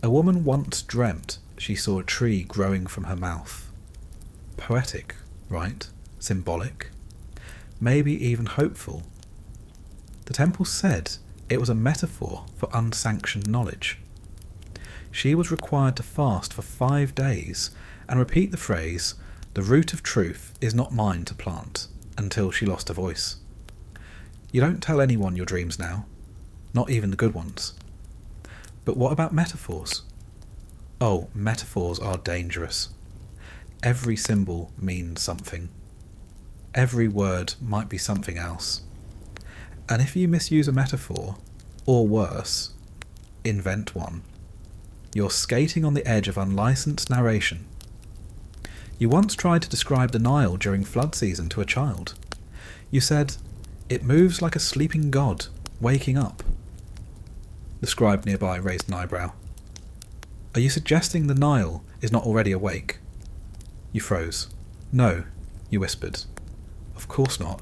A woman once dreamt she saw a tree growing from her mouth. Poetic, right? Symbolic? Maybe even hopeful. The temple said it was a metaphor for unsanctioned knowledge. She was required to fast for 5 days and repeat the phrase, "The root of truth is not mine to plant," until she lost her voice. You don't tell anyone your dreams now, not even the good ones. But what about metaphors? Oh, metaphors are dangerous. Every symbol means something. Every word might be something else. And if you misuse a metaphor, or worse, invent one, you're skating on the edge of unlicensed narration. You once tried to describe the Nile during flood season to a child. You said, "It moves like a sleeping god, waking up." The scribe nearby raised an eyebrow. "Are you suggesting the Nile is not already awake?" You froze. "No," you whispered. "Of course not.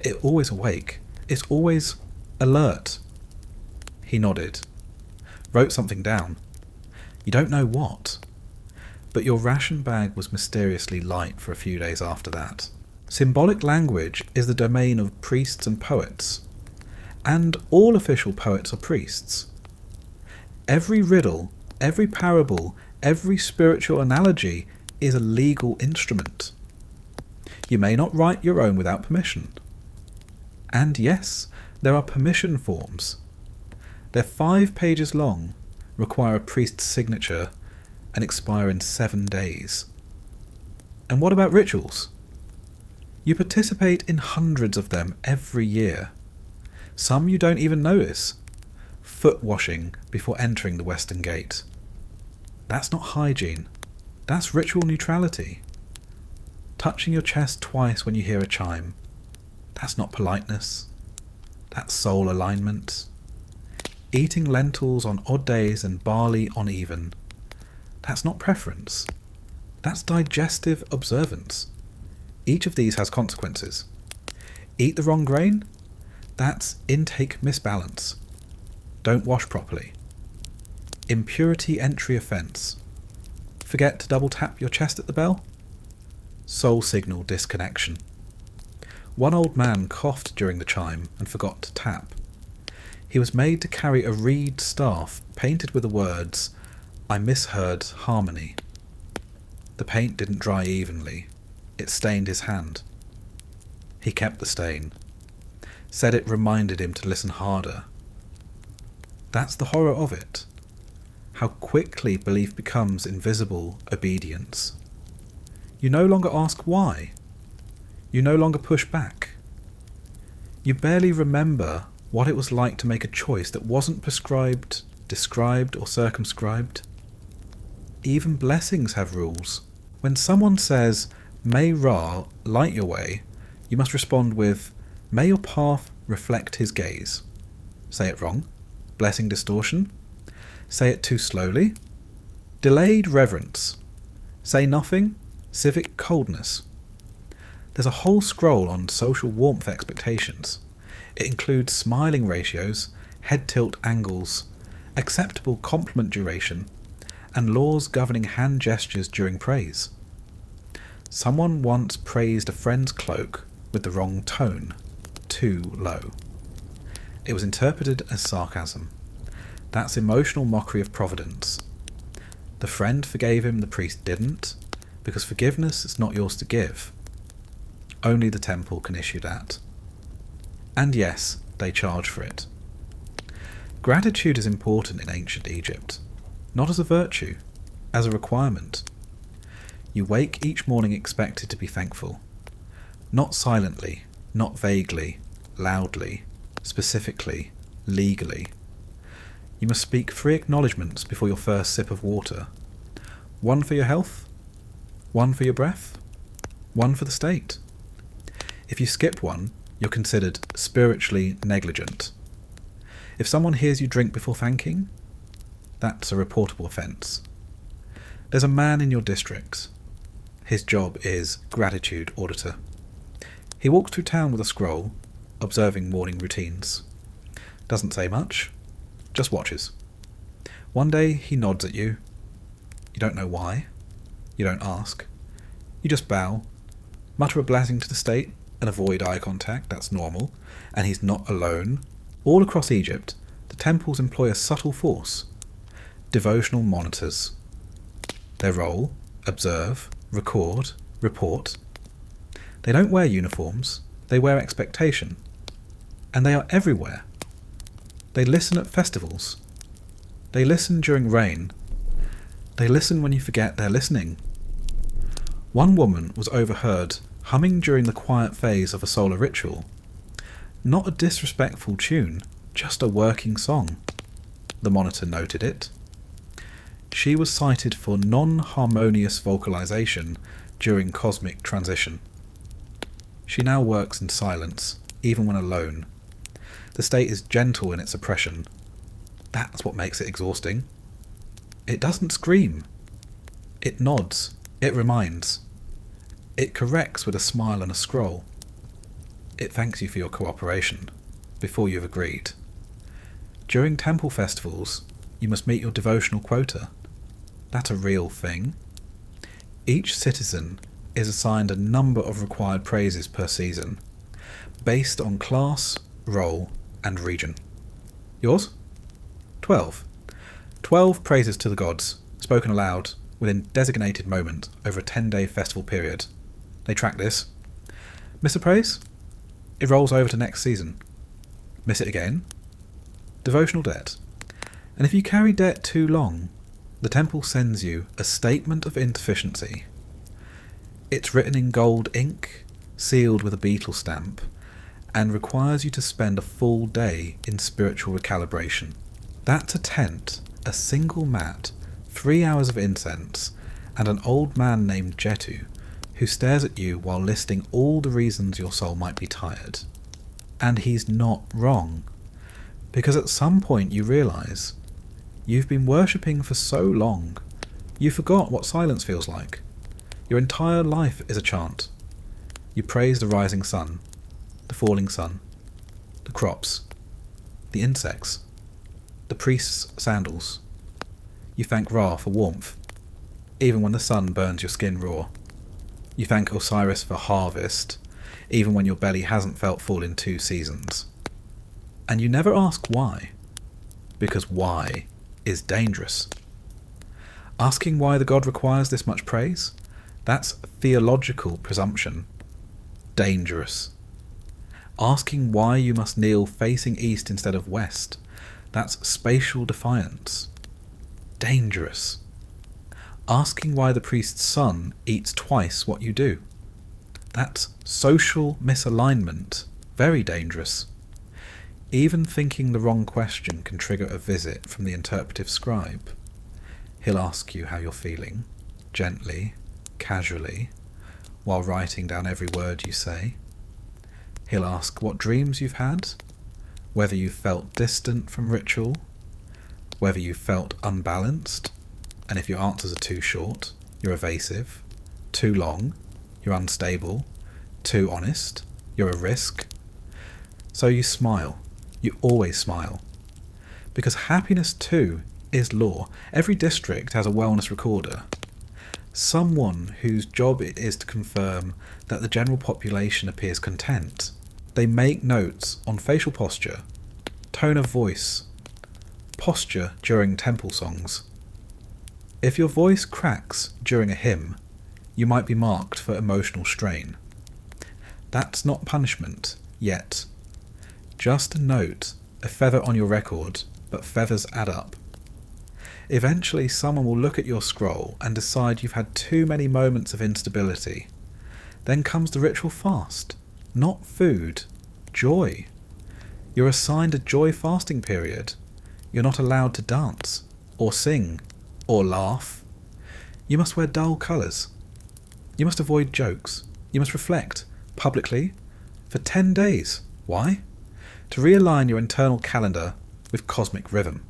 It's always awake. It's always alert." He nodded. Wrote something down. You don't know what. But your ration bag was mysteriously light for a few days after that. Symbolic language is the domain of priests and poets, and all official poets are priests. Every riddle, every parable, every spiritual analogy is a legal instrument. You may not write your own without permission. And yes, there are permission forms. They're 5 pages long, require a priest's signature, and expire in 7 days. And what about rituals? You participate in hundreds of them every year. Some you don't even notice. Foot washing before entering the Western Gate. That's not hygiene. That's ritual neutrality. Touching your chest twice when you hear a chime. That's not politeness. That's soul alignment. Eating lentils on odd days and barley on even. That's not preference. That's digestive observance. Each of these has consequences. Eat the wrong grain? That's intake misbalance. Don't wash properly. Impurity entry offence. Forget to double tap your chest at the bell? Soul signal disconnection. One old man coughed during the chime and forgot to tap. He was made to carry a reed staff painted with the words, "I misheard harmony." The paint didn't dry evenly. It stained his hand. He kept the stain. Said it reminded him to listen harder. That's the horror of it. How quickly belief becomes invisible obedience. You no longer ask why. You no longer push back. You barely remember what it was like to make a choice that wasn't prescribed, described, or circumscribed. Even blessings have rules. When someone says, "May Ra light your way," you must respond with, "May your path reflect his gaze." Say it wrong. Blessing distortion. Say it too slowly. Delayed reverence. Say nothing. Civic coldness. There's a whole scroll on social warmth expectations. It includes smiling ratios, head tilt angles, acceptable compliment duration, and laws governing hand gestures during praise. Someone once praised a friend's cloak with the wrong tone, too low. It was interpreted as sarcasm. That's emotional mockery of providence. The friend forgave him, the priest didn't, because forgiveness is not yours to give. Only the temple can issue that. And yes, they charge for it. Gratitude is important in ancient Egypt, not as a virtue, as a requirement. You wake each morning expected to be thankful. Not silently, not vaguely, loudly, specifically, legally. You must speak 3 acknowledgements before your first sip of water. 1 for your health, 1 for your breath, 1 for the state. If you skip one, you're considered spiritually negligent. If someone hears you drink before thanking, that's a reportable offence. There's a man in your district. His job is gratitude auditor. He walks through town with a scroll, observing morning routines. Doesn't say much, just watches. One day he nods at you. You don't know why. You don't ask. You just bow, mutter a blessing to the state, and avoid eye contact. That's normal. And he's not alone. All across Egypt, the temples employ a subtle force. Devotional monitors. Their role: observe, record, report. They don't wear uniforms. They wear expectation. And they are everywhere. They listen at festivals. They listen during rain. They listen when you forget they're listening. One woman was overheard humming during the quiet phase of a solar ritual. Not a disrespectful tune, just a working song. The monitor noted it. She was cited for non-harmonious vocalization during cosmic transition. She now works in silence, even when alone. The state is gentle in its oppression. That's what makes it exhausting. It doesn't scream. It nods. It reminds. It corrects with a smile and a scroll. It thanks you for your cooperation, before you've agreed. During temple festivals, you must meet your devotional quota. That's a real thing. Each citizen is assigned a number of required praises per season, based on class, role, and region. Yours? 12. 12 praises to the gods, spoken aloud within designated moment over a 10-day festival period. They track this. Miss a praise? It rolls over to next season. Miss it again? Devotional debt. And if you carry debt too long, the temple sends you a statement of insufficiency. It's written in gold ink, sealed with a beetle stamp, and requires you to spend a full day in spiritual recalibration. That's a tent, a single mat, 3 hours of incense, and an old man named Jetu, who stares at you while listing all the reasons your soul might be tired. And he's not wrong, because at some point you realise you've been worshipping for so long, you forgot what silence feels like. Your entire life is a chant. You praise the rising sun, the falling sun, the crops, the insects, the priest's sandals. You thank Ra for warmth, even when the sun burns your skin raw. You thank Osiris for harvest, even when your belly hasn't felt full in 2 seasons. And you never ask why, because why is dangerous. Asking why the god requires this much praise, that's theological presumption. Dangerous. Asking why you must kneel facing east instead of west, that's spatial defiance. Dangerous. Asking why the priest's son eats twice what you do, that's social misalignment. Very dangerous. Even thinking the wrong question can trigger a visit from the interpretive scribe. He'll ask you how you're feeling, gently, casually, while writing down every word you say. He'll ask what dreams you've had, whether you felt distant from ritual, whether you felt unbalanced, and if your answers are too short, you're evasive, too long, you're unstable, too honest, you're a risk. So you smile. You always smile. Because happiness too is law. Every district has a wellness recorder. Someone whose job it is to confirm that the general population appears content. They make notes on facial posture, tone of voice, posture during temple songs. If your voice cracks during a hymn, you might be marked for emotional strain. That's not punishment, yet. Just a note, a feather on your record, but feathers add up. Eventually someone will look at your scroll and decide you've had too many moments of instability. Then comes the ritual fast. Not food, joy. You're assigned a joy fasting period. You're not allowed to dance, or sing, or laugh. You must wear dull colours. You must avoid jokes. You must reflect, publicly, for 10 days. Why? To realign your internal calendar with cosmic rhythm.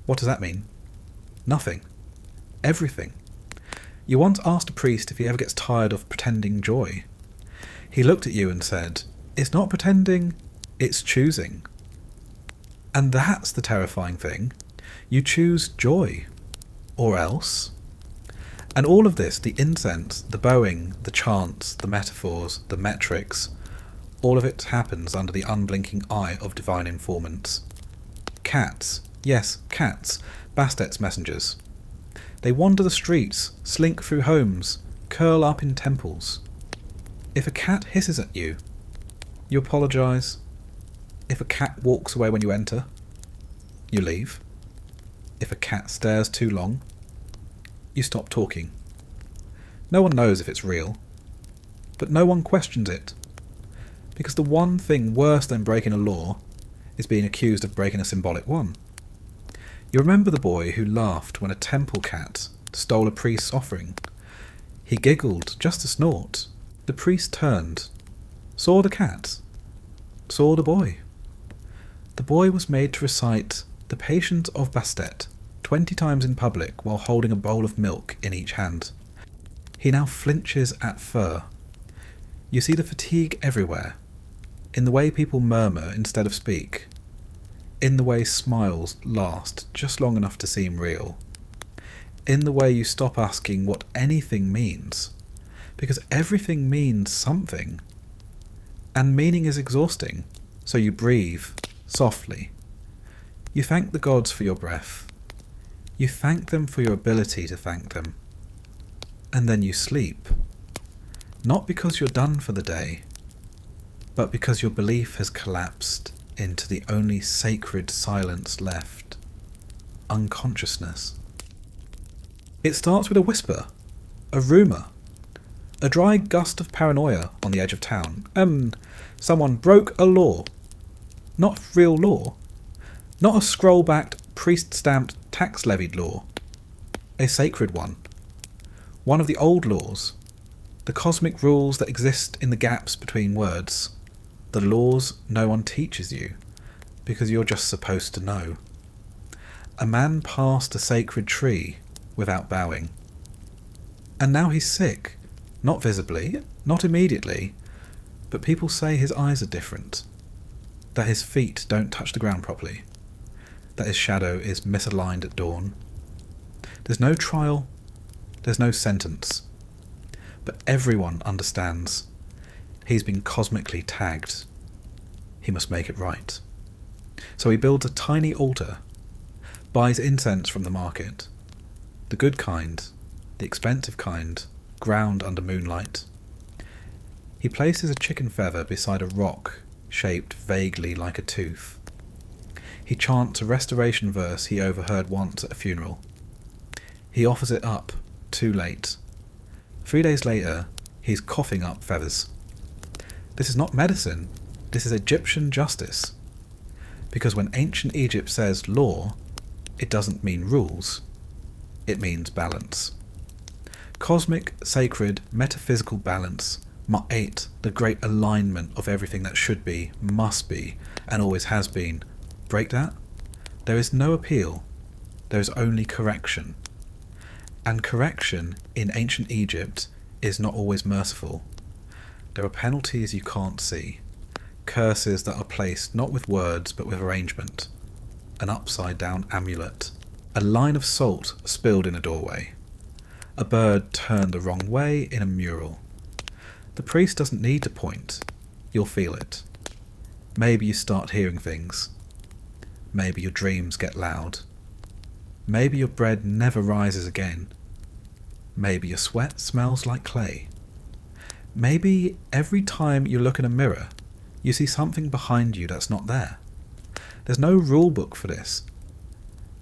What does that mean? Nothing. Everything. You once asked a priest if he ever gets tired of pretending joy. He looked at you and said, "It's not pretending, it's choosing." And that's the terrifying thing. You choose joy. Or else. And all of this, the incense, the bowing, the chants, the metaphors, the metrics, all of it happens under the unblinking eye of divine informants. Cats, yes, cats, Bastet's messengers. They wander the streets, slink through homes, curl up in temples. If a cat hisses at you, you apologise. If a cat walks away when you enter, you leave. If a cat stares too long, you stop talking. No one knows if it's real, but no one questions it. Because the one thing worse than breaking a law is being accused of breaking a symbolic one. You remember the boy who laughed when a temple cat stole a priest's offering. He giggled just a snort. The priest turned, saw the cat, saw the boy. The boy was made to recite the Patience of Bastet 20 times in public while holding a bowl of milk in each hand. He now flinches at fur. You see the fatigue everywhere, in the way people murmur instead of speak, in the way smiles last just long enough to seem real, in the way you stop asking what anything means, because everything means something, and meaning is exhausting, so you breathe softly. You thank the gods for your breath. You thank them for your ability to thank them. And then you sleep. Not because you're done for the day, but because your belief has collapsed into the only sacred silence left, unconsciousness. It starts with a whisper, a rumour, a dry gust of paranoia on the edge of town. Someone broke a law. Not real law. Not a scroll-backed, priest-stamped, tax-levied law. A sacred one. One of the old laws. The cosmic rules that exist in the gaps between words. The laws no one teaches you, because you're just supposed to know. A man passed a sacred tree without bowing. And now he's sick. Not visibly, not immediately, but people say his eyes are different, that his feet don't touch the ground properly, that his shadow is misaligned at dawn. There's no trial, there's no sentence, but everyone understands he's been cosmically tagged. He must make it right. So he builds a tiny altar, buys incense from the market, the good kind, the expensive kind, ground under moonlight. He places a chicken feather beside a rock shaped vaguely like a tooth. He chants a restoration verse he overheard once at a funeral. He offers it up, too late. 3 days later, he's coughing up feathers. This is not medicine, this is Egyptian justice. Because when ancient Egypt says law, it doesn't mean rules, it means balance. Cosmic, sacred, metaphysical balance, Ma'at, the great alignment of everything that should be, must be, and always has been. Break that? There is no appeal, there is only correction. And correction in ancient Egypt is not always merciful. There are penalties you can't see, curses that are placed not with words but with arrangement, an upside down amulet, a line of salt spilled in a doorway, a bird turned the wrong way in a mural. The priest doesn't need to point, you'll feel it. Maybe you start hearing things. Maybe your dreams get loud. Maybe your bread never rises again. Maybe your sweat smells like clay. Maybe every time you look in a mirror, you see something behind you that's not there. There's no rule book for this.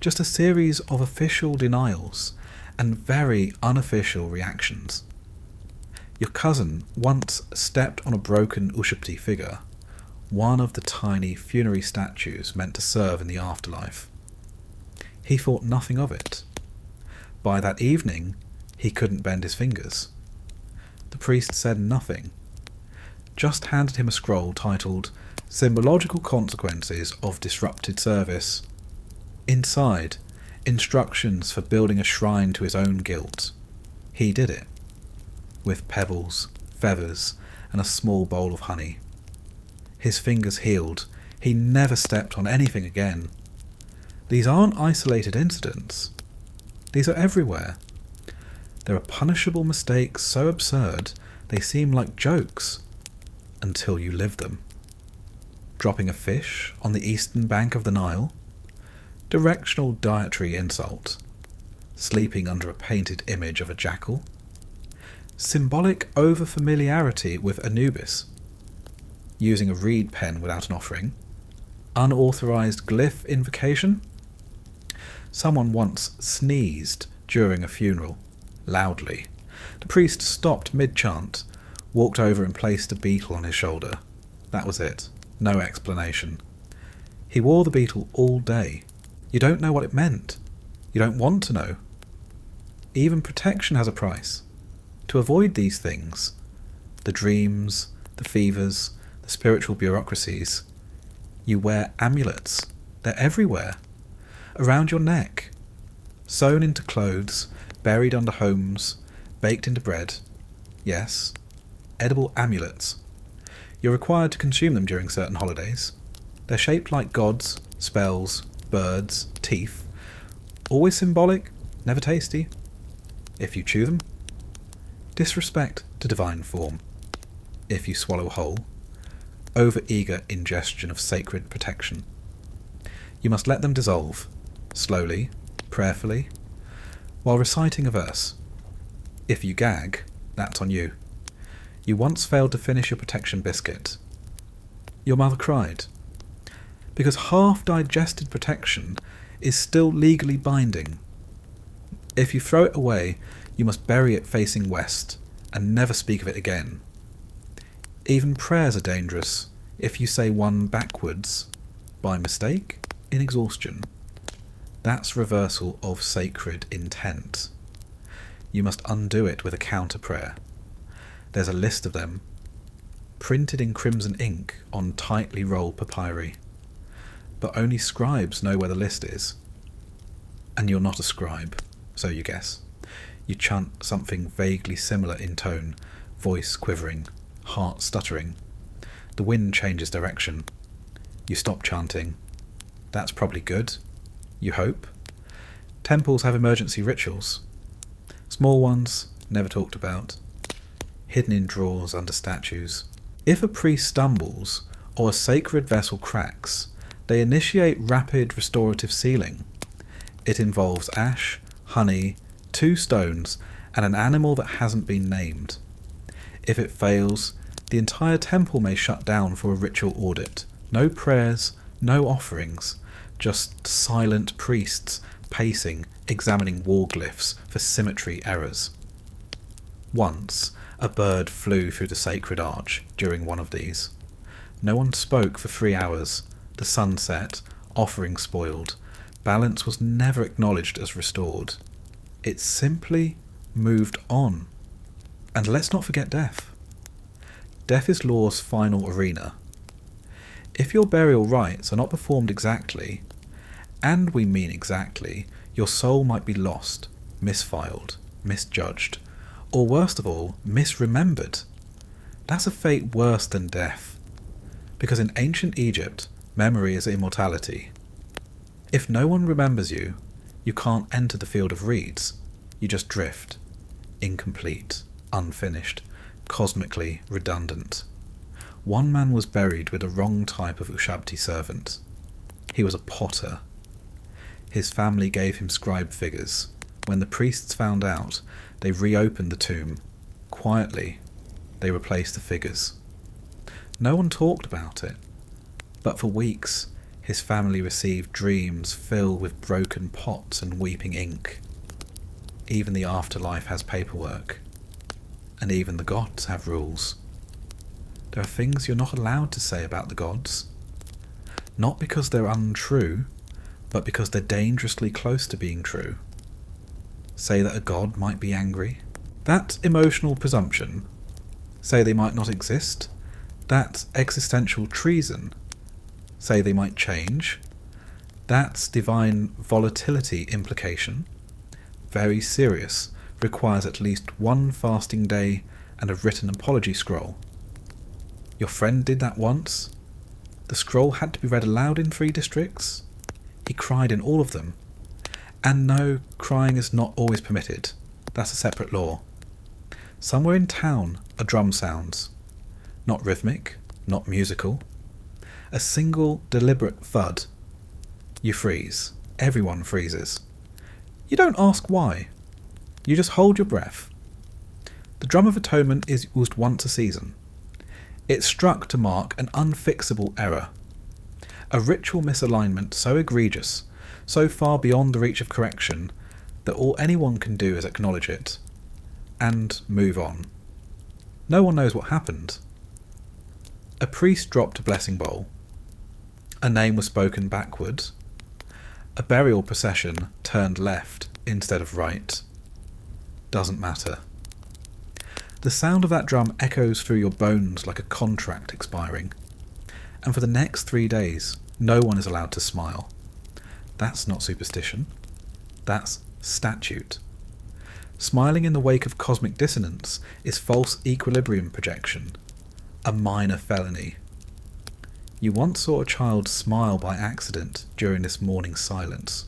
Just a series of official denials and very unofficial reactions. Your cousin once stepped on a broken Ushapti figure, one of the tiny funerary statues meant to serve in the afterlife. He thought nothing of it. By that evening, he couldn't bend his fingers. The priest said nothing, just handed him a scroll titled Symbological Consequences of Disrupted Service. Inside, instructions for building a shrine to his own guilt. He did it, with pebbles, feathers, and a small bowl of honey. His fingers healed. He never stepped on anything again. These aren't isolated incidents. These are everywhere. There are punishable mistakes so absurd they seem like jokes until you live them. Dropping a fish on the eastern bank of the Nile? Directional dietary insult. Sleeping under a painted image of a jackal? Symbolic over-familiarity with Anubis? Using a reed pen without an offering? Unauthorized glyph invocation? Someone once sneezed during a funeral, loudly. The priest stopped mid-chant, walked over and placed a beetle on his shoulder. That was it. No explanation. He wore the beetle all day. You don't know what it meant. You don't want to know. Even protection has a price. To avoid these things, the dreams, the fevers, the spiritual bureaucracies, you wear amulets. They're everywhere. Around your neck. Sewn into clothes, buried under homes, baked into bread. Yes, edible amulets. You're required to consume them during certain holidays. They're shaped like gods, spells, birds, teeth. Always symbolic, never tasty. If you chew them, disrespect. to divine form. If you swallow whole, over-eager ingestion of sacred protection. You must let them dissolve, slowly, prayerfully, while reciting a verse. If you gag, that's on you. You once failed to finish your protection biscuit. Your mother cried, because half-digested protection is still legally binding. If you throw it away, you must bury it facing west and never speak of it again. Even prayers are dangerous if you say one backwards, by mistake, in exhaustion. That's reversal of sacred intent. You must undo it with a counter prayer. There's a list of them, printed in crimson ink on tightly rolled papyri. But only scribes know where the list is. And you're not a scribe, so you guess. You chant something vaguely similar in tone, voice quivering, heart stuttering. The wind changes direction. You stop chanting. That's probably good. You hope. Temples have emergency rituals. Small ones, never talked about. Hidden in drawers under statues. If a priest stumbles, or a sacred vessel cracks, they initiate rapid restorative sealing. It involves ash, honey, 2 stones, and an animal that hasn't been named. If it fails, the entire temple may shut down for a ritual audit. No prayers, no offerings, just silent priests pacing, examining wall glyphs for symmetry errors. Once, a bird flew through the sacred arch during one of these. No one spoke for 3 hours. The sun set, offering spoiled. Balance was never acknowledged as restored. It simply moved on. And let's not forget death. Death is law's final arena. If your burial rites are not performed exactly, and we mean exactly, your soul might be lost, misfiled, misjudged, or worst of all, misremembered. That's a fate worse than death. Because in ancient Egypt, memory is immortality. If no one remembers you, you can't enter the field of reeds. You just drift. Incomplete, unfinished, cosmically redundant. One man was buried with the wrong type of Ushabti servant. He was a potter. His family gave him scribe figures. When the priests found out, they reopened the tomb. Quietly, they replaced the figures. No one talked about it. But for weeks, his family received dreams filled with broken pots and weeping ink. Even the afterlife has paperwork. And even the gods have rules. There are things you're not allowed to say about the gods. Not because they're untrue, but because they're dangerously close to being true. Say that a god might be angry. That's emotional presumption. Say they might not exist. That's existential treason. Say they might change. That's divine volatility implication. Very serious. Requires at least 1 fasting day and a written apology scroll. Your friend did that once. The scroll had to be read aloud in 3 districts. He cried in all of them. And no, crying is not always permitted. That's a separate law. Somewhere in town, a drum sounds. Not rhythmic, not musical. A single, deliberate thud. You freeze. Everyone freezes. You don't ask why. You just hold your breath. The Drum of Atonement is used once a season. It's struck to mark an unfixable error. A ritual misalignment so egregious, so far beyond the reach of correction, that all anyone can do is acknowledge it, and move on. No one knows what happened. A priest dropped a blessing bowl. A name was spoken backward. A burial procession turned left instead of right. Doesn't matter. The sound of that drum echoes through your bones like a contract expiring. And for the next 3 days, no one is allowed to smile. That's not superstition. That's statute. Smiling in the wake of cosmic dissonance is false equilibrium projection. A minor felony. You once saw a child smile by accident during this morning silence.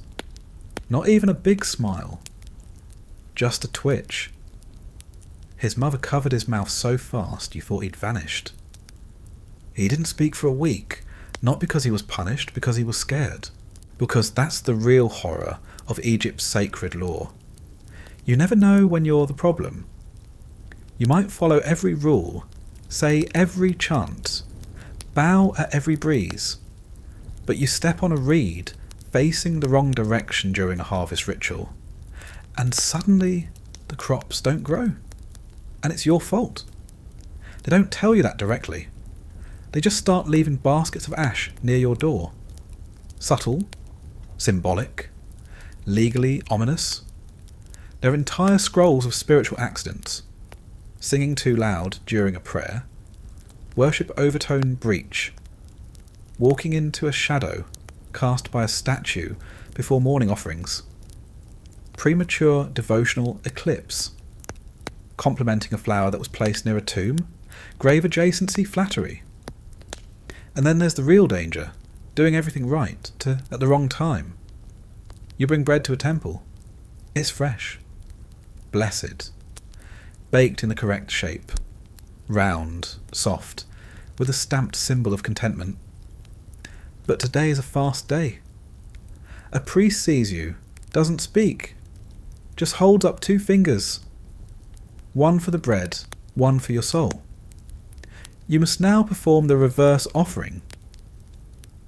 Not even a big smile. Just a twitch. His mother covered his mouth so fast you thought he'd vanished. He didn't speak for a week, not because he was punished, because he was scared. Because that's the real horror of Egypt's sacred law. You never know when you're the problem. You might follow every rule, say every chant, bow at every breeze, but you step on a reed facing the wrong direction during a harvest ritual, and suddenly the crops don't grow, and it's your fault. They don't tell you that directly. They just start leaving baskets of ash near your door. Subtle, symbolic, legally ominous. There are entire scrolls of spiritual accidents. Singing too loud during a prayer, worship overtone breach, walking into a shadow cast by a statue before morning offerings, premature devotional eclipse, complimenting a flower that was placed near a tomb, grave adjacency flattery. And then there's the real danger, doing everything right at the wrong time. You bring bread to a temple. It's fresh, blessed, baked in the correct shape, round, soft, with a stamped symbol of contentment. But today is a fast day. A priest sees you, doesn't speak, just holds up 2 fingers, one for the bread, one for your soul. You must now perform the reverse offering.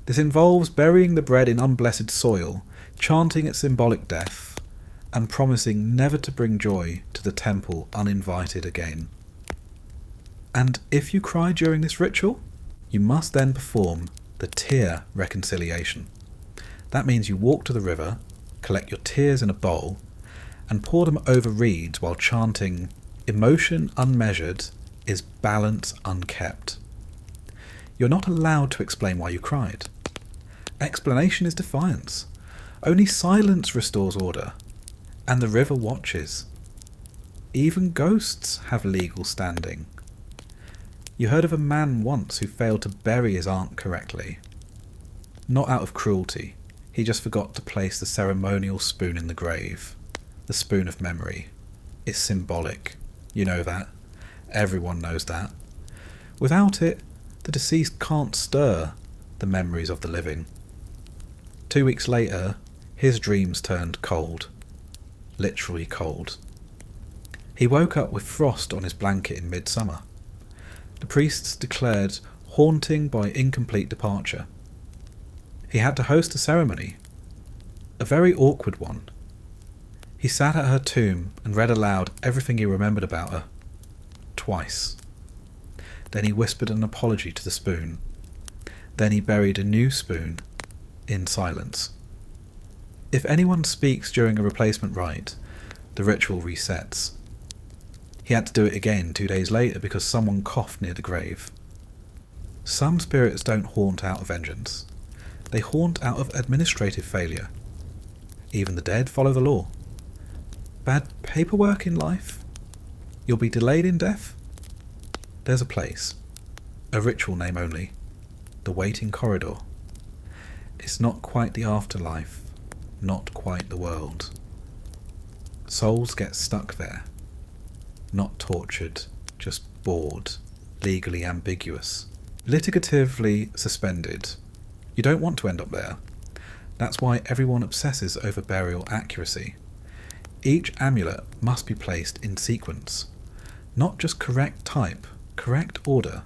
This involves burying the bread in unblessed soil, chanting its symbolic death, and promising never to bring joy to the temple uninvited again. And if you cry during this ritual, you must then perform the tear reconciliation. That means you walk to the river, collect your tears in a bowl, and pour them over reeds while chanting, "Emotion unmeasured is balance unkept." You're not allowed to explain why you cried. Explanation is defiance. Only silence restores order. And the river watches. Even ghosts have legal standing. You heard of a man once who failed to bury his aunt correctly. Not out of cruelty, he just forgot to place the ceremonial spoon in the grave. The spoon of memory. It's symbolic. You know that. Everyone knows that. Without it, the deceased can't stir the memories of the living. 2 weeks later, his dreams turned cold. Literally cold. He woke up with frost on his blanket in midsummer. The priests declared haunting by incomplete departure. He had to host a ceremony, a very awkward one. He sat at her tomb and read aloud everything he remembered about her, twice. Then he whispered an apology to the spoon. Then he buried a new spoon in silence. If anyone speaks during a replacement rite, the ritual resets. He had to do it again 2 days later because someone coughed near the grave. Some spirits don't haunt out of vengeance. They haunt out of administrative failure. Even the dead follow the law. Bad paperwork in life? You'll be delayed in death? There's a place. A ritual name only. The waiting corridor. It's not quite the afterlife. Not quite the world. Souls get stuck there. Not tortured, just bored, legally ambiguous, litigatively suspended. You don't want to end up there. That's why everyone obsesses over burial accuracy. Each amulet must be placed in sequence. Not just correct type, correct order.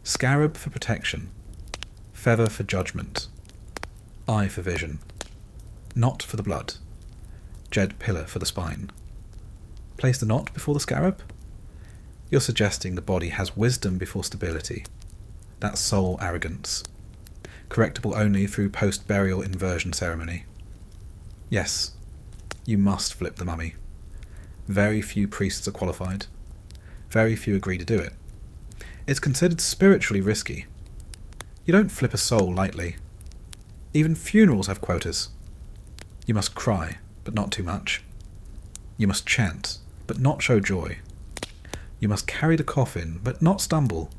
Scarab for protection. Feather for judgment. Eye for vision. Knot for the blood. Jed pillar for the spine. Place the knot before the scarab? You're suggesting the body has wisdom before stability. That's soul arrogance. Correctable only through post-burial inversion ceremony. Yes, you must flip the mummy. Very few priests are qualified. Very few agree to do it. It's considered spiritually risky. You don't flip a soul lightly. Even funerals have quotas. You must cry, but not too much. You must chant, but not show joy. You must carry the coffin, but not stumble.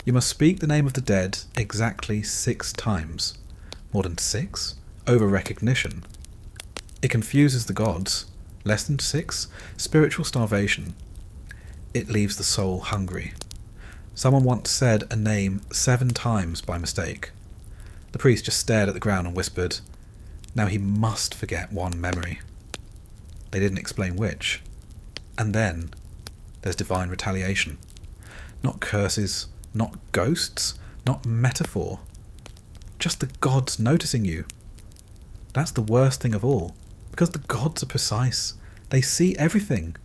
You must speak the name of the dead exactly 6 times. More than 6? Over recognition. It confuses the gods. Less than 6? Spiritual starvation. it leaves the soul hungry. Someone once said a name 7 times by mistake. The priest just stared at the ground and whispered, "Now he must forget one memory." They didn't explain which. And then there's divine retaliation. Not curses, not ghosts, not metaphor. Just the gods noticing you. That's the worst thing of all, because the gods are precise. They see everything.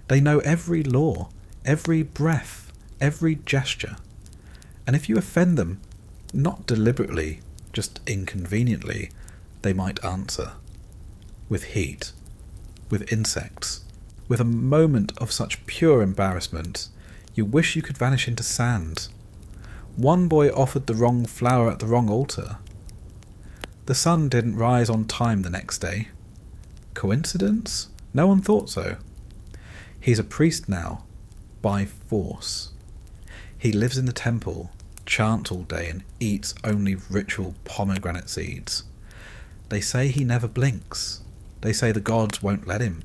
They know every law, every breath, every gesture. And if you offend them, not deliberately, just inconveniently, they might answer. With heat, with insects, with a moment of such pure embarrassment, you wish you could vanish into sand. One boy offered the wrong flower at the wrong altar. The sun didn't rise on time the next day. Coincidence? No one thought so. He's a priest now, by force. He lives in the temple, chants all day and eats only ritual pomegranate seeds. They say he never blinks. They say the gods won't let him.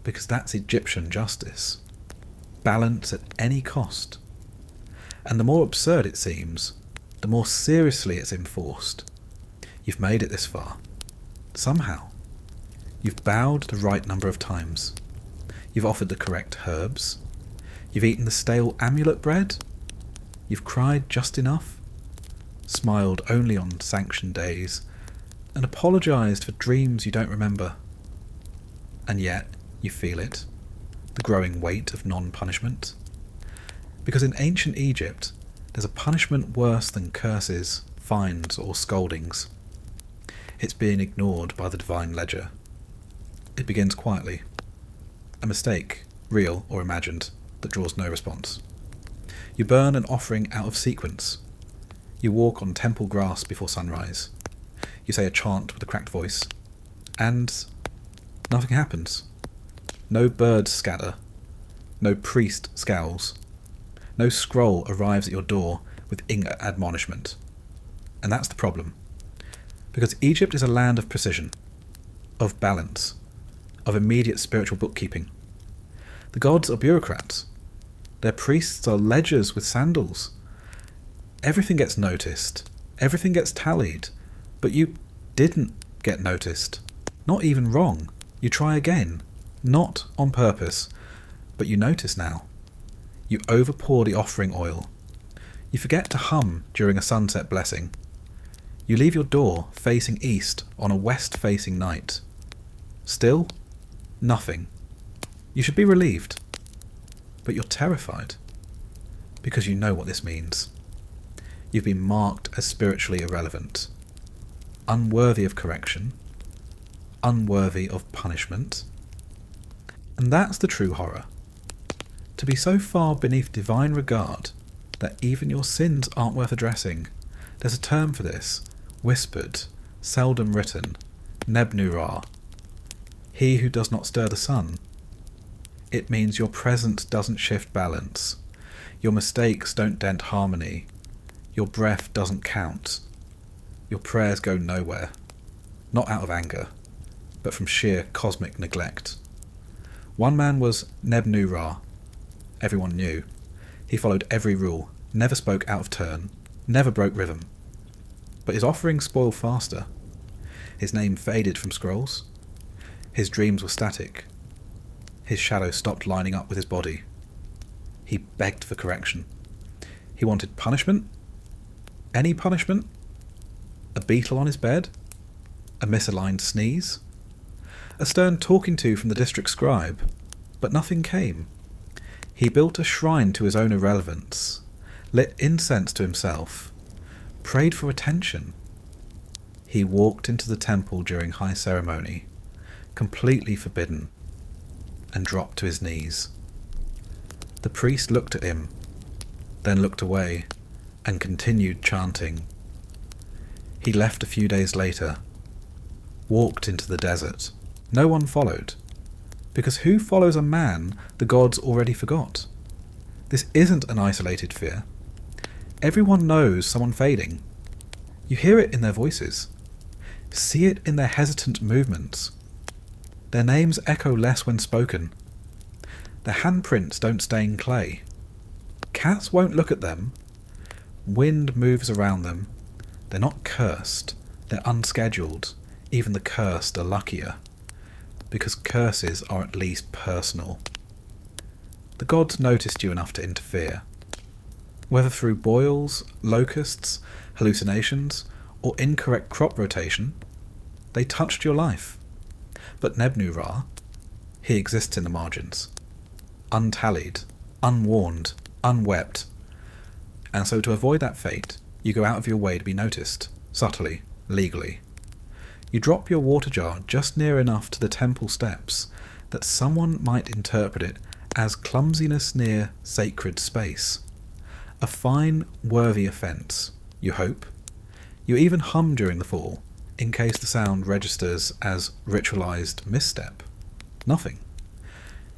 Because that's Egyptian justice. Balance at any cost. And the more absurd it seems, the more seriously it's enforced. You've made it this far. Somehow. You've bowed the right number of times. You've offered the correct herbs. You've eaten the stale amulet bread. You've cried just enough. Smiled only on sanctioned days. And apologised for dreams you don't remember. And yet, you feel it. The growing weight of non-punishment. Because in ancient Egypt, there's a punishment worse than curses, fines or scoldings. It's being ignored by the divine ledger. It begins quietly. A mistake, real or imagined, that draws no response. You burn an offering out of sequence. You walk on temple grass before sunrise. You say a chant with a cracked voice. And nothing happens. No birds scatter. No priest scowls. No scroll arrives at your door with admonishment. And that's the problem. Because Egypt is a land of precision, of balance, of immediate spiritual bookkeeping. The gods are bureaucrats. Their priests are ledgers with sandals. Everything gets noticed. Everything gets tallied. But you didn't get noticed. Not even wrong. You try again. Not on purpose. But you notice now. You overpour the offering oil. You forget to hum during a sunset blessing. You leave your door facing east on a west-facing night. Still, nothing. You should be relieved. But you're terrified. Because you know what this means. You've been marked as spiritually irrelevant. Unworthy of correction. Unworthy of punishment. And that's the true horror. To be so far beneath divine regard that even your sins aren't worth addressing. There's a term for this. Whispered, seldom written, Nebnu-Ra, he who does not stir the sun. It means your presence doesn't shift balance, your mistakes don't dent harmony, your breath doesn't count, your prayers go nowhere, not out of anger, but from sheer cosmic neglect. One man was Nebnu-Ra, everyone knew. He followed every rule, never spoke out of turn, never broke rhythm. But his offerings spoiled faster. His name faded from scrolls. His dreams were static. His shadow stopped lining up with his body. He begged for correction. He wanted punishment. Any punishment. A beetle on his bed. A misaligned sneeze. A stern talking to from the district scribe. But nothing came. He built a shrine to his own irrelevance. Lit incense to himself. Prayed for attention. He walked into the temple during high ceremony, completely forbidden, and dropped to his knees. The priest looked at him, then looked away, and continued chanting. He left a few days later, walked into the desert. No one followed, because who follows a man the gods already forgot? This isn't an isolated fear. Everyone knows someone fading. You hear it in their voices. See it in their hesitant movements. Their names echo less when spoken. Their handprints don't stain clay. Cats won't look at them. Wind moves around them. They're not cursed. They're unscheduled. Even the cursed are luckier, because curses are at least personal. The gods noticed you enough to interfere. Whether through boils, locusts, hallucinations, or incorrect crop rotation, they touched your life. But Nebnu-Ra, he exists in the margins. Untallied, unwarned, unwept. And so to avoid that fate, you go out of your way to be noticed, subtly, legally. You drop your water jar just near enough to the temple steps that someone might interpret it as clumsiness near sacred space. A fine, worthy offence, you hope. You even hum during the fall, in case the sound registers as ritualized misstep. Nothing.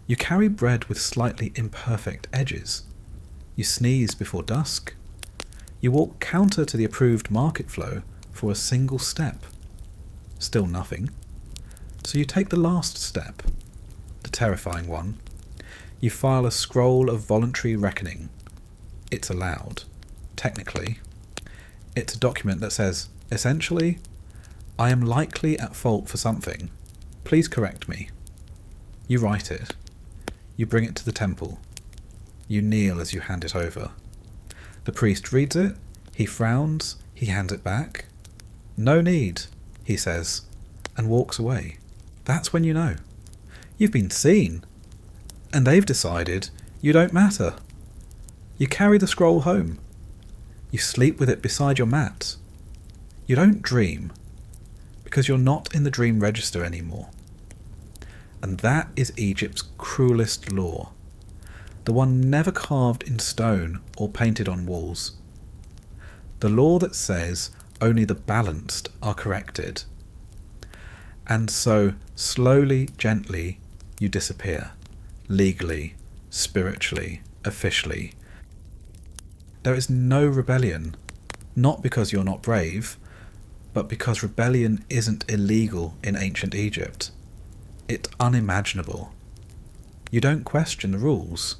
You carry bread with slightly imperfect edges. You sneeze before dusk. You walk counter to the approved market flow for a single step. Still nothing. So you take the last step, the terrifying one. You file a scroll of voluntary reckoning. It's allowed. Technically. It's a document that says, essentially, I am likely at fault for something. Please correct me. You write it. You bring it to the temple. You kneel as you hand it over. The priest reads it. He frowns. He hands it back. No need, he says, and walks away. That's when you know. You've been seen. And they've decided you don't matter. You carry the scroll home. You sleep with it beside your mat. You don't dream, because you're not in the dream register anymore. And that is Egypt's cruelest law, the one never carved in stone or painted on walls. The law that says only the balanced are corrected. And so, slowly, gently, you disappear, legally, spiritually, officially. There is no rebellion, not because you're not brave, but because rebellion isn't illegal in ancient Egypt. It's unimaginable. You don't question the rules,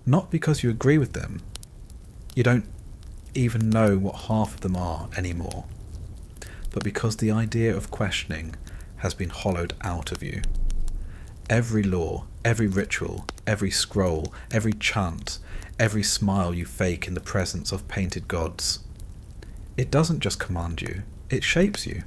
not because you agree with them. You don't even know what half of them are anymore, but because the idea of questioning has been hollowed out of you. Every law, every ritual, every scroll, every chant, every smile you fake in the presence of painted gods. It doesn't just command you, it shapes you.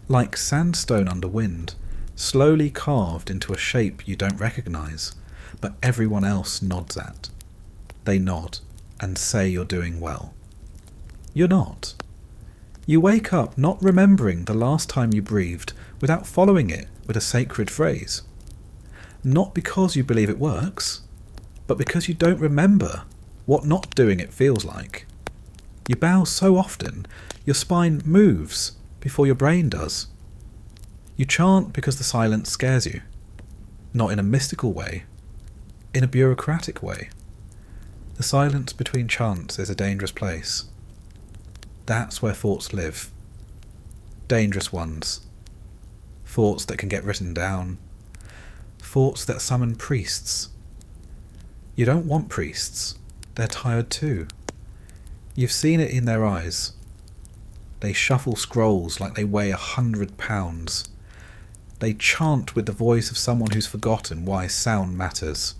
Like sandstone under wind, slowly carved into a shape you don't recognize, but everyone else nods at. They nod and say you're doing well. You're not. You wake up not remembering the last time you breathed without following it with a sacred phrase. Not because you believe it works, but because you don't remember what not doing it feels like. You bow so often, your spine moves before your brain does. You chant because the silence scares you, not in a mystical way, in a bureaucratic way. The silence between chants is a dangerous place. That's where thoughts live. Dangerous ones. Thoughts that can get written down. Thoughts that summon priests. You don't want priests. They're tired too. You've seen it in their eyes. They shuffle scrolls like they weigh 100 pounds. They chant with the voice of someone who's forgotten why sound matters.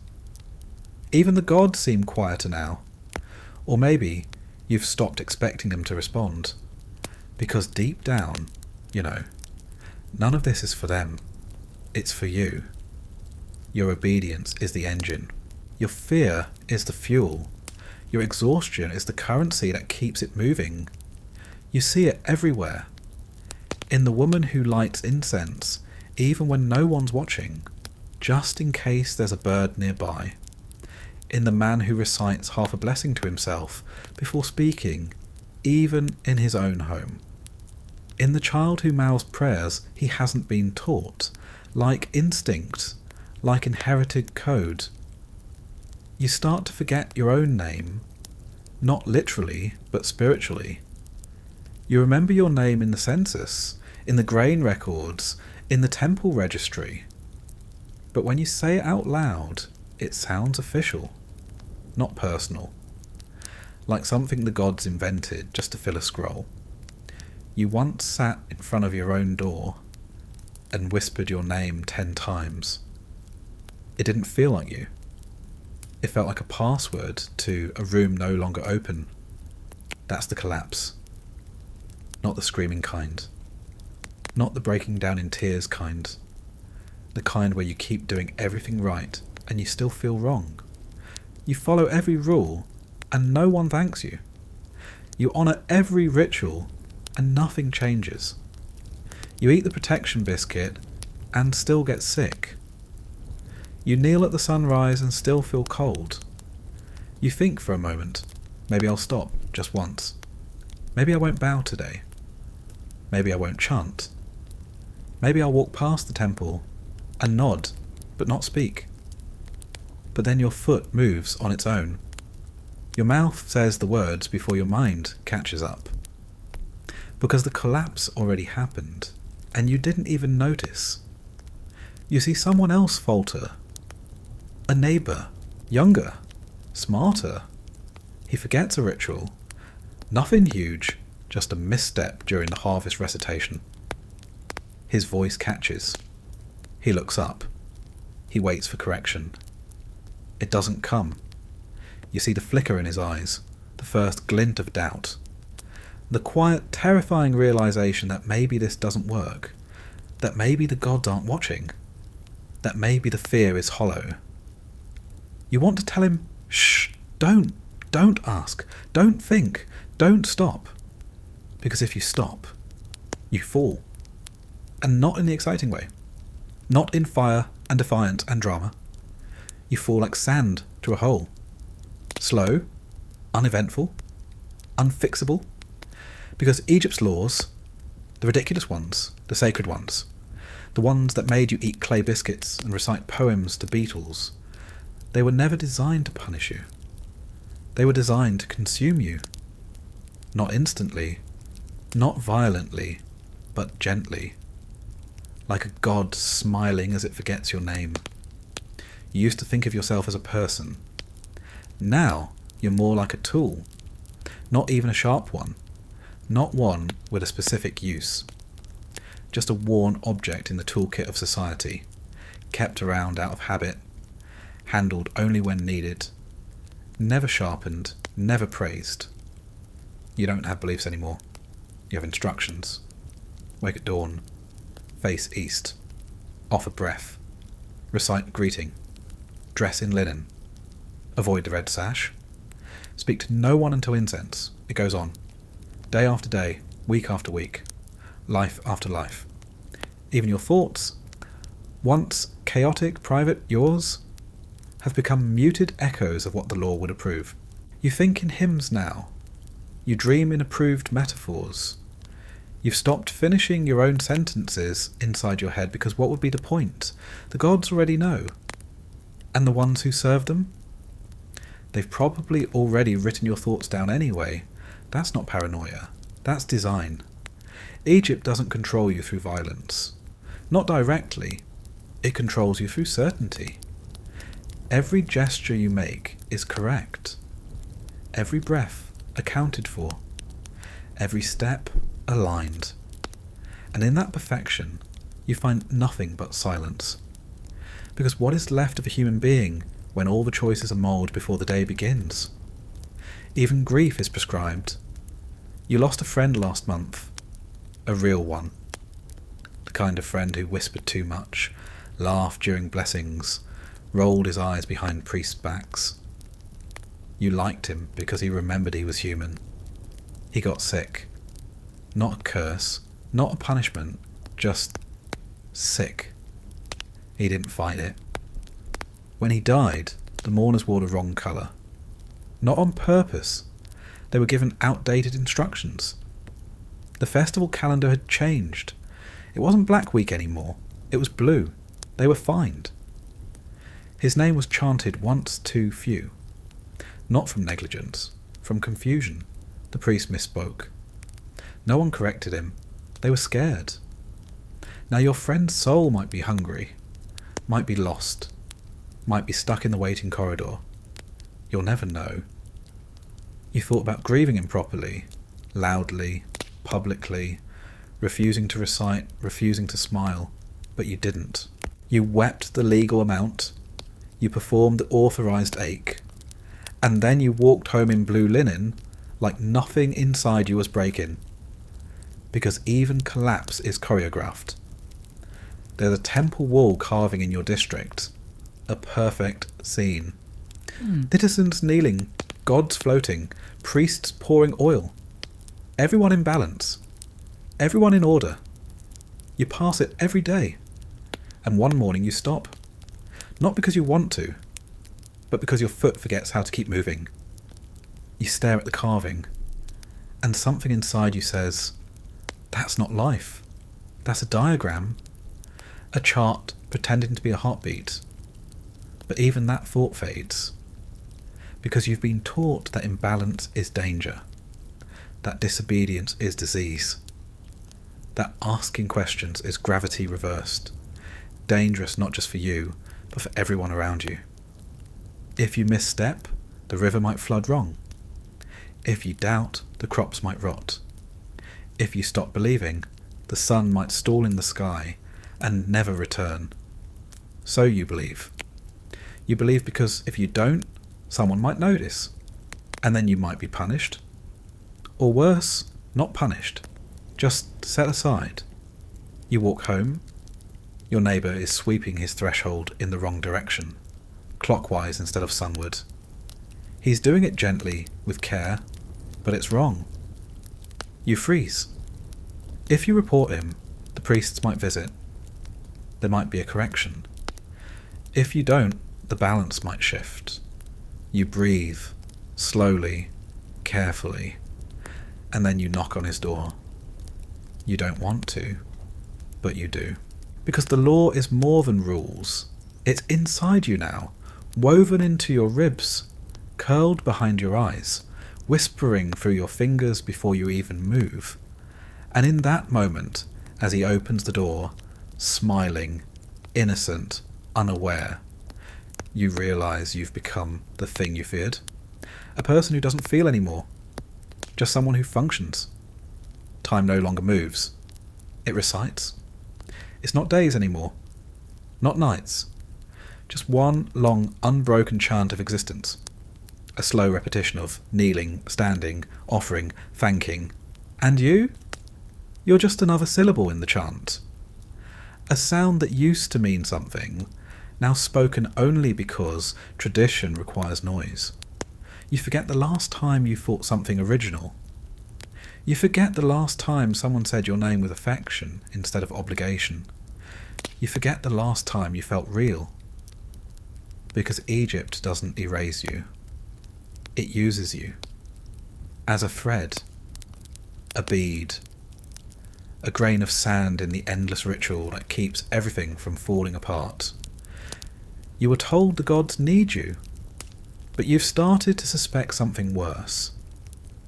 Even the gods seem quieter now. Or maybe you've stopped expecting them to respond. Because deep down, you know, none of this is for them. It's for you. Your obedience is the engine. Your fear is the fuel. Your exhaustion is the currency that keeps it moving. You see it everywhere. In the woman who lights incense, even when no one's watching, just in case there's a bird nearby. In the man who recites half a blessing to himself before speaking, even in his own home. In the child who mouths prayers he hasn't been taught, like instinct, like inherited code. You start to forget your own name, not literally, but spiritually. You remember your name in the census, in the grain records, in the temple registry. But when you say it out loud, it sounds official, not personal. Like something the gods invented just to fill a scroll. You once sat in front of your own door and whispered your name 10 times. It didn't feel like you. It felt like a password to a room no longer open. That's the collapse. Not the screaming kind. Not the breaking down in tears kind. The kind where you keep doing everything right and you still feel wrong. You follow every rule and no one thanks you. You honour every ritual and nothing changes. You eat the protection biscuit and still get sick. You kneel at the sunrise and still feel cold. You think for a moment, maybe I'll stop just once. Maybe I won't bow today. Maybe I won't chant. Maybe I'll walk past the temple and nod, but not speak. But then your foot moves on its own. Your mouth says the words before your mind catches up. Because the collapse already happened, and you didn't even notice. You see someone else falter. A neighbour, younger, smarter. He forgets a ritual. Nothing huge, just a misstep during the harvest recitation. His voice catches. He looks up. He waits for correction. It doesn't come. You see the flicker in his eyes, the first glint of doubt. The quiet, terrifying realization that maybe this doesn't work, that maybe the gods aren't watching, that maybe the fear is hollow. You want to tell him, shh, don't ask, don't think, don't stop. Because if you stop, you fall. And not in the exciting way. Not in fire and defiance and drama. You fall like sand to a hole. Slow, uneventful, unfixable. Because Egypt's laws, the ridiculous ones, the sacred ones, the ones that made you eat clay biscuits and recite poems to beetles, they were never designed to punish you. They were designed to consume you. Not instantly, not violently, but gently. Like a god smiling as it forgets your name. You used to think of yourself as a person. Now you're more like a tool. Not even a sharp one. Not one with a specific use. Just a worn object in the toolkit of society, kept around out of habit, handled only when needed, never sharpened, never praised. You don't have beliefs anymore. You have instructions. Wake at dawn. Face east. Offer breath. Recite greeting. Dress in linen. Avoid the red sash. Speak to no one until incense. It goes on. Day after day, week after week, life after life. Even your thoughts, once chaotic, private, yours, have become muted echoes of what the law would approve. You think in hymns now. You dream in approved metaphors. You've stopped finishing your own sentences inside your head because what would be the point? The gods already know. And the ones who serve them? They've probably already written your thoughts down anyway. That's not paranoia. That's design. Egypt doesn't control you through violence. Not directly. It controls you through certainty. Every gesture you make is correct. Every breath accounted for. Every step aligned. And in that perfection, you find nothing but silence. Because what is left of a human being when all the choices are mulled before the day begins? Even grief is prescribed. You lost a friend last month. A real one. The kind of friend who whispered too much, laughed during blessings, rolled his eyes behind priests' backs. You liked him because he remembered he was human. He got sick. Not a curse, not a punishment, just sick. He didn't fight it. When he died, the mourners wore the wrong colour. Not on purpose. They were given outdated instructions. The festival calendar had changed. It wasn't Black Week anymore. It was blue. They were fined. His name was chanted once too few. Not from negligence, from confusion. The priest misspoke. No one corrected him. They were scared. Now your friend's soul might be hungry, might be lost, might be stuck in the waiting corridor. You'll never know. You thought about grieving him properly, loudly, publicly, refusing to recite, refusing to smile, but you didn't. You wept the legal amount, you performed the authorised ache, and then you walked home in blue linen like nothing inside you was breaking. Because even collapse is choreographed. There's a temple wall carving in your district. A perfect scene. Citizens kneeling, gods floating, priests pouring oil. Everyone in balance. Everyone in order. You pass it every day. And one morning you stop. Not because you want to, but because your foot forgets how to keep moving. You stare at the carving, and something inside you says, that's not life. That's a diagram. A chart pretending to be a heartbeat. But even that thought fades. Because you've been taught that imbalance is danger. That disobedience is disease. That asking questions is gravity reversed. Dangerous not just for you, but for everyone around you. If you misstep, the river might flood wrong. If you doubt, the crops might rot. If you stop believing, the sun might stall in the sky and never return. So you believe. You believe because if you don't, someone might notice, and then you might be punished. Or worse, not punished, just set aside. You walk home. Your neighbour is sweeping his threshold in the wrong direction, clockwise instead of sunward. He's doing it gently, with care, but it's wrong. You freeze. If you report him, the priests might visit. There might be a correction. If you don't, the balance might shift. You breathe, slowly, carefully, and then you knock on his door. You don't want to, but you do. Because the law is more than rules. It's inside you now, woven into your ribs, curled behind your eyes, whispering through your fingers before you even move. And in that moment, as he opens the door, smiling, innocent, unaware, you realise you've become the thing you feared. A person who doesn't feel anymore. Just someone who functions. Time no longer moves. It recites. It's not days anymore. Not nights. Just one long, unbroken chant of existence. A slow repetition of kneeling, standing, offering, thanking. And you? You're just another syllable in the chant. A sound that used to mean something, now spoken only because tradition requires noise. You forget the last time you thought something original. You forget the last time someone said your name with affection instead of obligation. You forget the last time you felt real. Because Egypt doesn't erase you. It uses you. As a thread. A bead. A grain of sand in the endless ritual that keeps everything from falling apart. You were told the gods need you, but you've started to suspect something worse.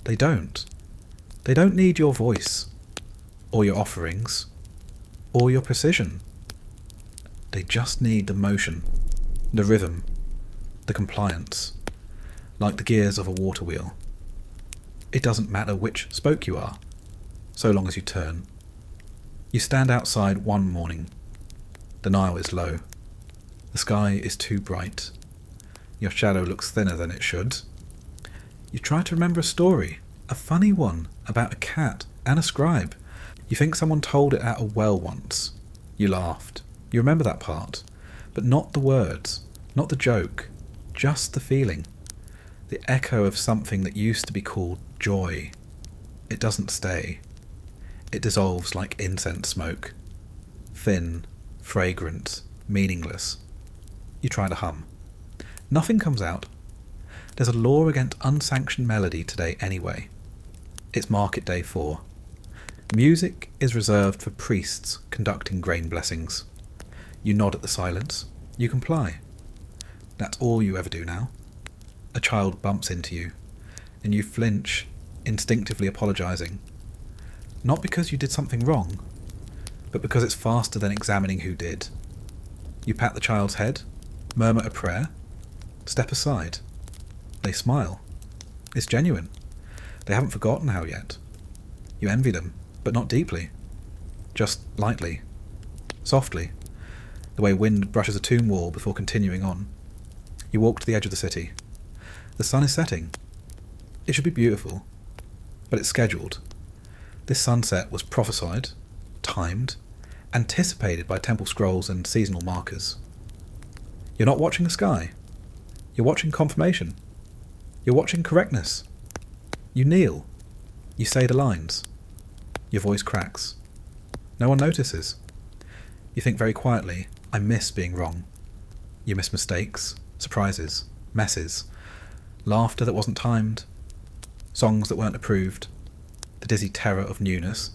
They don't. They don't need your voice, or your offerings, or your precision. They just need the motion, the rhythm, the compliance, like the gears of a water wheel. It doesn't matter which spoke you are, so long as you turn. You stand outside one morning. The Nile is low. The sky is too bright. Your shadow looks thinner than it should. You try to remember a story, a funny one, about a cat and a scribe. You think someone told it at a well once. You laughed. You remember that part, but not the words, not the joke, just the feeling. The echo of something that used to be called joy. It doesn't stay. It dissolves like incense smoke. Thin, fragrant, meaningless. You try to hum. Nothing comes out. There's a law against unsanctioned melody today anyway. It's market day 4. Music is reserved for priests conducting grain blessings. You nod at the silence. You comply. That's all you ever do now. A child bumps into you, and you flinch, instinctively apologising. Not because you did something wrong, but because it's faster than examining who did. You pat the child's head, murmur a prayer, step aside. They smile. It's genuine. They haven't forgotten how yet. You envy them, but not deeply. Just lightly. Softly. The way wind brushes a tomb wall before continuing on. You walk to the edge of the city. The sun is setting. It should be beautiful, but it's scheduled. This sunset was prophesied, timed, anticipated by temple scrolls and seasonal markers. You're not watching the sky. You're watching confirmation. You're watching correctness. You kneel. You say the lines. Your voice cracks. No one notices. You think very quietly, I miss being wrong. You miss mistakes, surprises, messes, laughter that wasn't timed, songs that weren't approved, the dizzy terror of newness,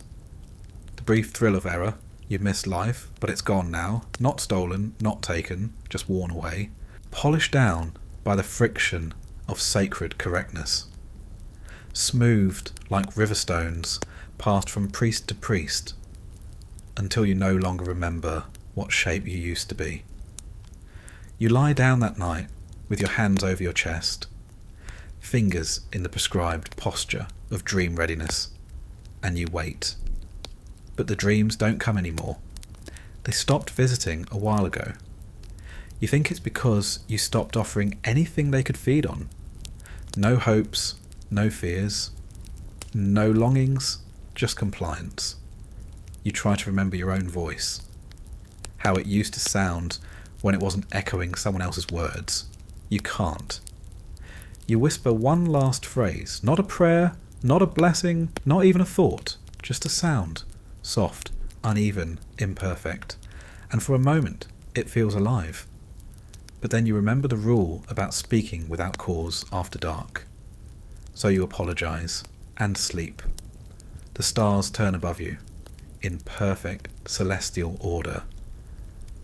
the brief thrill of error. You miss life, but it's gone now, not stolen, not taken, just worn away, polished down by the friction of sacred correctness. Smoothed like river stones, passed from priest to priest, until you no longer remember what shape you used to be. You lie down that night with your hands over your chest, fingers in the prescribed posture of dream readiness, and you wait. But the dreams don't come anymore. They stopped visiting a while ago. You think it's because you stopped offering anything they could feed on. No hopes, no fears, no longings, just compliance. You try to remember your own voice, how it used to sound when it wasn't echoing someone else's words. You can't. You whisper one last phrase, not a prayer, not a blessing, not even a thought, just a sound, soft, uneven, imperfect, and for a moment it feels alive. But then you remember the rule about speaking without cause after dark. So you apologize and sleep. The stars turn above you, in perfect celestial order.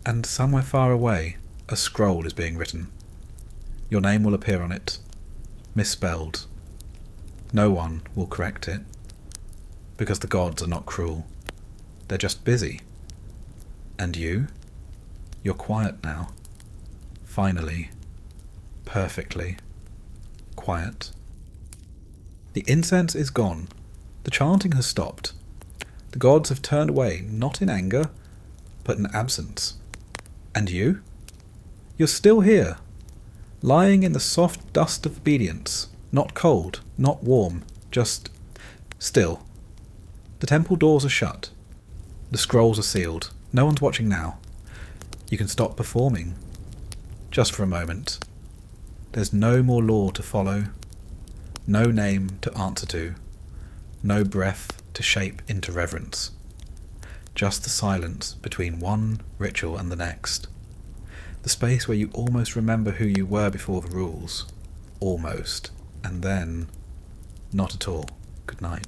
And somewhere far away, a scroll is being written. Your name will appear on it, misspelled. No one will correct it, because the gods are not cruel. They're just busy. And you? You're quiet now. Finally. Perfectly. Quiet. The incense is gone. The chanting has stopped. The gods have turned away, not in anger, but in absence. And you? You're still here, lying in the soft dust of obedience, not cold, not warm, just still. The temple doors are shut. The scrolls are sealed. No one's watching now. You can stop performing. Just for a moment. There's no more law to follow, no name to answer to, no breath to shape into reverence. Just the silence between one ritual and the next. The space where you almost remember who you were before the rules. Almost. And then, not at all. Good night.